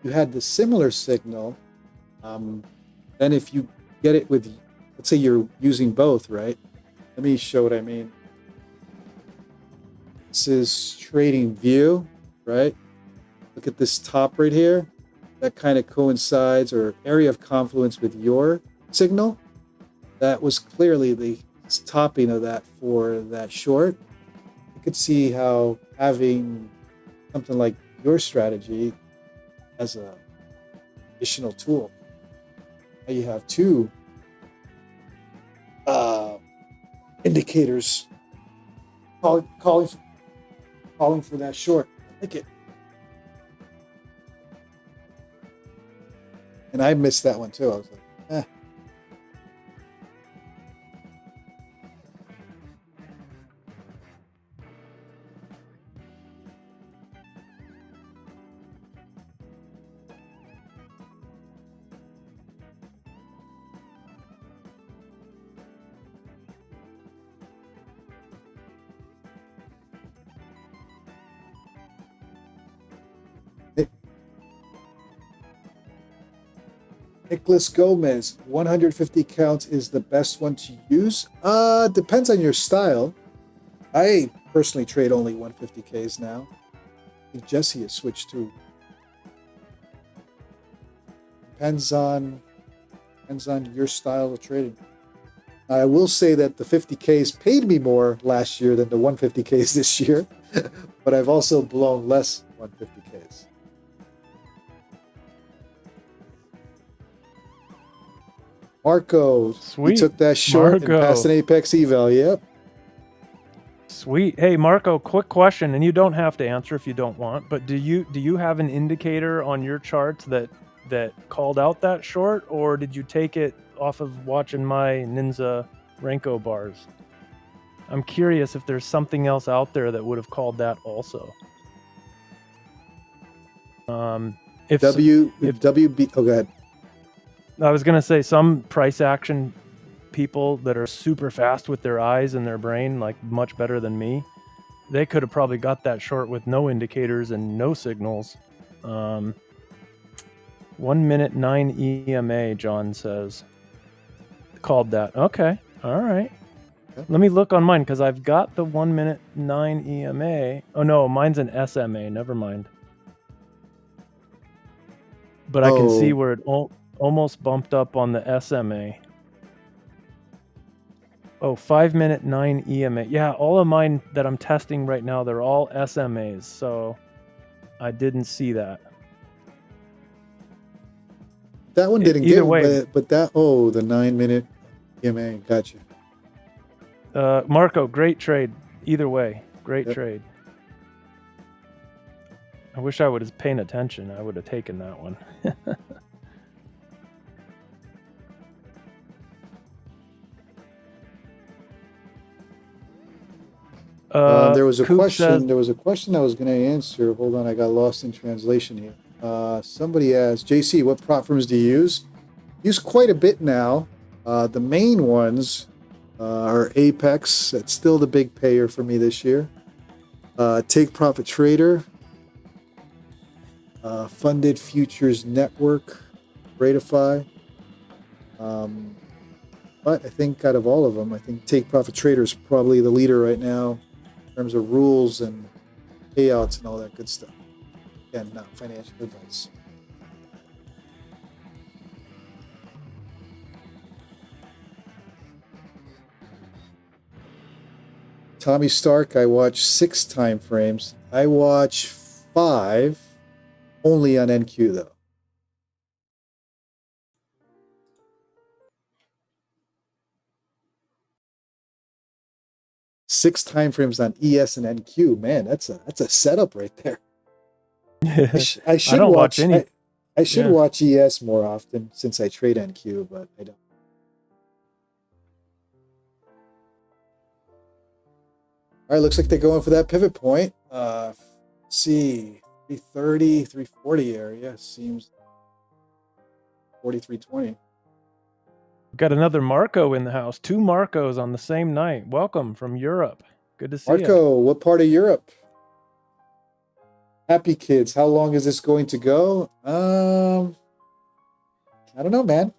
you had the similar signal. Then if you get it with, let's say you're using both, right? Let me show what I mean. This is trading view, right? Look at this top right here. That kind of coincides, or area of confluence, with your signal. That was clearly the topping of that for that short. You could see how having something like your strategy as an additional tool. Now you have 2 indicators calling for that short. I like it. And I missed that one too. I was like, eh. Nicholas Gomez, 150 counts is the best one to use. Depends on your style. I personally trade only 150Ks now. I think Jesse has switched to. Depends on your style of trading. I will say that the 50Ks paid me more last year than the 150Ks this year, but I've also blown less 150Ks. Marco, Sweet. He took that short and passed an Apex eval. Yep. Sweet. Hey, Marco, quick question, and you don't have to answer if you don't want, but do you have an indicator on your charts that called out that short, or did you take it off of watching my Ninja Renko bars? I'm curious if there's something else out there that would have called that also. If WB, oh, go ahead. I was going to say, some price action people that are super fast with their eyes and their brain, like much better than me, they could have probably got that short with no indicators and no signals. 1 minute 9 EMA, John says. Called that. Okay. All right. Okay. Let me look on mine, because I've got the 1 minute 9 EMA. Oh, no, mine's an SMA. Never mind. But I can see where it almost bumped up on the SMA. Oh, 5 minute 9 EMA. Yeah, all of mine that I'm testing right now, they're all SMAs. So I didn't see that. That one didn't Either get way, it, but the 9 minute EMA. Gotcha. Marco, great trade. Either way, great trade. I wish I would have paid attention. I would have taken that one. There was a Coop question. says, There was a question I was going to answer. Hold on, I got lost in translation here. Somebody asked, JC, what platforms do you use? Use quite a bit now. The main ones are Apex. That's still the big payer for me this year. Take Profit Trader. Funded Futures Network, Tradeify. But I think out of all of them, I think Take Profit Trader is probably the leader right now in terms of rules and payouts and all that good stuff. Again, not financial advice. Tommy Stark, I watch 6 time frames. I watch 5 only on NQ though. 6 time frames on ES and NQ. Man, that's a setup right there. I should don't watch any. I should watch ES more often since I trade NQ, but I don't. All right, looks like they're going for that pivot point. See, 330, 340 area seems 43.20. Got another Marco in the house. 2 Marcos on the same night. Welcome from Europe. Good to see you. Marco, what part of Europe? Happy kids. How long is this going to go? I don't know, man.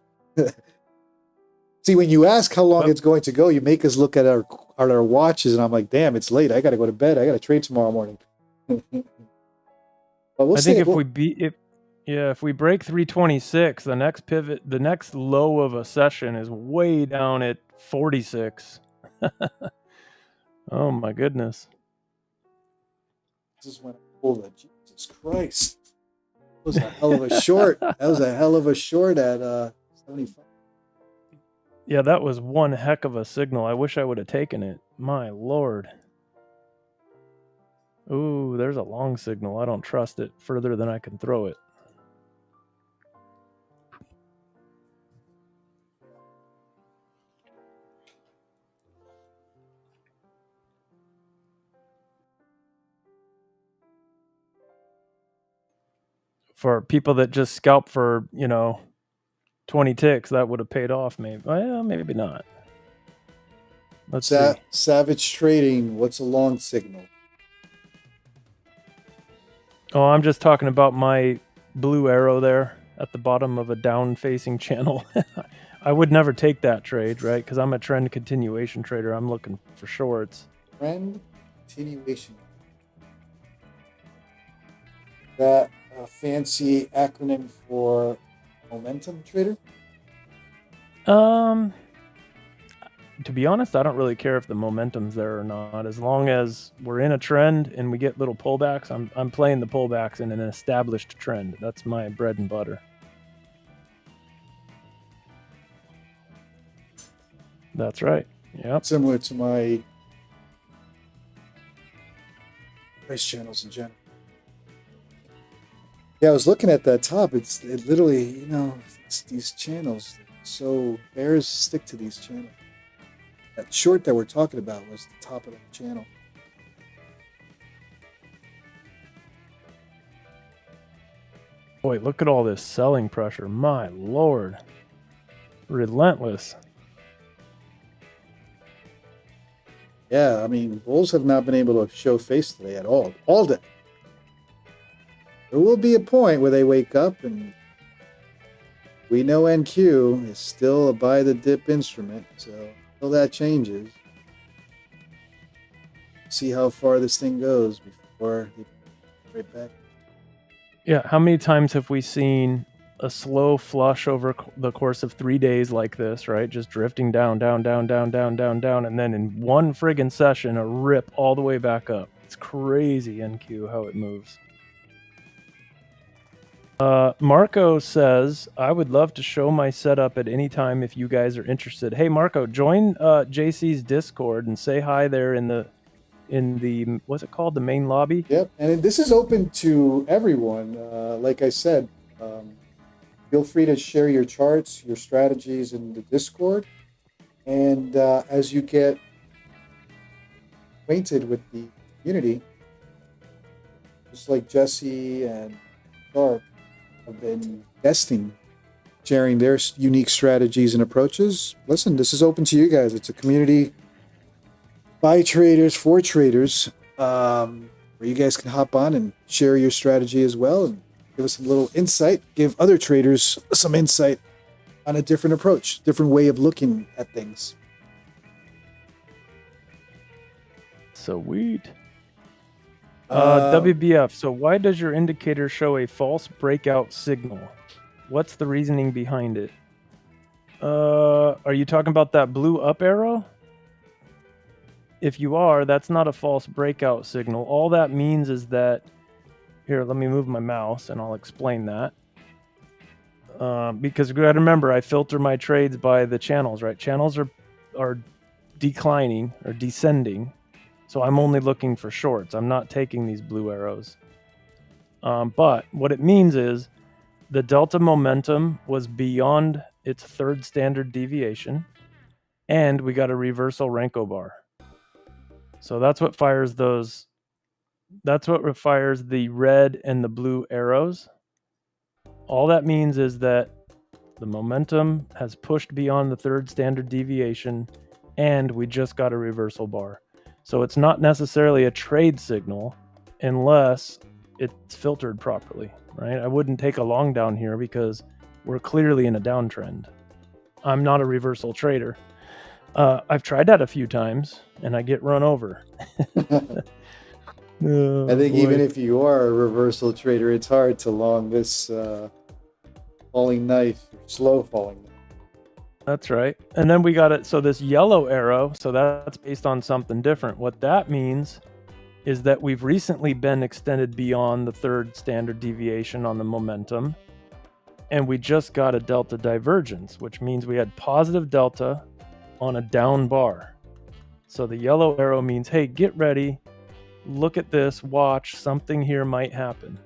See, when you ask how long it's going to go, you make us look at our watches, and I'm like, damn, it's late. I got to go to bed. I got to trade tomorrow morning. But we'll see. I think if we break 326, the next pivot, the next low of a session is way down at 46. Oh my goodness. This is when I pulled it. Jesus Christ. That was a hell of a short. That was a hell of a short at 75. Yeah, that was one heck of a signal. I wish I would have taken it. My Lord. Ooh, there's a long signal. I don't trust it further than I can throw it. For people that just scalp for, 20 ticks, that would have paid off maybe. Well, maybe not. Let's see. Savage Trading, what's a long signal? Oh, I'm just talking about my blue arrow there at the bottom of a down-facing channel. I would never take that trade, right? Because I'm a trend continuation trader. I'm looking for shorts. Trend continuation. That a fancy acronym for momentum trader? To be honest, I don't really care if the momentum's there or not. As long as we're in a trend and we get little pullbacks, I'm playing the pullbacks in an established trend. That's my bread and butter. That's right. Yep. Similar to my price channels in general. Yeah, I was looking at that top. It literally, it's these channels. So bears stick to these channels. That short that we're talking about was the top of that channel. Boy, look at all this selling pressure. My Lord. Relentless. Yeah, I mean, bulls have not been able to show face today at all day. There will be a point where they wake up, and we know NQ is still a buy the dip instrument, so until that changes, see how far this thing goes before they right back. Yeah, how many times have we seen a slow flush over the course of 3 days like this, right? Just drifting down, down, down, down, down, down, down, and then in one friggin' session, a rip all the way back up. It's crazy, NQ, how it moves. Marco says, I would love to show my setup at any time if you guys are interested. Hey, Marco, join JC's Discord and say hi there in the what's it called? The main lobby? Yep, and this is open to everyone. Like I said, feel free to share your charts, your strategies in the Discord. And as you get acquainted with the community, just like Jesse and Clark have been testing, sharing their unique strategies and approaches. Listen, this is open to you guys. It's a community by traders for traders, where you guys can hop on and share your strategy as well. And give us a little insight, give other traders some insight on a different approach, different way of looking at things. Sweet. WBF, so why does your indicator show a false breakout signal? What's the reasoning behind it? Are you talking about that blue up arrow? If you are, that's not a false breakout signal. All that means is that, here, let me move my mouse and I'll explain that. Because you got to remember, I filter my trades by the channels, right? Channels are declining or descending. So I'm only looking for shorts. I'm not taking these blue arrows. But what it means is the delta momentum was beyond its third standard deviation, and we got a reversal Renko bar. So that's what fires those. That's what fires the red and the blue arrows. All that means is that the momentum has pushed beyond the third standard deviation, and we just got a reversal bar. So it's not necessarily a trade signal unless it's filtered properly, right? I wouldn't take a long down here because we're clearly in a downtrend. I'm not a reversal trader. I've tried that a few times and I get run over. I think even if you are a reversal trader, it's hard to long this falling knife, slow falling knife. That's right. And then we got it. So this yellow arrow, so that's based on something different. What that means is that we've recently been extended beyond the third standard deviation on the momentum. And we just got a delta divergence, which means we had positive delta on a down bar. So the yellow arrow means, hey, get ready. Look at this. Watch. Something here might happen.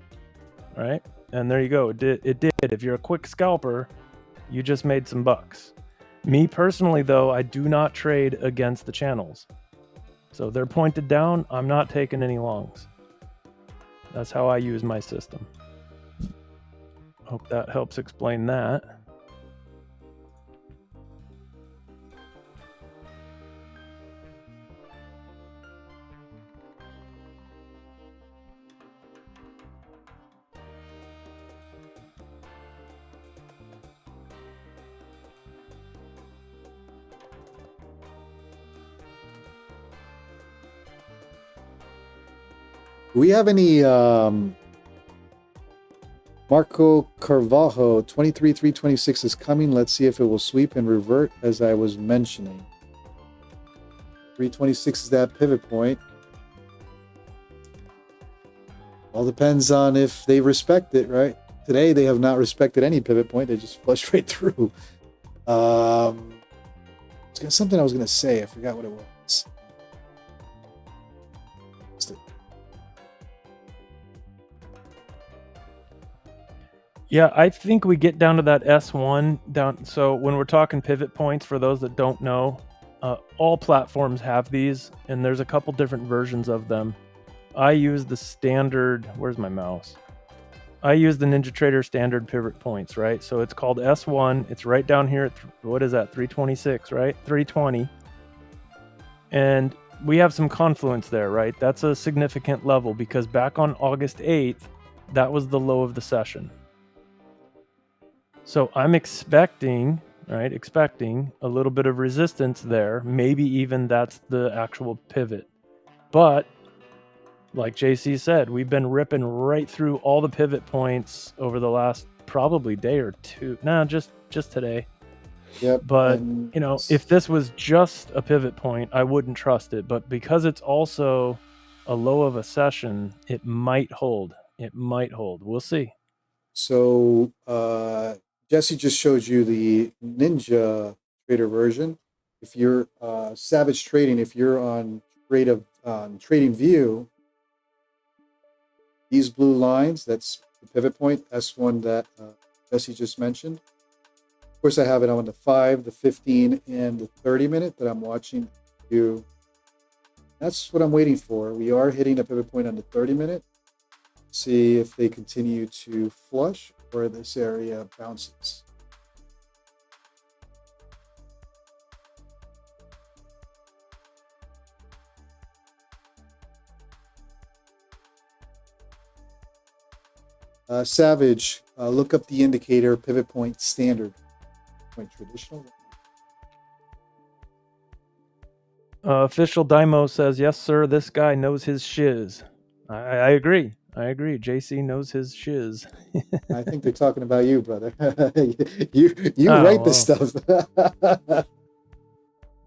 All right. And there you go. It did. If you're a quick scalper, you just made some bucks. Me personally, though, I do not trade against the channels. So they're pointed down. I'm not taking any longs. That's how I use my system. Hope that helps explain that. Do we have any Marco Carvalho 23,326 is coming. Let's see if it will sweep and revert, as I was mentioning. 326 is that pivot point. All depends on if they respect it, right? Today they have not respected any pivot point. They just flushed right through. It's something I was going to say. I forgot what it was. Yeah, I think we get down to that S1 down. So when we're talking pivot points, for those that don't know, all platforms have these, and there's a couple different versions of them. I use the standard. Where's my mouse? I use the NinjaTrader standard pivot points, right? So it's called S1. It's right down here at, what is that, 326, right? 320. And we have some confluence there, right? That's a significant level because back on August 8th, that was the low of the session. So I'm expecting a little bit of resistance there. Maybe even that's the actual pivot. But like JC said, we've been ripping right through all the pivot points over the last probably day or two. No, just today. Yep. But, you know, if this was just a pivot point, I wouldn't trust it. But because it's also a low of a session, it might hold. It might hold. We'll see. So Jesse just showed you the Ninja Trader version. If you're Savage Trading, if you're on Trading View, these blue lines, that's the pivot point, S1 that Jesse just mentioned. Of course, I have it on the 5, the 15, and the 30-minute that I'm watching you. That's what I'm waiting for. We are hitting a pivot point on the 30-minute. See if they continue to flush or this area bounces. Savage, look up the indicator pivot point standard. Point traditional. Official Dymo says, yes, sir, this guy knows his shiz. I agree. I agree. JC knows his shiz. I think they're talking about you, brother. you write this stuff.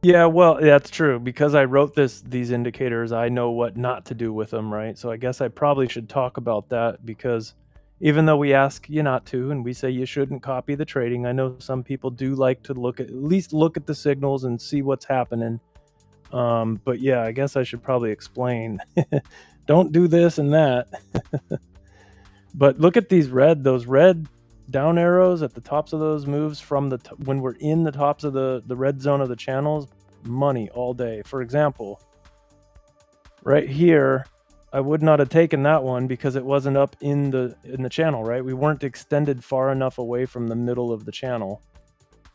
Yeah, well, that's true. Because I wrote these indicators, I know what not to do with them, right? So I guess I probably should talk about that, because even though we ask you not to, and we say you shouldn't copy the trading, I know some people do like to at least look at the signals and see what's happening. But yeah, I guess I should probably explain. Don't do this and that. But look at those red down arrows at the tops of those moves from when we're in the tops of the red zone of the channels. Money all day. For example, right here, I would not have taken that one because it wasn't up in the channel, right? We weren't extended far enough away from the middle of the channel,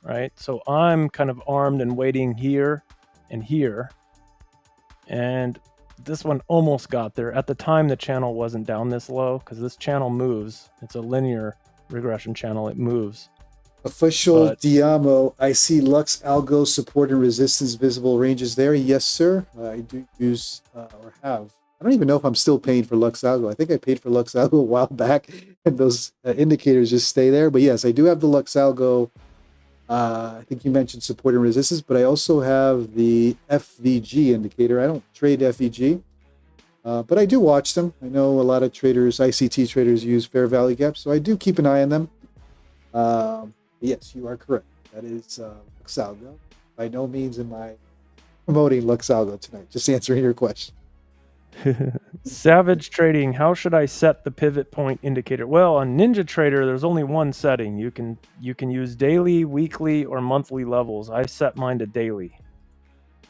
right? So I'm kind of armed and waiting here and here, and this one almost got there. At the time, the channel wasn't down this low because this channel moves. It's a linear regression channel. It moves. Official Diamo, I see Lux Algo support and resistance visible ranges there. Yes, sir. I do use or have. I don't even know if I'm still paying for Lux Algo. I think I paid for Lux Algo a while back, and those indicators just stay there. But yes, I do have the Lux Algo. I think you mentioned support and resistance, but I also have the FVG indicator. I don't trade FVG, but I do watch them. I know a lot of traders, ICT traders, use fair value gaps, so I do keep an eye on them. Yes, you are correct. That is Lux Algo. By no means am I promoting Lux Algo tonight. Just answering your question. Savage Trading, how should I set the pivot point indicator? Well, on Ninja Trader, there's only one setting. You can use daily, weekly, or monthly levels. I set mine to daily,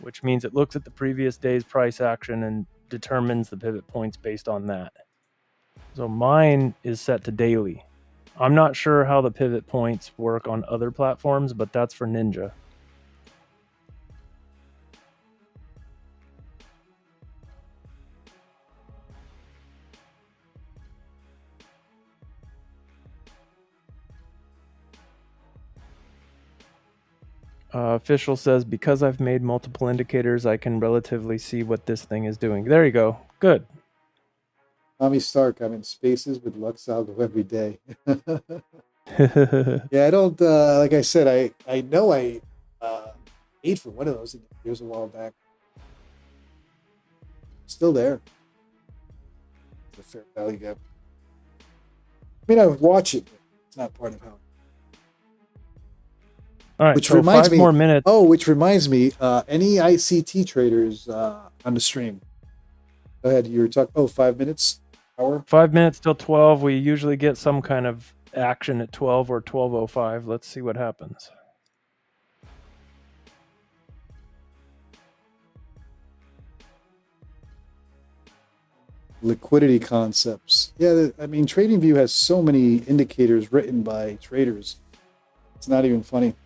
which means it looks at the previous day's price action and determines the pivot points based on that. So mine is set to daily. I'm not sure how the pivot points work on other platforms, but that's for Ninja. Official says, because I've made multiple indicators, I can relatively see what this thing is doing. There you go. Good. Tommy Stark, I'm in spaces with Lux Algo every day. Yeah, I don't, like I said, I know I paid for one of those indicators a while back. Still there. The fair value gap. I mean, I would watch it, but it's not part of how. All right, which so reminds 5 me, more minutes. Oh, which reminds me, any ICT traders on the stream? Go ahead. You were talking. Oh, 5 minutes. Hour. 5 minutes till 12. We usually get some kind of action at 12 or 12:05. Let's see what happens. Liquidity concepts. Yeah, I mean, TradingView has so many indicators written by traders. It's not even funny.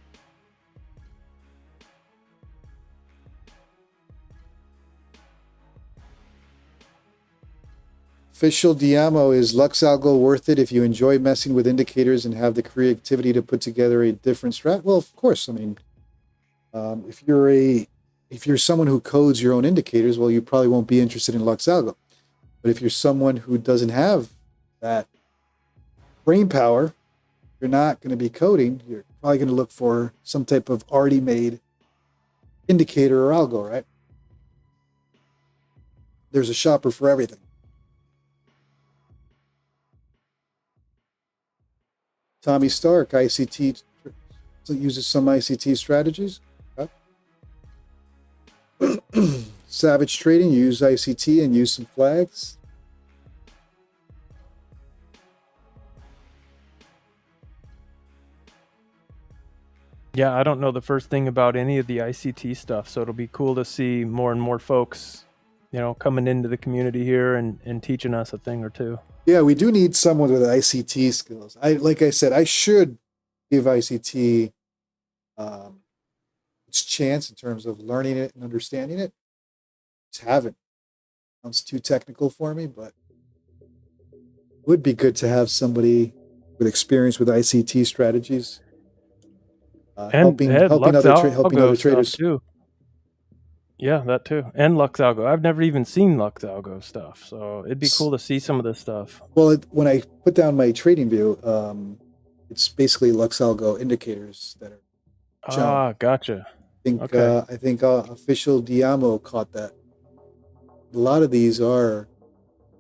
Official Diamo, is Lux Algo worth it if you enjoy messing with indicators and have the creativity to put together a different strat? Well, of course. I mean, if you're someone who codes your own indicators, well, you probably won't be interested in Lux Algo. But if you're someone who doesn't have that brain power, you're not going to be coding. You're probably going to look for some type of already made indicator or algo, right? There's a shopper for everything. Tommy Stark, ICT, uses some ICT strategies. Savage Trading, you use ICT and use some flags. Yeah, I don't know the first thing about any of the ICT stuff, so it'll be cool to see more and more folks, coming into the community here and teaching us a thing or two. Yeah, we do need someone with ICT skills. Like I said, I should give ICT its chance in terms of learning it and understanding it. Just haven't. Sounds too technical for me, but would be good to have somebody with experience with ICT strategies, And helping Lux Algo stuff traders. too. Yeah, that too. And Lux Algo. I've never even seen Lux Algo stuff, so it'd be cool to see some of this stuff. Well, when I put down my trading view, it's basically Lux Algo indicators that are shown. Ah, gotcha. I think Official Diamo caught that. A lot of these are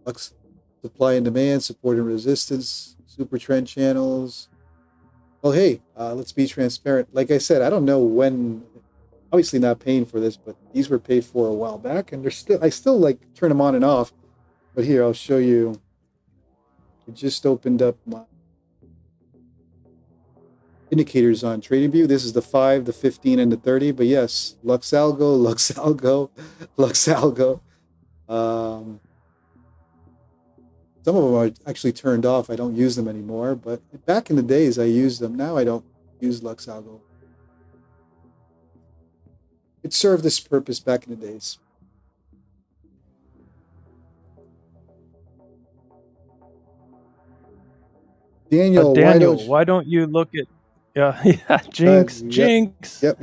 Lux supply and demand, support and resistance, super trend channels. Well, hey, let's be transparent. Like I said, I don't know when. Obviously, not paying for this, but these were paid for a while back, and I still like turn them on and off. But here, I'll show you. I just opened up my indicators on TradingView. This is the 5, the 15, and the 30. But yes, Lux Algo, Lux Algo, Lux Algo. Some of them are actually turned off. I don't use them anymore. But back in the days, I used them. Now I don't use Lux Algo. It served this purpose back in the days. Daniel, why don't you look at Jinx. Yep.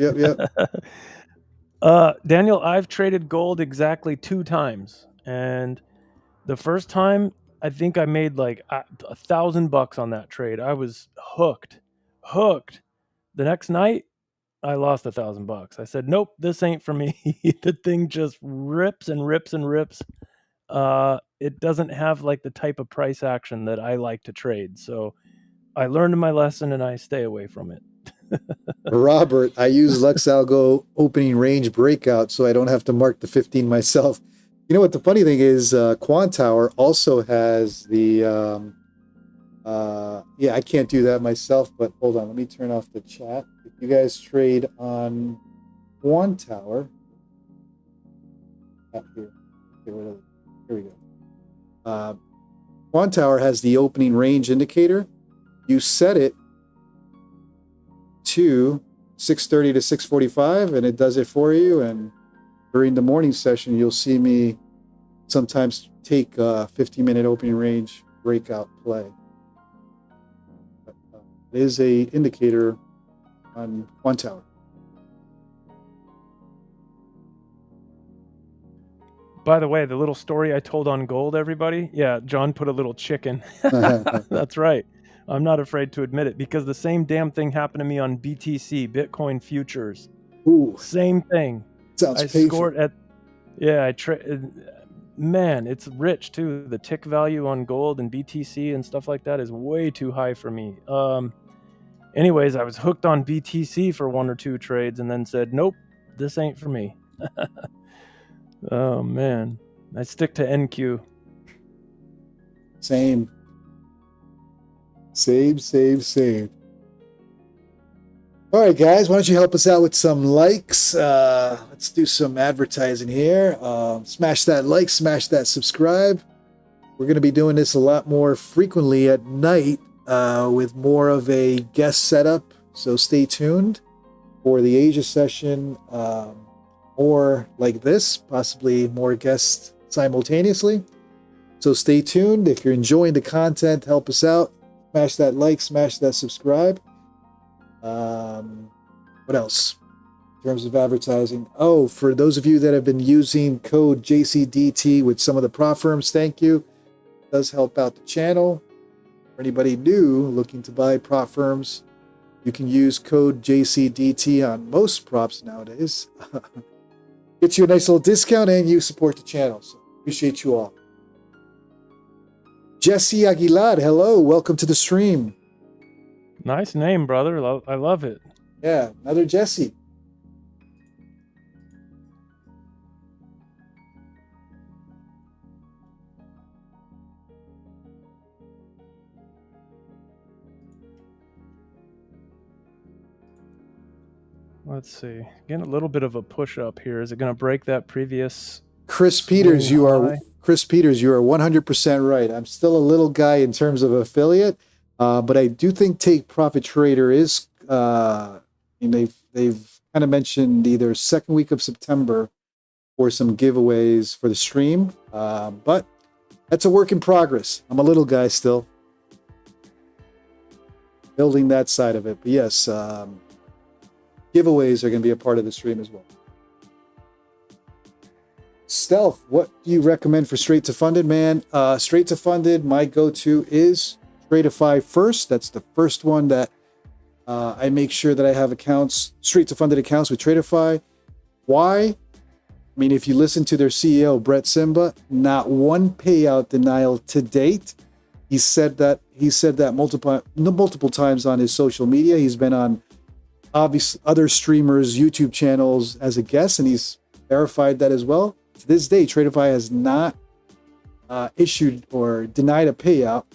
Daniel, I've traded gold exactly 2 times, and the first time I think I made like $1,000 on that trade. I was hooked. The next night I lost $1,000. I said, nope, this ain't for me. The thing just rips and rips and rips. It doesn't have like the type of price action that I like to trade. So I learned my lesson and I stay away from it. Robert, I use Lux Algo opening range breakout so I don't have to mark the 15 myself. You know what the funny thing is, Quantower also has the yeah, I can't do that myself, but hold on, let me turn off the chat. If you guys trade on Quantower, here we go. Quantower has the opening range indicator. You set it to 6:30 to 6:45, and it does it for you. And during the morning session, you'll see me sometimes take a 15-minute opening range breakout play. It is a indicator on Quantower. By the way, the little story I told on gold, everybody, yeah, John put a little chicken. That's right. I'm not afraid to admit it, because the same damn thing happened to me on BTC, Bitcoin futures. Ooh, same thing. Sounds painful. Scored at, yeah, man, it's rich too. The tick value on gold and BTC and stuff like that is way too high for me. Anyways, I was hooked on BTC for 1 or 2 trades and then said, nope, this ain't for me. Oh man, I stick to NQ. Same. All right, guys, why don't you help us out with some likes? Let's do some advertising here. Smash that like, smash that subscribe. We're going to be doing this a lot more frequently at night with more of a guest setup. So stay tuned for the Asia session, or like this, possibly more guests simultaneously. So stay tuned. If you're enjoying the content, help us out. Smash that like, smash that subscribe. What else in terms of advertising? Oh, for those of you that have been using code JCDT with some of the prop firms, thank you. It does help out the channel. For anybody new looking to buy prop firms, you can use code JCDT on most props nowadays. Get you a nice little discount and you support the channel. So appreciate you all. Jesse Aguilar, hello, welcome to the stream. Nice name, brother. I love it. Yeah, another Jesse. Let's see. Getting a little bit of a push up here. Is it going to break that previous? Chris Peters, you are 100% right. I'm still a little guy in terms of affiliate, but I do think Take Profit Trader is. They've kind of mentioned either second week of September or some giveaways for the stream. But That's a work in progress. I'm a little guy still. Building that side of it. But yes, giveaways are going to be a part of the stream as well. Stealth, what do you recommend for straight to funded, man? Straight to funded, my go-to is Tradeify first. That's the first one that I make sure that I have accounts, straight to funded accounts with Tradeify. Why? I mean, if you listen to their CEO, Brett Simba, not one payout denial to date. He said that multiple times on his social media. He's been on obvious other streamers' YouTube channels as a guest, and he's verified that as well. To this day, Tradeify has not issued or denied a payout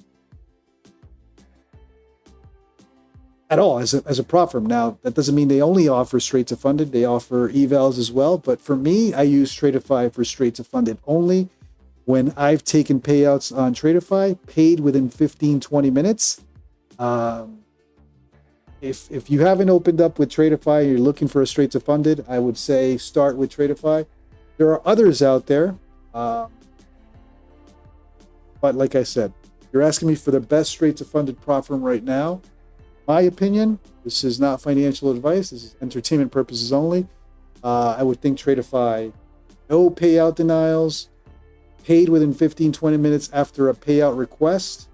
at all as a prop firm. Now, that doesn't mean they only offer straight to funded. They offer evals as well. But for me, I use Tradeify for straight to funded only. When I've taken payouts on Tradeify, paid within 15-20 minutes. If you haven't opened up with Tradeify and you're looking for a straight to funded, I would say start with Tradeify. There are others out there. But like I said, you're asking me for the best straight to funded prop firm right now. My opinion, this is not financial advice. This is entertainment purposes only. I would think Tradeify, no payout denials, paid within 15-20 minutes after a payout request.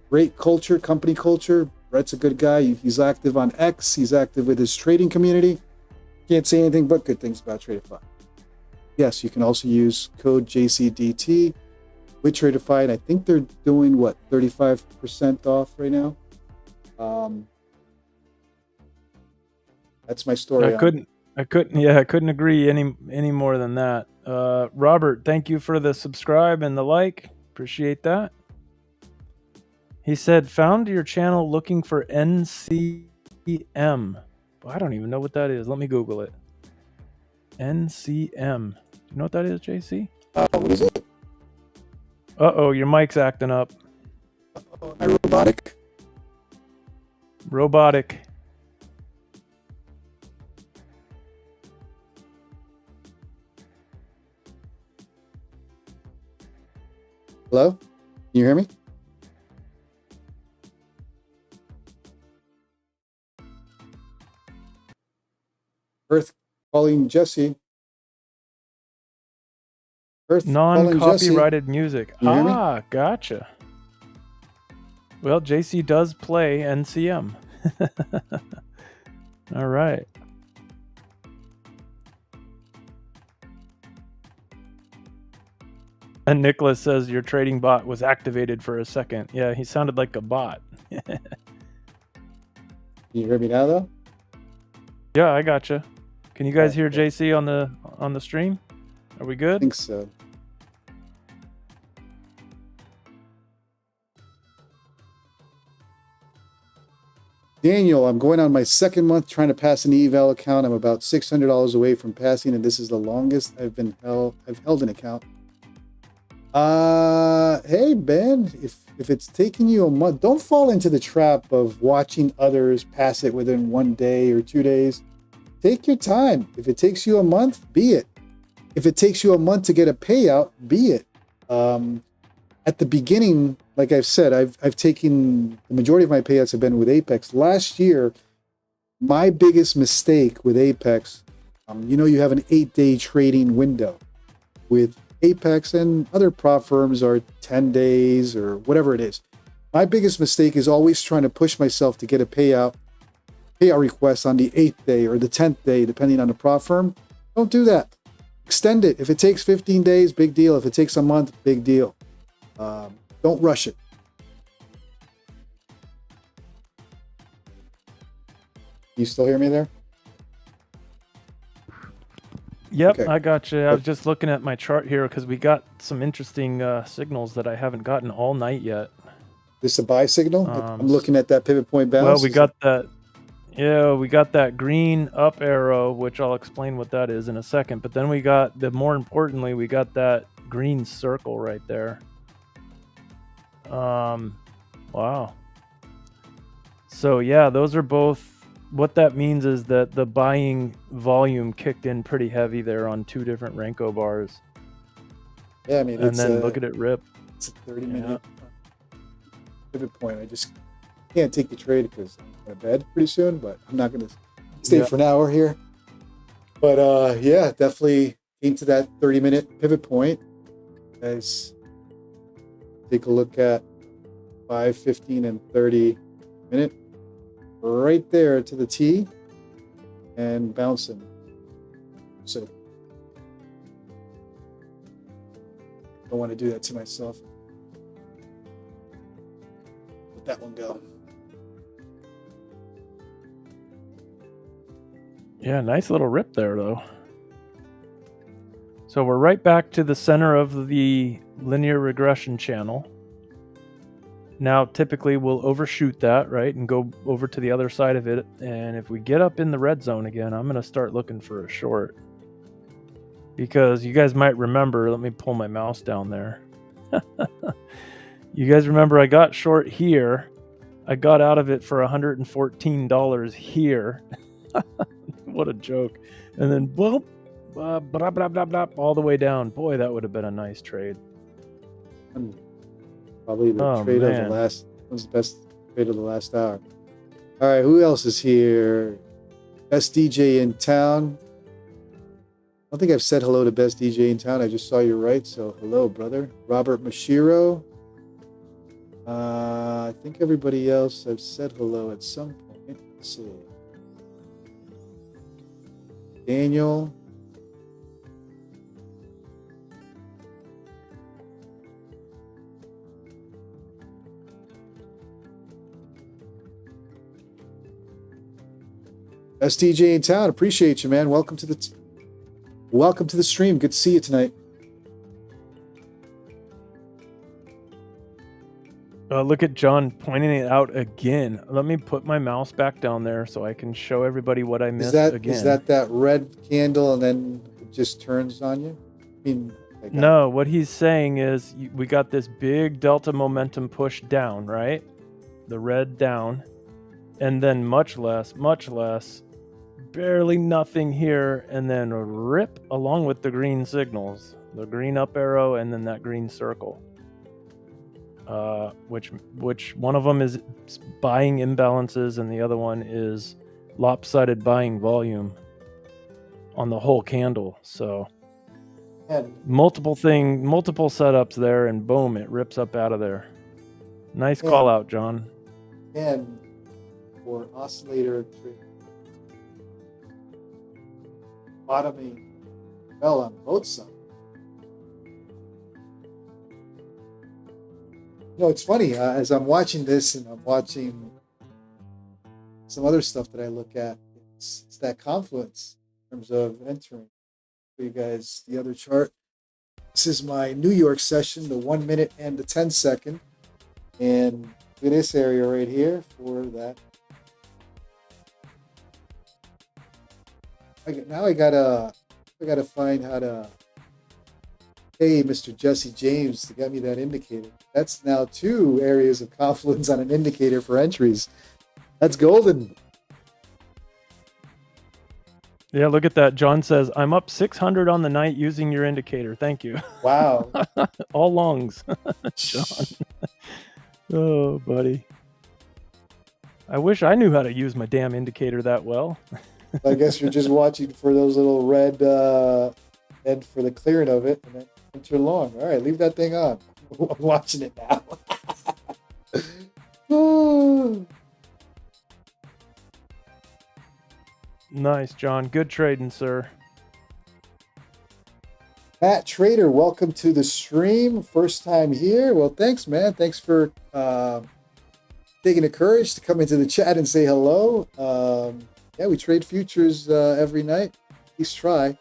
Great culture, company culture. Brett's a good guy. He's active on X. He's active with his trading community. Can't say anything but good things about Tradeify. Yes, you can also use code JCDT with Tradeify, and I think they're doing, 35% off right now? That's my story. I couldn't agree any more than that. Robert, thank you for the subscribe and the like. Appreciate that. He said, found your channel looking for NCM. I don't even know what that is. Let me Google it. NCM. You know what that is, JC? What is it? Uh-oh, your mic's acting up. Robotic. Hello? Can you hear me? Earth calling Jesse. Non-copyrighted music. You hear me? Gotcha. Well, JC does play NCM. All right. And Nicholas says your trading bot was activated for a second. Yeah, he sounded like a bot. Can you hear me now, though? Yeah, I gotcha. Can you guys hear JC on the stream? Are we good? I think so. Daniel, I'm going on my second month trying to pass an eval account. I'm about $600 away from passing, and this is the longest I've held an account. Hey Ben, if it's taking you a month, don't fall into the trap of watching others pass it within 1 day or 2 days. Take your time. If it takes you a month, be it. If it takes you a month to get a payout, be it. At the beginning, like I've said, I've taken the majority of my payouts have been with Apex. Last year, my biggest mistake with Apex, you have an 8-day trading window. With Apex and other prop firms are 10 days or whatever it is. My biggest mistake is always trying to push myself to get a payout request on the 8th day or the 10th day, depending on the prop firm. Don't do that. Extend it. If it takes 15 days, big deal. If it takes a month, big deal. Don't rush it. You still hear me there? Yep, Okay. I got you. I was just looking at my chart here because we got some interesting signals that I haven't gotten all night yet. This is a buy signal? I'm looking at that pivot point bounce. Well, we got that. Yeah, we got that green up arrow, which I'll explain what that is in a second. But then we got more importantly, we got that green circle right there. Wow. So yeah, those are both. What that means is that the buying volume kicked in pretty heavy there on two different Renko bars. Yeah, I mean, and then look at it rip. It's a 30-minute pivot point. I just can't take the trade because I'm going to bed pretty soon, but I'm not going to stay for an hour here. But yeah, definitely came to that 30-minute pivot point. Guys, take a look at 5, 15, and 30 minute right there to the T and bouncing. So don't want to do that to myself. Let that one go. Yeah, nice little rip there, though. So we're right back to the center of the linear regression channel. Now, typically, we'll overshoot that, right, and go over to the other side of it. And if we get up in the red zone again, I'm going to start looking for a short. Because you guys might remember, let me pull my mouse down there. You guys remember I got short here. I got out of it for $114 here. What a joke. And then, boom, blah, blah, blah, blah, all the way down. Boy, that would have been a nice trade. Probably the trade of the last, was the best trade of the last hour. All right, who else is here? Best DJ in town. I don't think I've said hello to Best DJ in town. I just saw you right, so hello, brother. Robert Mashiro. I think everybody else I've said hello at some point. Let's see. Daniel. Best DJ in town. Appreciate you, man. Welcome to the stream. Good to see you tonight. Look at John pointing it out again. Let me put my mouse back down there so I can show everybody what I missed again. Is that red candle and then it just turns on you? I mean, no, what he's saying is we got this big delta momentum push down, right? The red down. And then much less, barely nothing here, and then rip along with the green signals. The green up arrow and then that green circle. Which one of them is buying imbalances and the other one is lopsided buying volume on the whole candle. So multiple setups there, and boom, it rips up out of there. Nice call out, John. And for oscillator bottoming fell on both sides. You know, it's funny, as I'm watching this and I'm watching some other stuff that I look at, it's that confluence in terms of entering. For you guys, the other chart. This is my New York session, the 1 minute and the 10 second. And in this area right here for that. Now I gotta find how to pay Mr. Jesse James to get me that indicator. That's now 2 areas of confluence on an indicator for entries. That's golden. Yeah, look at that. John says, I'm up 600 on the night using your indicator. Thank you. Wow. All longs. John. Oh, buddy. I wish I knew how to use my damn indicator that well. I guess you're just watching for those little red and for the clearing of it, and then enter long. All right, leave that thing on. I'm watching it now. Nice, John. Good trading, sir. Matt Trader, welcome to the stream. First time here. Well, thanks, man. Thanks for taking the courage to come into the chat and say hello. Yeah, we trade futures every night. At least try.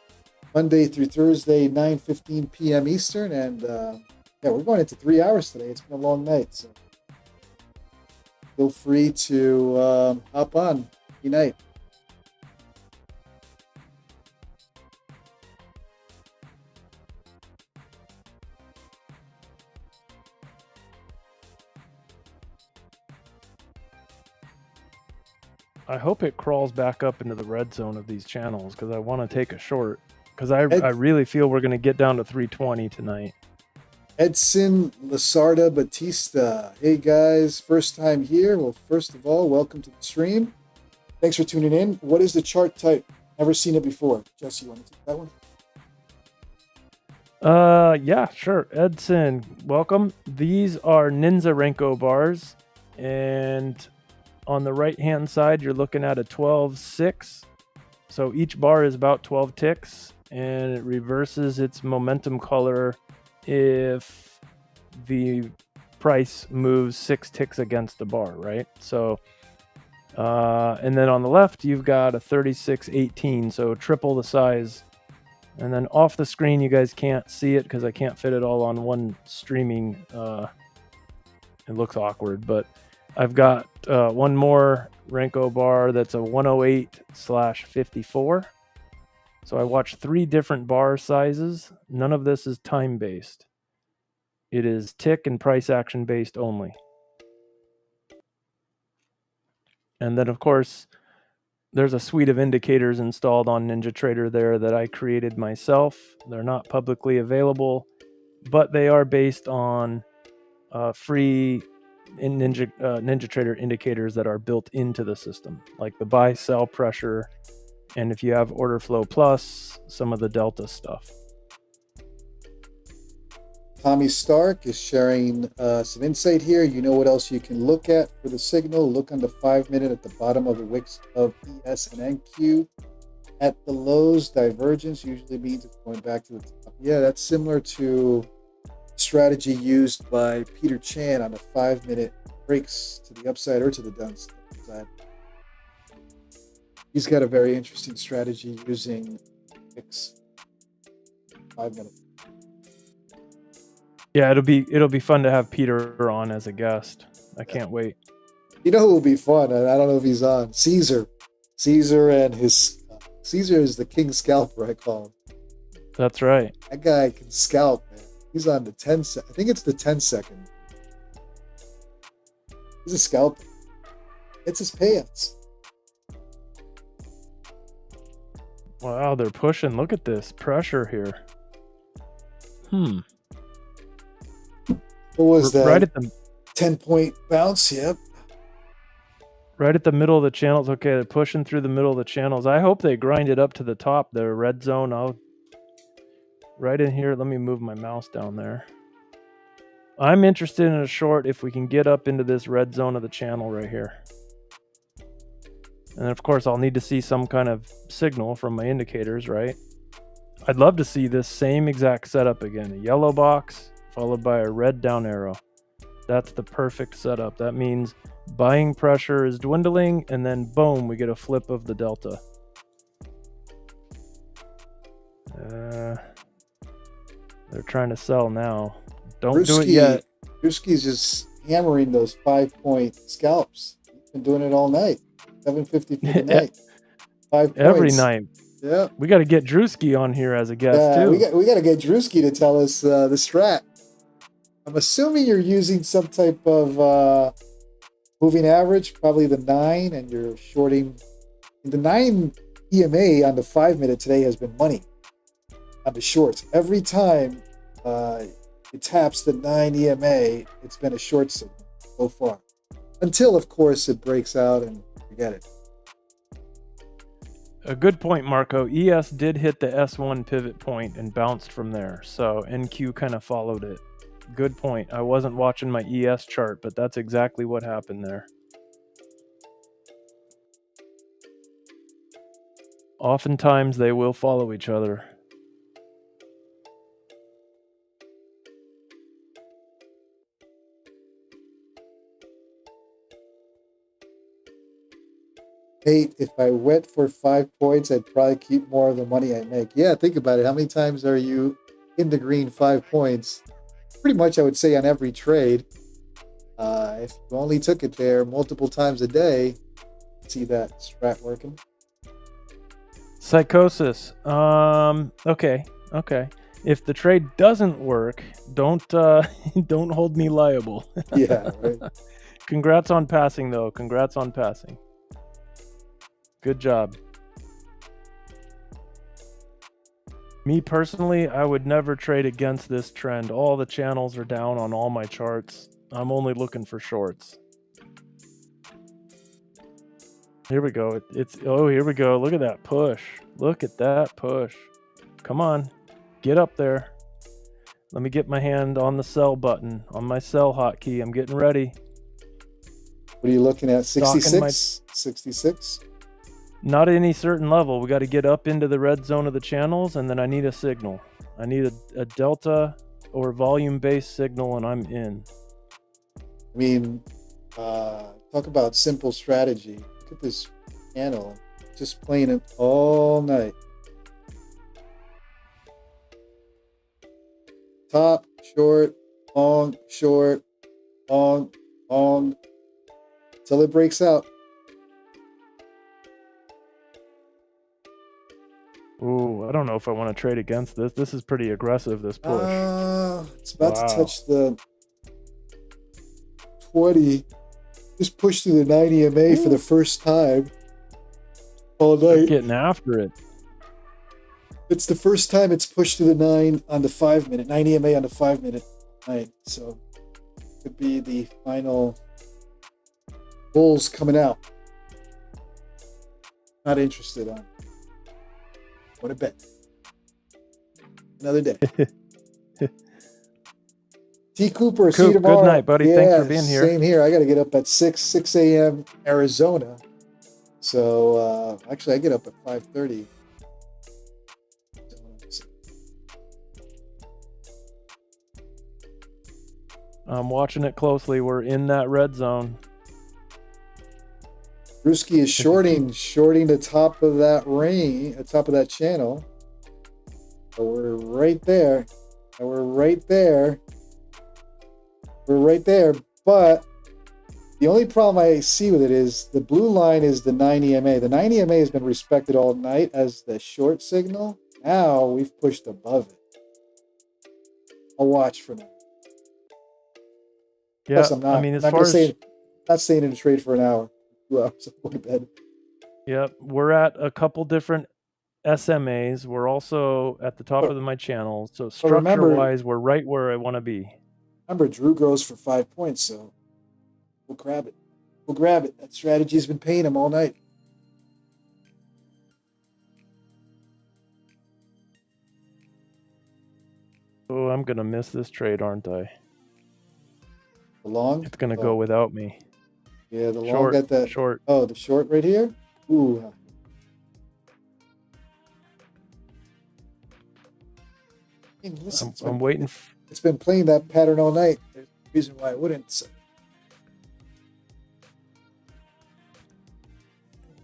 Monday through Thursday, 9:15 p.m. Eastern. And yeah, we're going into 3 hours today. It's been a long night. So feel free to hop on every night. I hope it crawls back up into the red zone of these channels because I want to take a short. Because I really feel we're going to get down to 320 tonight. Edson Lasarda Batista. Hey guys, first time here. Well, first of all, welcome to the stream. Thanks for tuning in. What is the chart type? Never seen it before. Jesse, you want to take that one? Yeah, sure. Edson, welcome. These are Ninja Renko bars, and on the right-hand side, you're looking at a 12-6. So each bar is about 12 ticks, and it reverses its momentum color if the price moves 6 ticks against the bar, right? So, and then on the left, you've got a 36-18, so triple the size. And then off the screen, you guys can't see it because I can't fit it all on one streaming. It looks awkward, but I've got one more Renko bar that's a 108/54. So I watched 3 different bar sizes. None of this is time-based. It is tick and price action based only. And then, of course, there's a suite of indicators installed on NinjaTrader there that I created myself. They're not publicly available, but they are based on free NinjaTrader indicators that are built into the system, like the buy-sell pressure, and if you have order flow plus, some of the delta stuff. Tommy Stark is sharing some insight here. You know what else you can look at for the signal? Look on the 5-minute at the bottom of the wicks of ES and NQ. At the lows, divergence usually means it's going back to the top. Yeah, that's similar to strategy used by Peter Chan on the 5-minute breaks to the upside or to the downside. He's got a very interesting strategy using wicks 5-minute. Yeah, it'll be fun to have Peter on as a guest. I can't wait. You know who will be fun? And I don't know if he's on. Caesar and his Caesar is the king scalper, I call him. That's right. That guy can scalp, man. He's on the 10 I think it's the 10-second. He's a scalper. It's his payouts. Wow, they're pushing. Look at this pressure here. What was that? Right at the 10-point bounce. Yep. Right at the middle of the channels. Okay, they're pushing through the middle of the channels. I hope they grind it up to the top. The red zone. Right in here. Let me move my mouse down there. I'm interested in a short if we can get up into this red zone of the channel right here. And of course, I'll need to see some kind of signal from my indicators, right? I'd love to see this same exact setup again. A yellow box followed by a red down arrow. That's the perfect setup. That means buying pressure is dwindling, and then boom, we get a flip of the delta. They're trying to sell now. Don't do it yet. Drewski's just hammering those 5-point scalps. He's been doing it all night. 750 for the night. 5 points. Every night. Yeah. We got to get Drewski on here as a guest too. We got to get Drewski to tell us the strat. I'm assuming you're using some type of moving average, probably the 9, and you're shorting. The 9 EMA on the 5-minute today has been money on the shorts. Every time it taps the 9 EMA, it's been a short signal so far. Until, of course, it breaks out and forget it. A good point, Marco. ES did hit the S1 pivot point and bounced from there. So NQ kind of followed it. Good point. I wasn't watching my ES chart, but that's exactly what happened there. Oftentimes they will follow each other. Hey, if I went for 5 points, I'd probably keep more of the money I make. Yeah, think about it. How many times are you in the green 5 points? Pretty much, I would say, on every trade. If you only took it there multiple times a day, see that strat working. Psychosis. Okay. If the trade doesn't work, don't hold me liable. Yeah, right. Congrats on passing, though. Congrats on passing. Good job. Me personally, I would never trade against this trend. All the channels are down on all my charts. I'm only looking for shorts. Here we go. Oh, here we go. Look at that push. Look at that push. Come on. Get up there. Let me get my hand on the sell button, on my sell hotkey. I'm getting ready. What are you looking at? Stocking 66? 66? Not any certain level. We got to get up into the red zone of the channels, and then I need a signal. I need a delta or volume-based signal, and I'm in. I mean, talk about simple strategy. Look at this channel. Just playing it all night. Top, short, long, long, till it breaks out. Ooh, I don't know if I want to trade against this. This is pretty aggressive, this push. It's about to touch the 20. Just pushed through the 90 EMA for the first time all night. Getting after it. It's the first time it's pushed through the 9 on the 5 minute, 90 EMA on the 5 minute night. So it could be the final bulls coming out. Not interested on. What a bet. Another day. T. Cooper, see you tomorrow. Good night, buddy. Thanks for being here. Same here. I got to get up at 6 a.m. Arizona. So actually, I get up at 5:30. I'm watching it closely. We're in that red zone. Brewski is shorting the top of that range, the top of that channel. So we're right there. And we're right there. We're right there. But the only problem I see with it is the blue line is the 90 EMA. The 90 EMA has been respected all night as the short signal. Now we've pushed above it. I'll watch for now. Yeah, Plus, I'm not, I mean, not staying in a trade for an hour. 2 hours. I'm going to bed. Yep, we're at a couple different SMAs. We're also at the top of my channel. So structure-wise, we're right where I want to be. Remember, Drew goes for 5 points, so we'll grab it. We'll grab it. That strategy's been paying him all night. Oh, I'm going to miss this trade, aren't I? The long? It's going to go without me. Yeah, the long got that. Short. Oh, the short right here? Ooh. Hey, listen, I'm waiting. It's been playing that pattern all night. There's a reason why it wouldn't. So.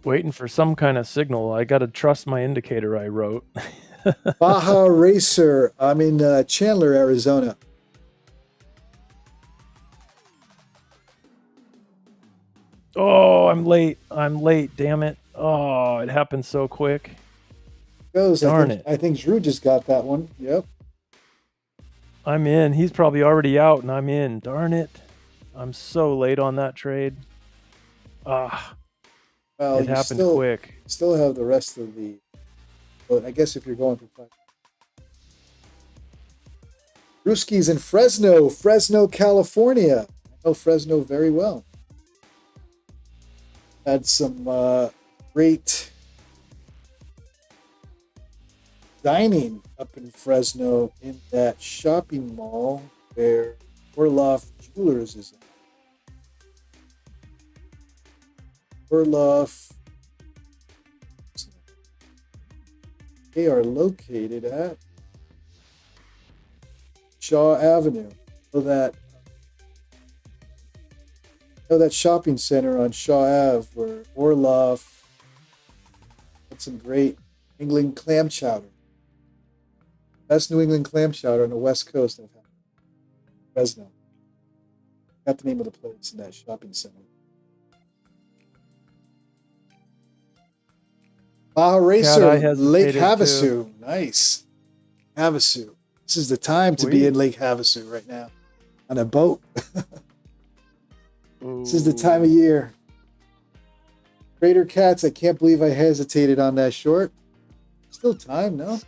Waiting for some kind of signal. I got to trust my indicator I wrote. Baja Racer. I'm in Chandler, Arizona. Oh, I'm late. Damn it. Oh, it happened so quick. Darn it. I think Drew just got that one. Yep. I'm in. He's probably already out, and I'm in. Darn it. I'm so late on that trade. Well, it happened quick. Still have the rest of the... But I guess if you're going for 5. Brewski's in Fresno, California. I know Fresno very well. Had some great dining up in Fresno in that shopping mall where Orloff Jewelers is at. Orloff. They are located at Shaw Avenue. So that shopping center on Shaw Ave where Orloff had some great England clam chowder. Best New England clam chowder on the West Coast I've had. Fresno. Got the name of the place in that shopping center. Baja Racer, Lake Havasu. Nice. Havasu. This is the time to be in Lake Havasu right now. On a boat. This is the time of year. Crater Cats, I can't believe I hesitated on that short. Still time, no?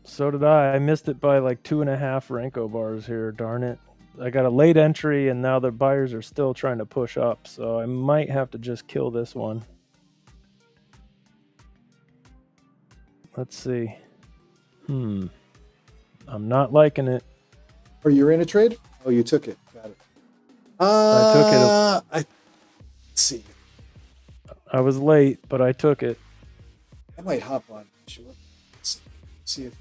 So did I. I missed it by like 2.5 Renko bars here. Darn it. I got a late entry, and now the buyers are still trying to push up. So I might have to just kill this one. Let's see. I'm not liking it. Oh, you're in a trade? Oh, you took it. Got it. I took it. Let's see. I was late, but I took it. I might hop on. Sure. Let's see if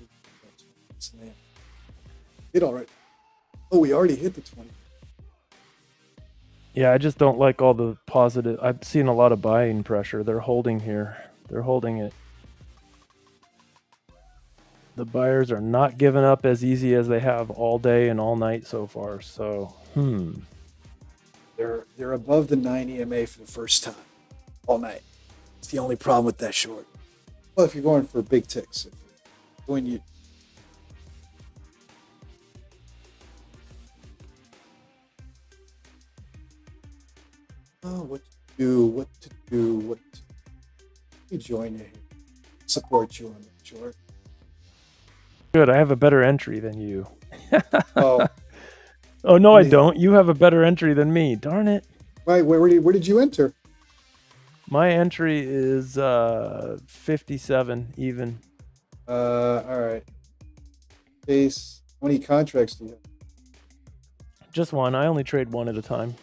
it's there. Hit already. Oh, we already hit the 20. Yeah, I just don't like all the positive. I've seen a lot of buying pressure. They're holding here. They're holding it. The buyers are not giving up as easy as they have all day and all night so far. So, They're above the 9 EMA for the first time all night. It's the only problem with that short. Well, if you're going for big ticks, if you're going you. Oh, what to do? Let me join you here. Support you on that short. good. I have a better entry than you. Oh. Oh, no, I don't. You have a better entry than me. Darn it. Right, where did you enter? My entry is 57 even. All right. Base. How many contracts do you have? Just one. I only trade one at a time.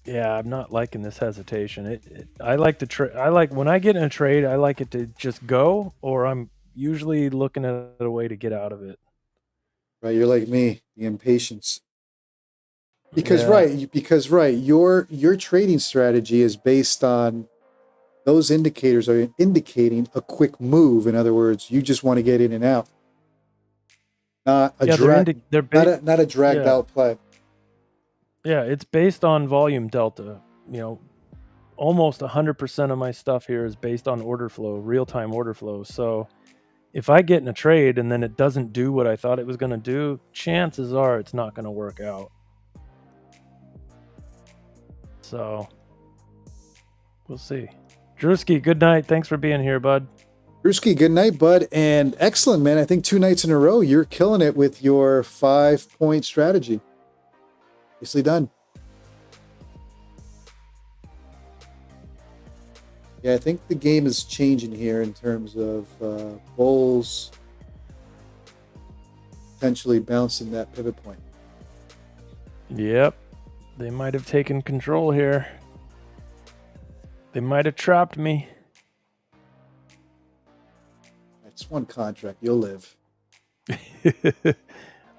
Yeah, I'm not liking this hesitation. I like to trade. I like when I get in a trade, I like it to just go, or I'm usually looking at a way to get out of it. Right, you're like me, the impatience. Because Yeah. your trading strategy is based on those indicators are indicating a quick move. In other words, you just want to get in and out, not a Yeah, not a dragged yeah. out play. Yeah, it's based on volume delta. You know, almost 100% of my stuff here is based on order flow, real-time order flow. So if I get in a trade and then it doesn't do what I thought it was going to do, chances are it's not going to work out. So we'll see. Drewski, good night. Thanks for being here, bud. Drewski, good night, bud. And excellent, man. I think 2 nights in a row, you're killing it with your 5-point strategy. Nicely done. Yeah, I think the game is changing here in terms of bulls potentially bouncing that pivot point. Yep. They might have taken control here. They might have trapped me. It's one contract. You'll live.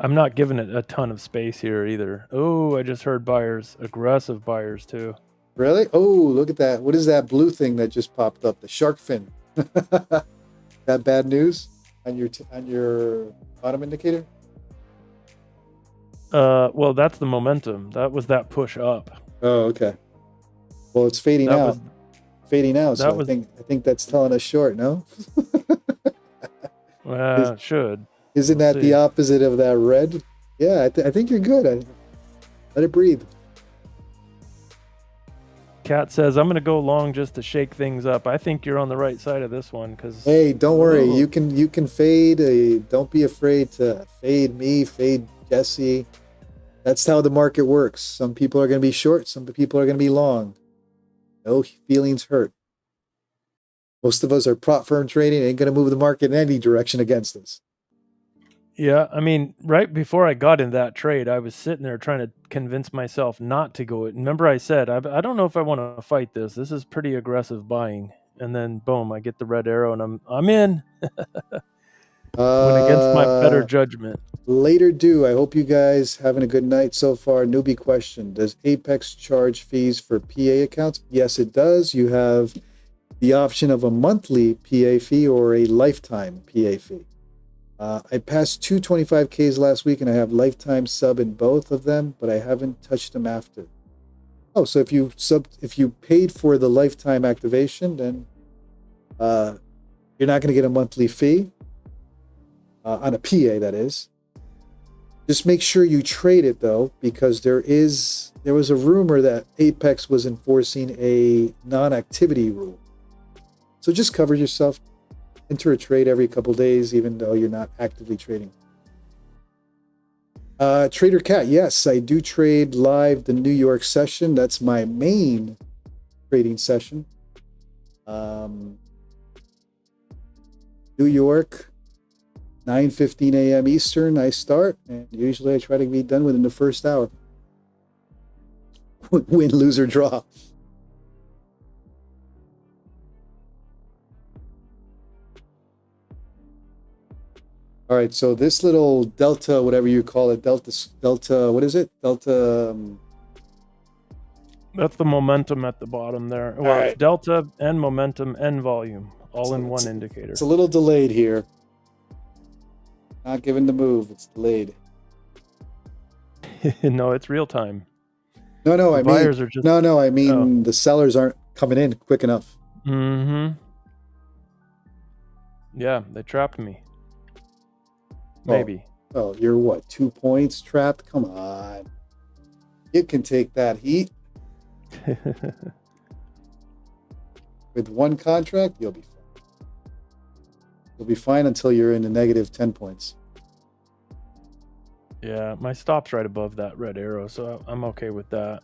I'm not giving it a ton of space here either. Oh, I just heard buyers, aggressive buyers too. Really? Oh, look at that. What is that blue thing that just popped up? The shark fin. That bad news on your bottom indicator? Well, that's the momentum. That was that push up. Oh, okay. Well, it's fading out. Fading out. So I think that's telling us short, no? Should. Isn't that the opposite of that red? Yeah, I think you're good. Let it breathe. Kat says, I'm going to go long just to shake things up. I think you're on the right side of this one. Hey, don't worry. You can fade. Don't be afraid to fade me, fade Jesse. That's how the market works. Some people are going to be short. Some people are going to be long. No feelings hurt. Most of us are prop firm trading. Ain't going to move the market in any direction against us. Yeah, I mean, right before I got in that trade, I was sitting there trying to convince myself not to go. Remember I said, I don't know if I want to fight this. This is pretty aggressive buying. And then, boom, I get the red arrow and I'm in. Went against my better judgment. Later do. I hope you guys having a good night so far. Newbie question. Does Apex charge fees for PA accounts? Yes, it does. You have the option of a monthly PA fee or a lifetime PA fee. I passed 225Ks last week and I have lifetime sub in both of them, but I haven't touched them after. Oh, so if you paid for the lifetime activation, then you're not going to get a monthly fee on a PA, that is. Just make sure you trade it though, because there was a rumor that Apex was enforcing a non-activity rule. So just cover yourself. Enter a trade every couple days, even though you're not actively trading. Trader Cat, yes, I do trade live the New York session. That's my main trading session. New York, 9:15 a.m. Eastern, I start, and usually I try to be done within the first hour. Win, lose, or draw. All right, so this little delta, whatever you call it, delta, what is it? Delta. That's the momentum at the bottom there. Well, right. It's delta and momentum and volume, all So in one indicator. It's a little delayed here. Not given the move, it's delayed. No, it's real time. No, The I buyers mean, are just no, I mean the sellers aren't coming in quick enough. Mm-hmm. Yeah, they trapped me. Oh. Maybe. Oh, you're what, 2 points trapped? Come on. You can take that heat. With one contract, you'll be fine. You'll be fine until you're in a negative 10 points. Yeah, my stop's right above that red arrow, so I'm okay with that.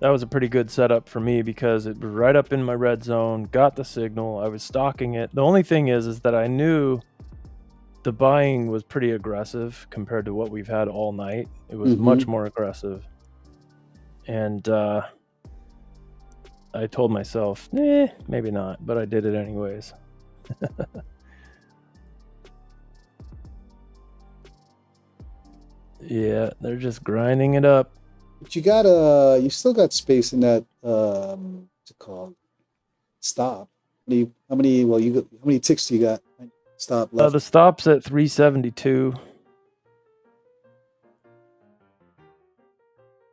That was a pretty good setup for me because it was right up in my red zone, got the signal, I was stalking it. The only thing is that I knew the buying was pretty aggressive compared to what we've had all night. It was much more aggressive. And I told myself, maybe not, but I did it anyways. Yeah, they're just grinding it up. But you still got space in that, what's it called? Stop. How many ticks do you got? Stop left. The stop's at 372.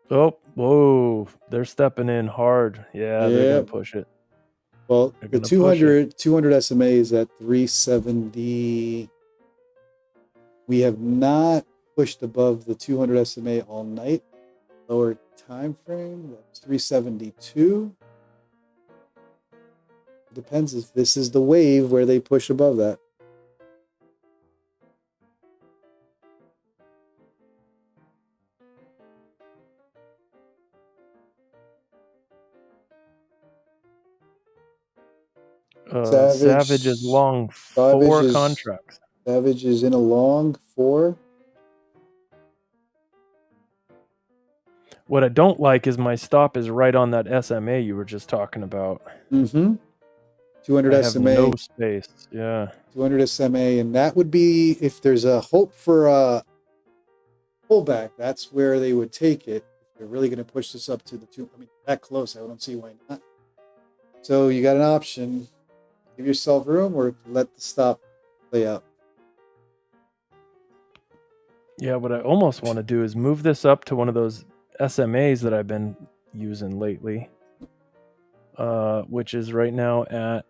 Oh, whoa, they're stepping in hard. Yeah, they're going to push it. Well, the 200 SMA is at 370. We have not pushed above the 200 SMA all night. Lower time frame, that's 372. Depends if this is the wave where they push above that. Savage is long 4 contracts. Savage is in a long 4. What I don't like is my stop is right on that SMA you were just talking about. 200 I have SMA. No space. Yeah. 200 SMA, and that would be if there's a hope for a pullback. That's where they would take it. If they're really going to push this up to the 2. I mean, that close. I don't see why not. So you got an option: give yourself room or let the stop play out. Yeah. What I almost want to do is move this up to one of those SMAs that I've been using lately, which is right now at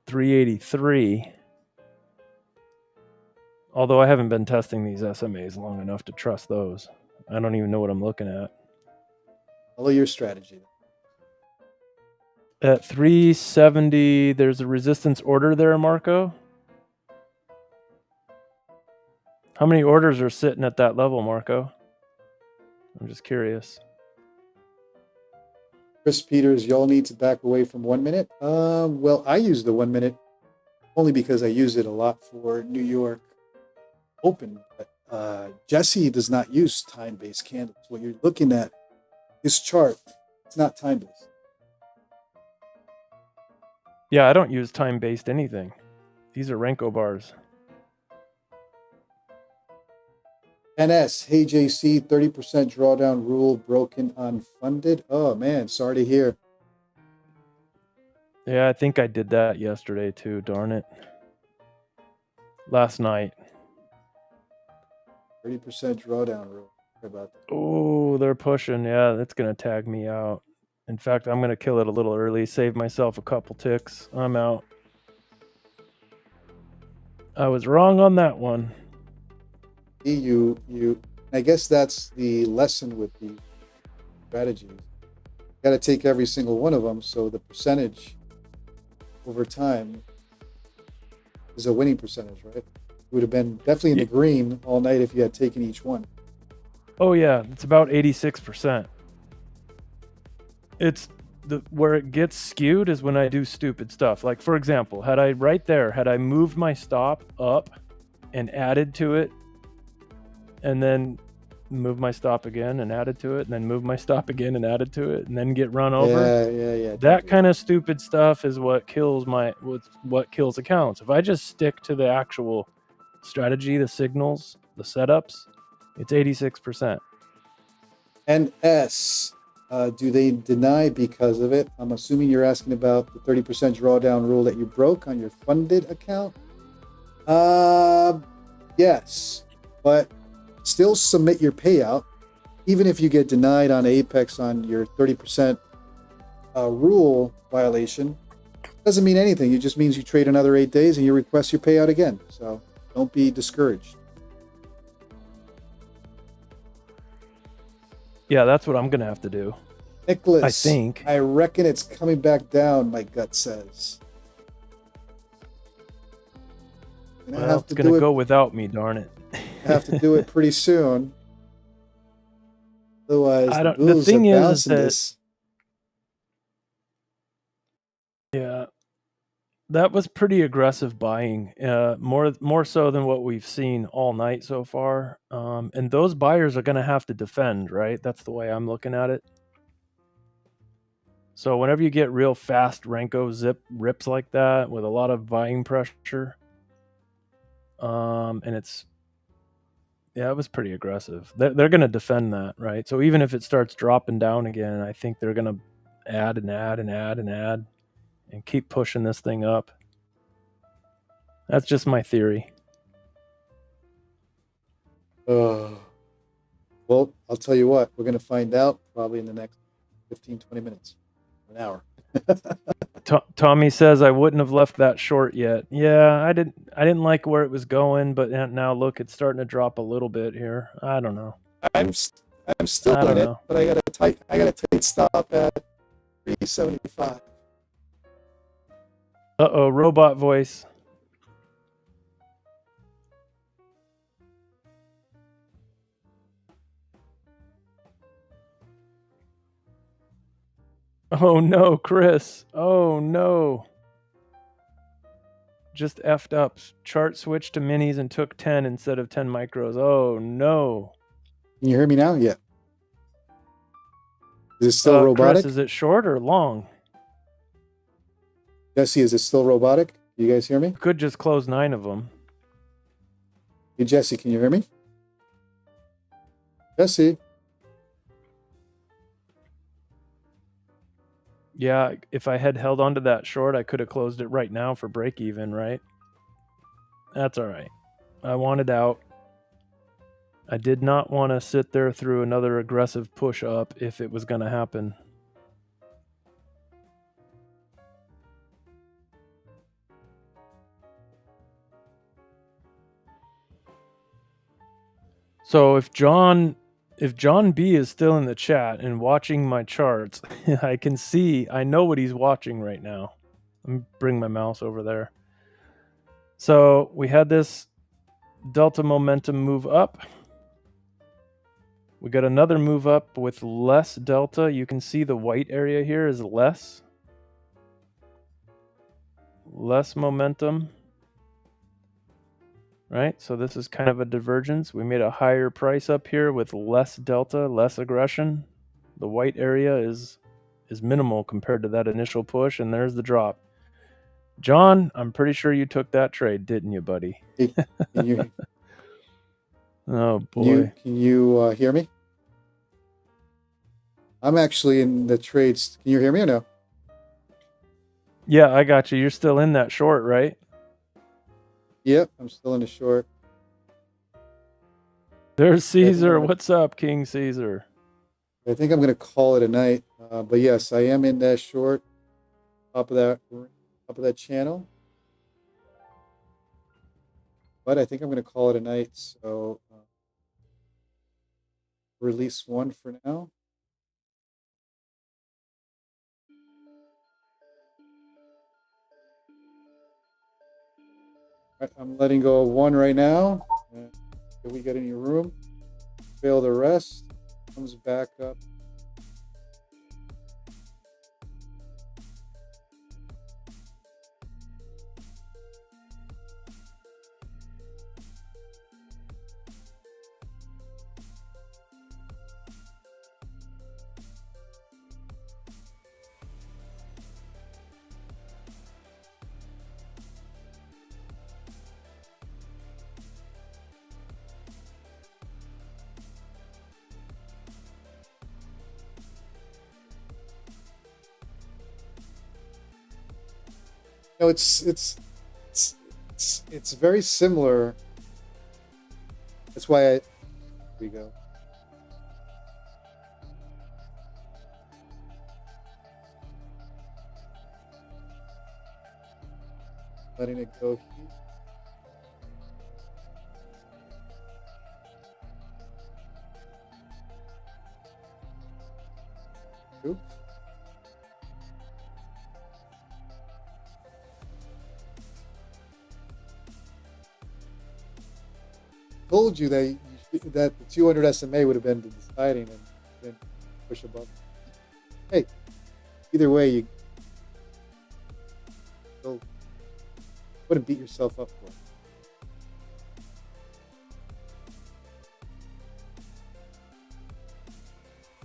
383. Although I haven't been testing these SMAs long enough to trust those. I don't even know what I'm looking at. Follow your strategy. At 370, there's a resistance order there, Marco. How many orders are sitting at that level, Marco? I'm just curious. Chris Peters, y'all need to back away from 1 minute. Well, I use the 1 minute only because I use it a lot for New York Open. But Jesse does not use time-based candles. What you're looking at, this chart, it's not time-based. Yeah, I don't use time-based anything. These are Renko bars. NS, hey JC, 30% drawdown rule broken unfunded. Oh man, sorry to hear. Yeah, I think I did that yesterday too, darn it. Last night. 30% drawdown rule. Sorry about that. Oh, they're pushing. Yeah, that's going to tag me out. In fact, I'm going to kill it a little early, save myself a couple ticks. I'm out. I was wrong on that one. I guess that's the lesson with the strategies. got to take every single one of them. So the percentage over time is a winning percentage, right? You would have been definitely in the green all night if you had taken each one. Oh yeah, it's about 86%. It's where it gets skewed is when I do stupid stuff. Like for example, had I moved my stop up and added to it, and then move my stop again and added to it, and then move my stop again and added to it, and then get run over. Yeah. That kind of stupid stuff is what kills what kills accounts. If I just stick to the actual strategy, the signals, the setups, it's 86%. NS, do they deny because of it? I'm assuming you're asking about the 30% drawdown rule that you broke on your funded account. Yes, but still submit your payout, even if you get denied on Apex on your 30% rule violation. Doesn't mean anything. It just means you trade another 8 days and you request your payout again. So don't be discouraged. Yeah, that's what I'm gonna have to do. Nicholas, I think. I reckon it's coming back down, my gut says. Well, it's gonna go without me, darn it. I have to do it pretty soon. Otherwise, the thing is that this. Yeah, that was pretty aggressive buying, more so than what we've seen all night so far. And those buyers are going to have to defend, right? That's the way I'm looking at it. So whenever you get real fast Renko zip rips like that with a lot of buying pressure, and it was pretty aggressive. They're going to defend that, right? So even if it starts dropping down again, I think they're going to add and add and add and add and keep pushing this thing up. That's just my theory. Well, I'll tell you what, we're going to find out probably in the next 15, 20 minutes, an hour. Tommy says I wouldn't have left that short yet. Yeah, I didn't like where it was going, but now look, it's starting to drop a little bit here. I don't know. I'm still in it, but I got a tight stop at 375. Uh-oh, robot voice. Oh no, Chris. Oh no. Just effed up. Chart switched to minis and took 10 instead of 10 micros. Oh no. Can you hear me now? Yeah. Is it still robotic? Chris, is it short or long? Jesse, is it still robotic? Can you guys hear me? Could just close 9 of them. Hey, Jesse, can you hear me? Jesse? Yeah, if I had held onto that short, I could have closed it right now for break even, right? That's all right. I wanted out. I did not want to sit there through another aggressive push up if it was going to happen. So if John B is still in the chat and watching my charts, I know what he's watching right now. Let me bring my mouse over there. So we had this delta momentum move up. We got another move up with less delta. You can see the white area here is less momentum. Right, so this is kind of a divergence. We made a higher price up here with less delta, less aggression. The white area is minimal compared to that initial push, and there's the drop. John, I'm pretty sure you took that trade, didn't you, buddy? Oh boy! Can you hear me? I'm actually in the trades. Can you hear me or no? Yeah, I got you. You're still in that short, right? Yep, I'm still in the short. There's Caesar. What's up, King Caesar? I think I'm going to call it a night. But yes, I am in that short, top of that channel. But I think I'm going to call it a night. So release one for now. Right, I'm letting go of one right now. If we get any room, fail the rest. Comes back up. No, it's very similar. That's why here we go. Letting it go here. Oops. Told you that that the 200 SMA would have been the deciding and then push above. Hey, either way, you still wouldn't beat yourself up for it.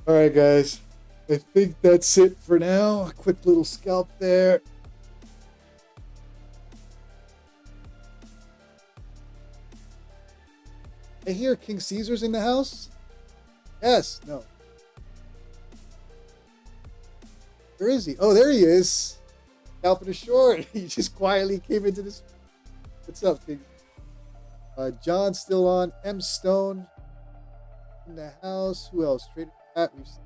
All right, guys. I think that's it for now. A quick little scalp there. I hear King Caesar's in the house. Yes, no. Where is he? Oh, there he is. Scalping a short. He just quietly came into this. What's up, King? John's still on. M Stone in the house. Who else? Trader Pat. We've seen.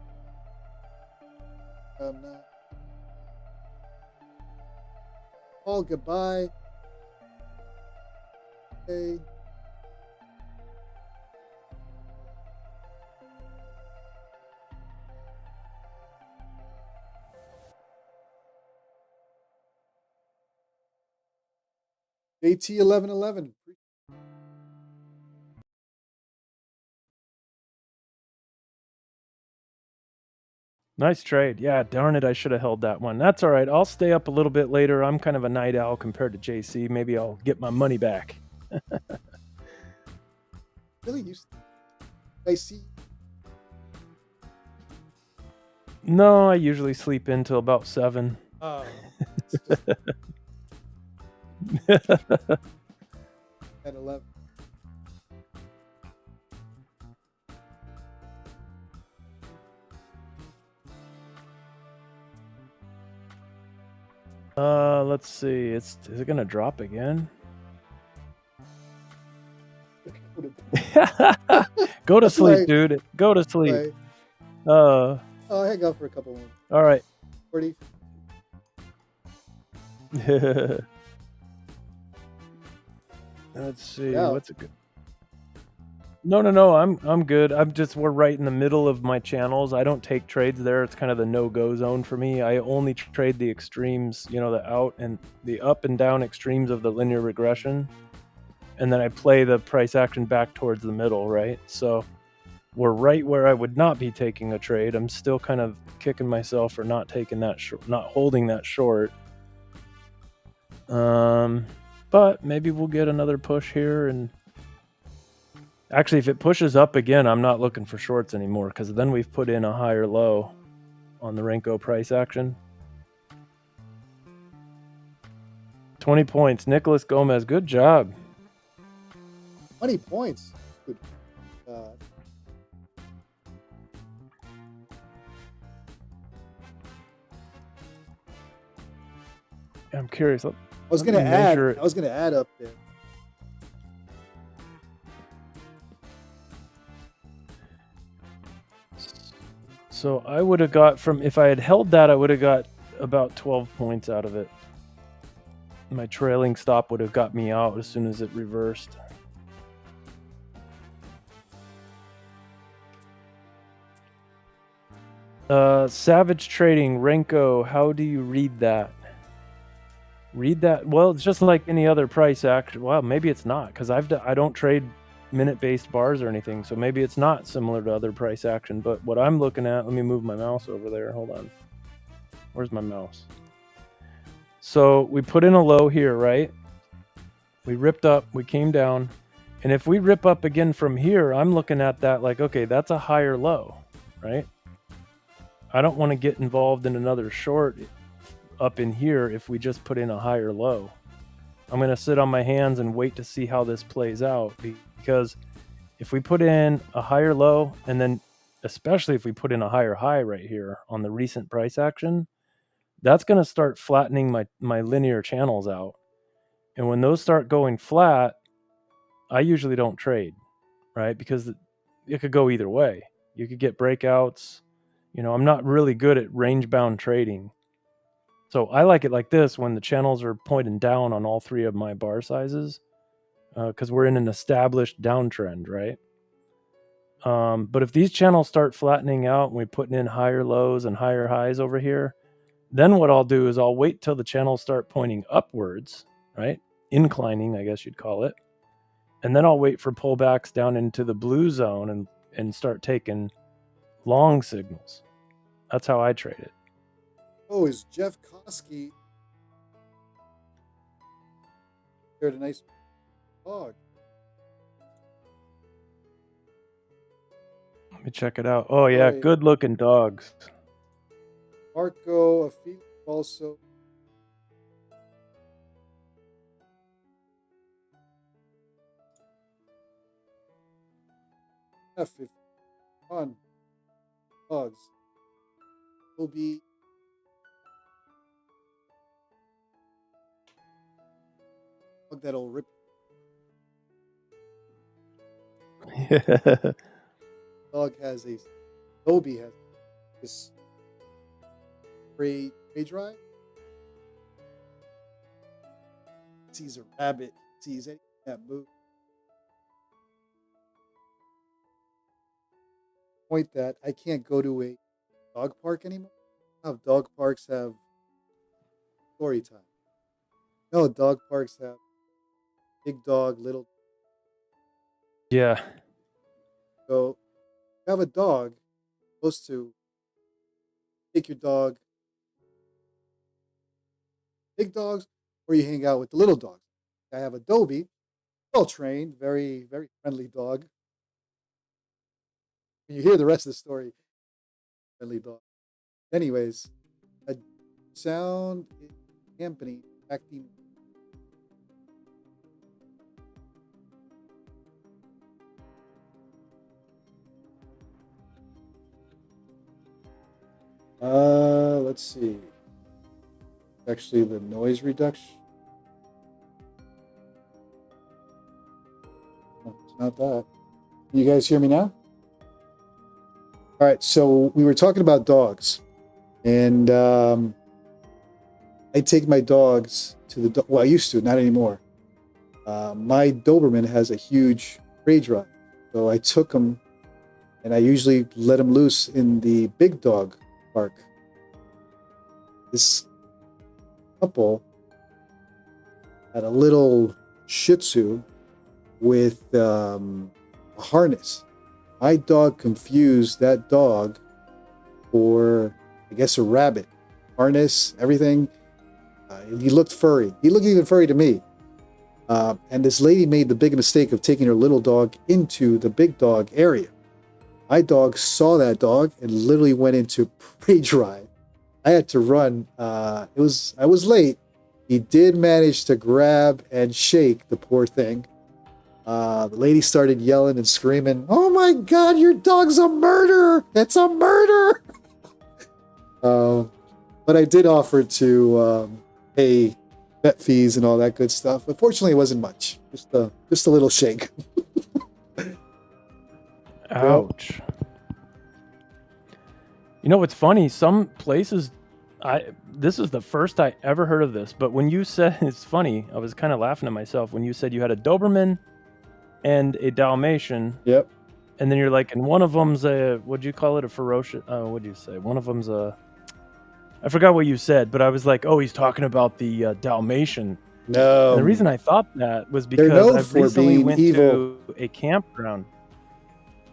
No. Paul, goodbye. Hey. JT 1111. Nice trade. Yeah, darn it, I should have held that one. That's all right. I'll stay up a little bit later. I'm kind of a night owl compared to JC. Maybe I'll get my money back. Really used to. I see. No, I usually sleep in till about 7. Oh. 11. Let's see. Is it gonna drop again? Go to sleep, right. dude. Go to sleep. Right. Oh, hang on for a couple more. All right. 40. Let's see. Yeah. What's a good? No. I'm good. We're right in the middle of my channels. I don't take trades there. It's kind of the no-go zone for me. I only trade the extremes, the out and the up and down extremes of the linear regression. And then I play the price action back towards the middle, right? So we're right where I would not be taking a trade. I'm still kind of kicking myself for not taking that not holding that short. But maybe we'll get another push here, and actually if it pushes up again, I'm not looking for shorts anymore, because then we've put in a higher low on the Renko price action. 20 points. Nicholas Gomez, good job. 20 points. Good God. I'm curious. I was gonna add up there. So I would have got if I had held that, I would have got about 12 points out of it. My trailing stop would have got me out as soon as it reversed. Savage Trading, Renko, how do you read that? Read that. Well, it's just like any other price action. Well, maybe it's not, because I don't trade minute-based bars or anything, so maybe it's not similar to other price action. But what I'm looking at, let me move my mouse over there. Hold on. Where's my mouse? So we put in a low here, right? We ripped up, we came down, and if we rip up again from here, I'm looking at that like, okay, that's a higher low, right? I don't want to get involved in another short up in here if we just put in a higher low. I'm going to sit on my hands and wait to see how this plays out, because if we put in a higher low, and then especially if we put in a higher high right here on the recent price action, that's going to start flattening my linear channels out. And when those start going flat, I usually don't trade, right? Because it could go either way. You could get breakouts. You know, I'm not really good at range-bound trading. So I like it like this when the channels are pointing down on all three of my bar sizes, because we're in an established downtrend, right? But if these channels start flattening out and we're putting in higher lows and higher highs over here, then what I'll do is I'll wait till the channels start pointing upwards, right? Inclining, I guess you'd call it. And then I'll wait for pullbacks down into the blue zone and start taking long signals. That's how I trade it. Oh, is Jeff Koski shared a nice dog? Let me check it out. Oh yeah, good looking dogs. Marco Afif also. F on dogs will be dog that'll rip. Dog has a Toby has this spray dry. Sees a rabbit, sees anything that moves. Point that I can't go to a dog park anymore. How dog parks have story time. No, dog parks have big dog, little. Yeah. So you have a dog, supposed to take your dog, big dogs, or you hang out with the little dogs. I have a Dobie, well trained, very, very friendly dog. You hear the rest of the story, friendly dog. Anyways, a sound company acting. Let's see. Actually, the noise reduction. No, it's not that. Can you guys hear me now? All right, so we were talking about dogs, and I take my dogs to the. Well, I used to, not anymore. My Doberman has a huge prey drive, so I took him, and I usually let him loose in the big dog park. This couple had a little Shih Tzu with a harness. My dog confused that dog for, I guess, a rabbit. Harness, everything. He looked furry. He looked even furry to me. And this lady made the big mistake of taking her little dog into the big dog area. My dog saw that dog and literally went into prey drive. I had to run. I was late. He did manage to grab and shake the poor thing. The lady started yelling and screaming, "Oh my God, your dog's a murderer! It's a murder!" But I did offer to pay vet fees and all that good stuff. Unfortunately, it wasn't much. Just a little shake. Ouch. You know what's funny? Some places, this is the first I ever heard of this, but when you said, it's funny, I was kind of laughing at myself when you said you had a Doberman and a Dalmatian. Yep. And then you're like, and one of them's a, what'd you call it? A ferocious, what'd you say? One of them's a I forgot what you said, but I was like, oh, he's talking about the Dalmatian. No, And the reason I thought that was they're because known I've for recently being went evil. to a campground.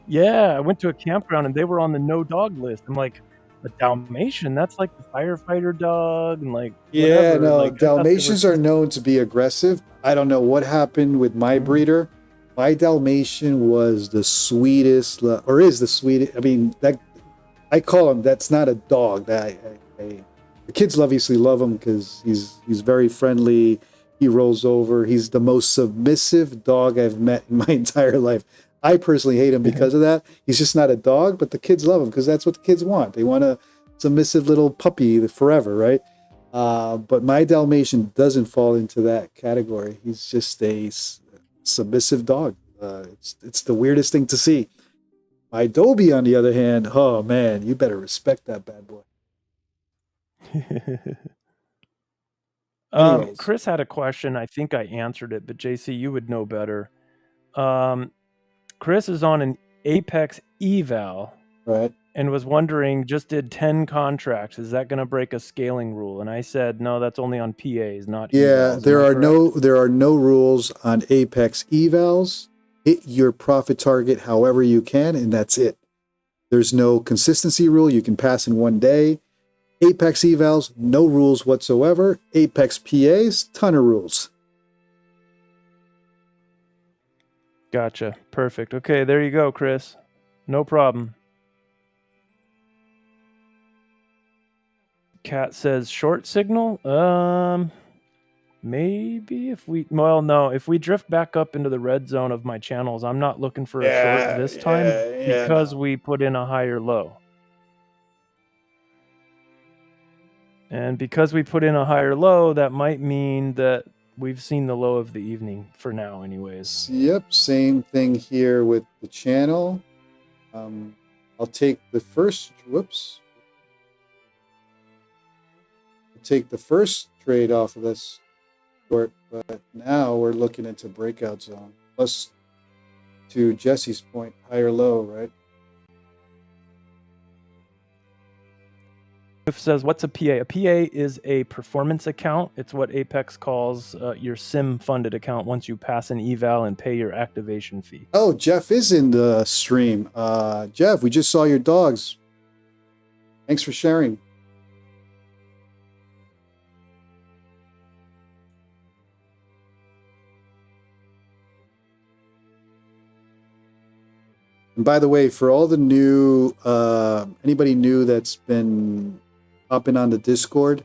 Yeah, I went to a campground and they were on the no dog list. I'm like, a Dalmatian? That's like the firefighter dog and like Yeah, whatever. no, Like I thought they were Dalmatians are supposed known to be aggressive. I don't know what happened with my to... breeder. My Dalmatian was the sweetest, or is the sweetest. I mean, that I call him. That's not a dog. The kids obviously love him because he's very friendly. He rolls over. He's the most submissive dog I've met in my entire life. I personally hate him because of that. He's just not a dog, but the kids love him because that's what the kids want. They want a submissive little puppy forever, right? But my Dalmatian doesn't fall into that category. He's just a submissive dog. It's the weirdest thing to see. My Dobie, on the other hand, oh man, you better respect that bad boy. Anyways, Chris had a question. I think I answered it, but JC, you would know better. Chris is on an Apex eval right? and was wondering, just did 10 contracts. Is that going to break a scaling rule? And I said, no, that's only on PAs, not Yeah, evals. there Am I are correct? there are no rules on Apex evals. Hit your profit target however you can, and that's it. There's no consistency rule. You can pass in one day. Apex evals, no rules whatsoever. Apex PAs, ton of rules. Gotcha. Perfect. Okay, there you go, Chris. No problem. Cat says short signal. Maybe if we, well, no, if we drift back up into the red zone of my channels, I'm not looking for a short this time because no. we put in a higher low. And because we put in a higher low, that might mean that we've seen the low of the evening for now anyways. Yep, same thing here with the channel. I'll take the first, whoops. I'll take the first trade off of this short, but now we're looking into breakout zone. Plus, to Jesse's point, higher low, right? It says, what's a PA? A PA is a performance account. It's what Apex calls your SIM funded account once you pass an eval and pay your activation fee. Oh, Jeff is in the stream. Jeff, we just saw your dogs. Thanks for sharing. And by the way, for all the new, anybody new that's been hopping on the Discord,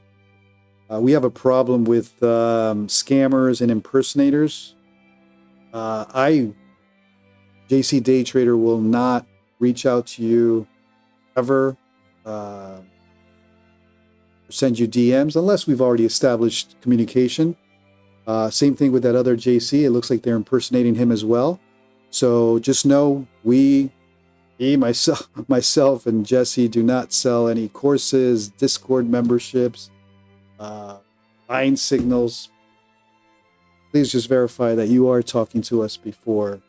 we have a problem with scammers and impersonators. JC Day Trader will not reach out to you ever, send you DMs unless we've already established communication. Same thing with that other JC. It looks like they're impersonating him as well. So just know myself and Jesse do not sell any courses, Discord memberships, buying signals. Please just verify that you are talking to us before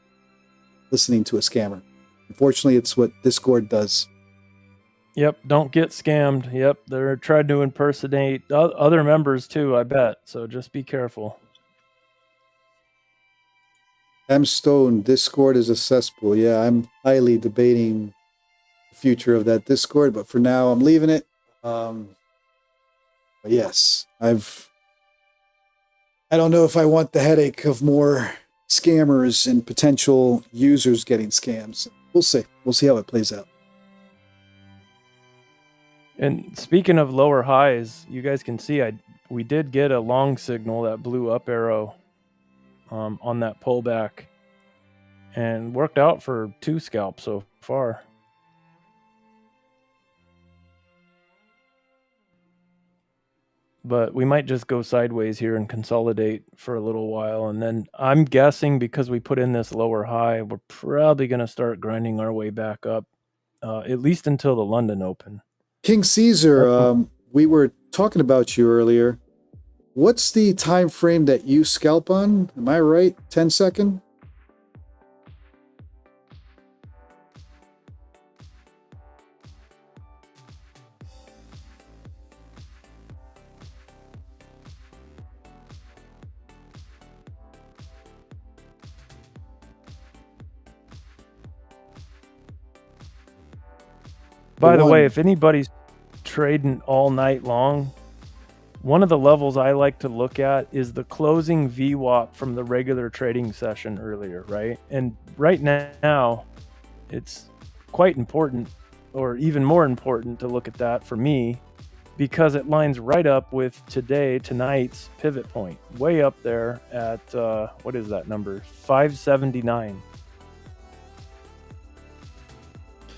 listening to a scammer. Unfortunately, it's what Discord does. Yep, don't get scammed. Yep, they're trying to impersonate other members too, I bet. So just be careful. M Stone, Discord is a cesspool. Yeah, I'm highly debating the future of that Discord, but for now, I'm leaving it. But yes, I don't know if I want the headache of more scammers and potential users getting scams. We'll see. We'll see how it plays out. And speaking of lower highs, you guys can see we did get a long signal, that blue up arrow on that pullback, and worked out for 2 scalps so far. But we might just go sideways here and consolidate for a little while. And then I'm guessing because we put in this lower high, we're probably going to start grinding our way back up, at least until the London Open. King Caesar, we were talking about you earlier. What's the time frame that you scalp on? Am I right? 10 second? By the way, one. if anybody's trading all night long, one of the levels I like to look at is the closing VWAP from the regular trading session earlier, right? And right now, it's quite important, or even more important, to look at that for me, because it lines right up with tonight's pivot point, way up there at, what is that number? 579.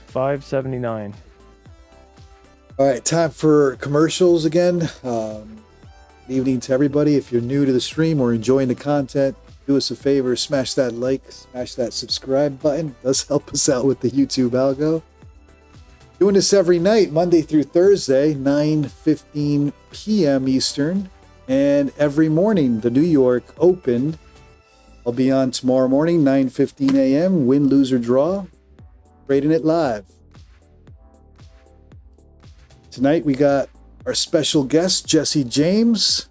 579. All right, time for commercials again. Good evening to everybody. If you're new to the stream or enjoying the content, do us a favor, smash that like, smash that subscribe button. It does help us out with the YouTube algo. Doing this every night, Monday through Thursday, 9:15 p.m. Eastern. And every morning, the New York Open. I'll be on tomorrow morning, 9:15 a.m. Win, lose, or draw. Trading it live. Tonight, we got our special guest, Jesse James.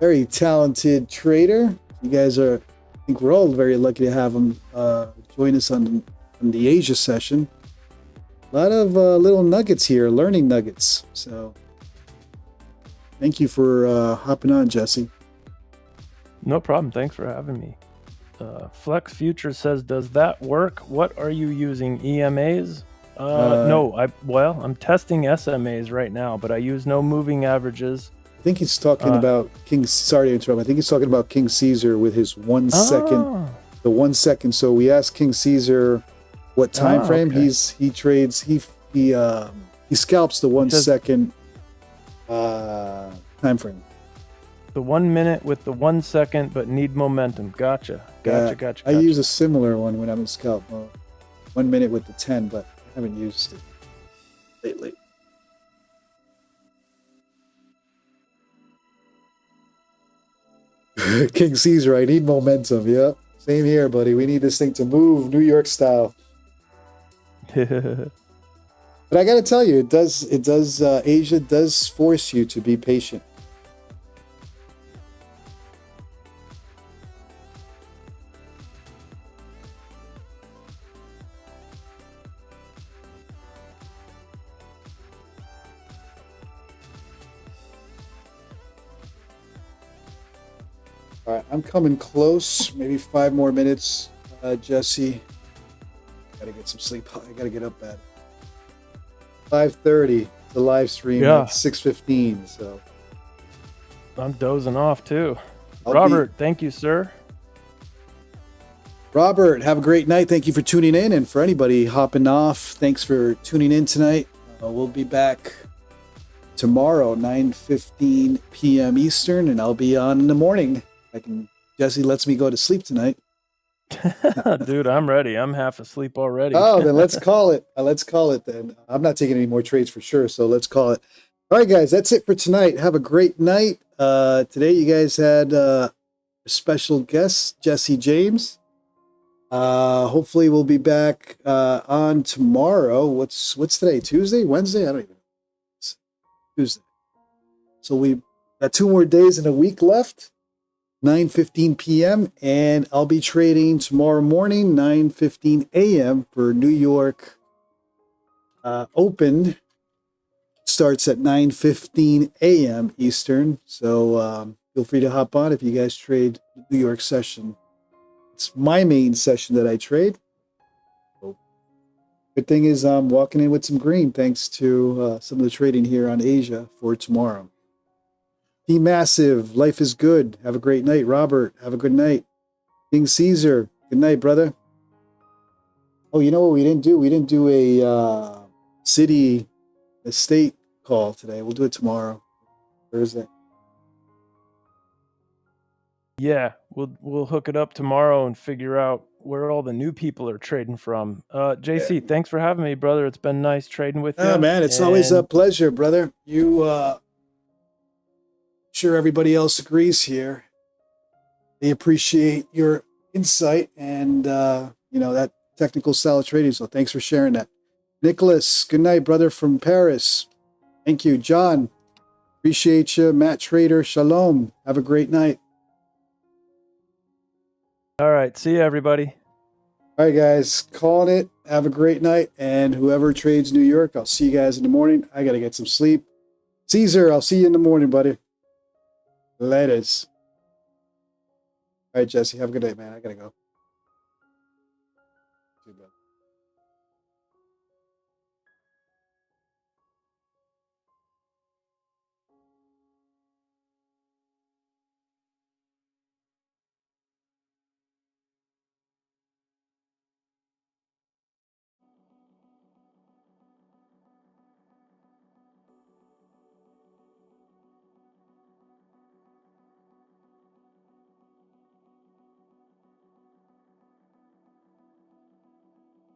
Very talented trader. You guys are, I think we're all very lucky to have him join us on the Asia session. A lot of little nuggets here, learning nuggets. So thank you for hopping on, Jesse. No problem. Thanks for having me. Flex Future says, does that work? What are you using? EMAs? No, I'm testing SMAs right now, but I use no moving averages. I think he's talking about King. Sorry to interrupt. I think he's talking about King Caesar with his 1 second. The 1 second. So we asked King Caesar what time frame he trades. He scalps the 1 second time frame. The 1 minute with the 1 second, but need momentum. Gotcha. I use a similar one when I'm in scalp mode. 1 minute with the 10, but I haven't used it lately. King Caesar, I need momentum. Yeah, same here, buddy. We need this thing to move New York style. But I got to tell you, Asia does force you to be patient. All right, I'm coming close. Maybe 5 more minutes, Jesse. Gotta get some sleep. I gotta get up at 5:30. The live stream at 6:15. So I'm dozing off too. Robert, thank you, sir. Robert, have a great night. Thank you for tuning in, and for anybody hopping off, thanks for tuning in tonight. We'll be back tomorrow, 9:15 p.m. Eastern, and I'll be on in the morning. Jesse lets me go to sleep tonight. Dude, I'm ready. I'm half asleep already. Oh, then let's call it. Let's call it then. I'm not taking any more trades for sure, so let's call it. All right, guys, that's it for tonight. Have a great night. Today, you guys had a special guest, Jesse James. Hopefully, we'll be back on tomorrow. What's today? Tuesday? Wednesday? I don't even know. Tuesday. So we got 2 more days and a week left. 9:15 p.m. and I'll be trading tomorrow morning, 9:15 a.m. for New York Open. Starts at 9:15 a.m. Eastern. So feel free to hop on if you guys trade the New York session. It's my main session that I trade. So, good thing is I'm walking in with some green thanks to some of the trading here on Asia for tomorrow. Team Massive, life is good. Have a great night. Robert, have a good night. King Caesar, good night, brother. Oh, you know what we didn't do? We didn't do a city estate call today. We'll do it tomorrow, Thursday. Yeah, we'll hook it up tomorrow and figure out where all the new people are trading from. JC, thanks for having me, brother. It's been nice trading with you. Oh, man, it's always a pleasure, brother. You sure everybody else agrees here. They appreciate your insight and that technical style of trading. So thanks for sharing that. Nicholas, good night, brother from Paris. Thank you. John, appreciate you. Matt Trader, shalom. Have a great night. All right. See you, everybody. All right, guys, calling it. Have a great night. And whoever trades New York, I'll see you guys in the morning. I got to get some sleep. Caesar, I'll see you in the morning, buddy. Laters. All right, Jesse, have a good day, man. I got to go.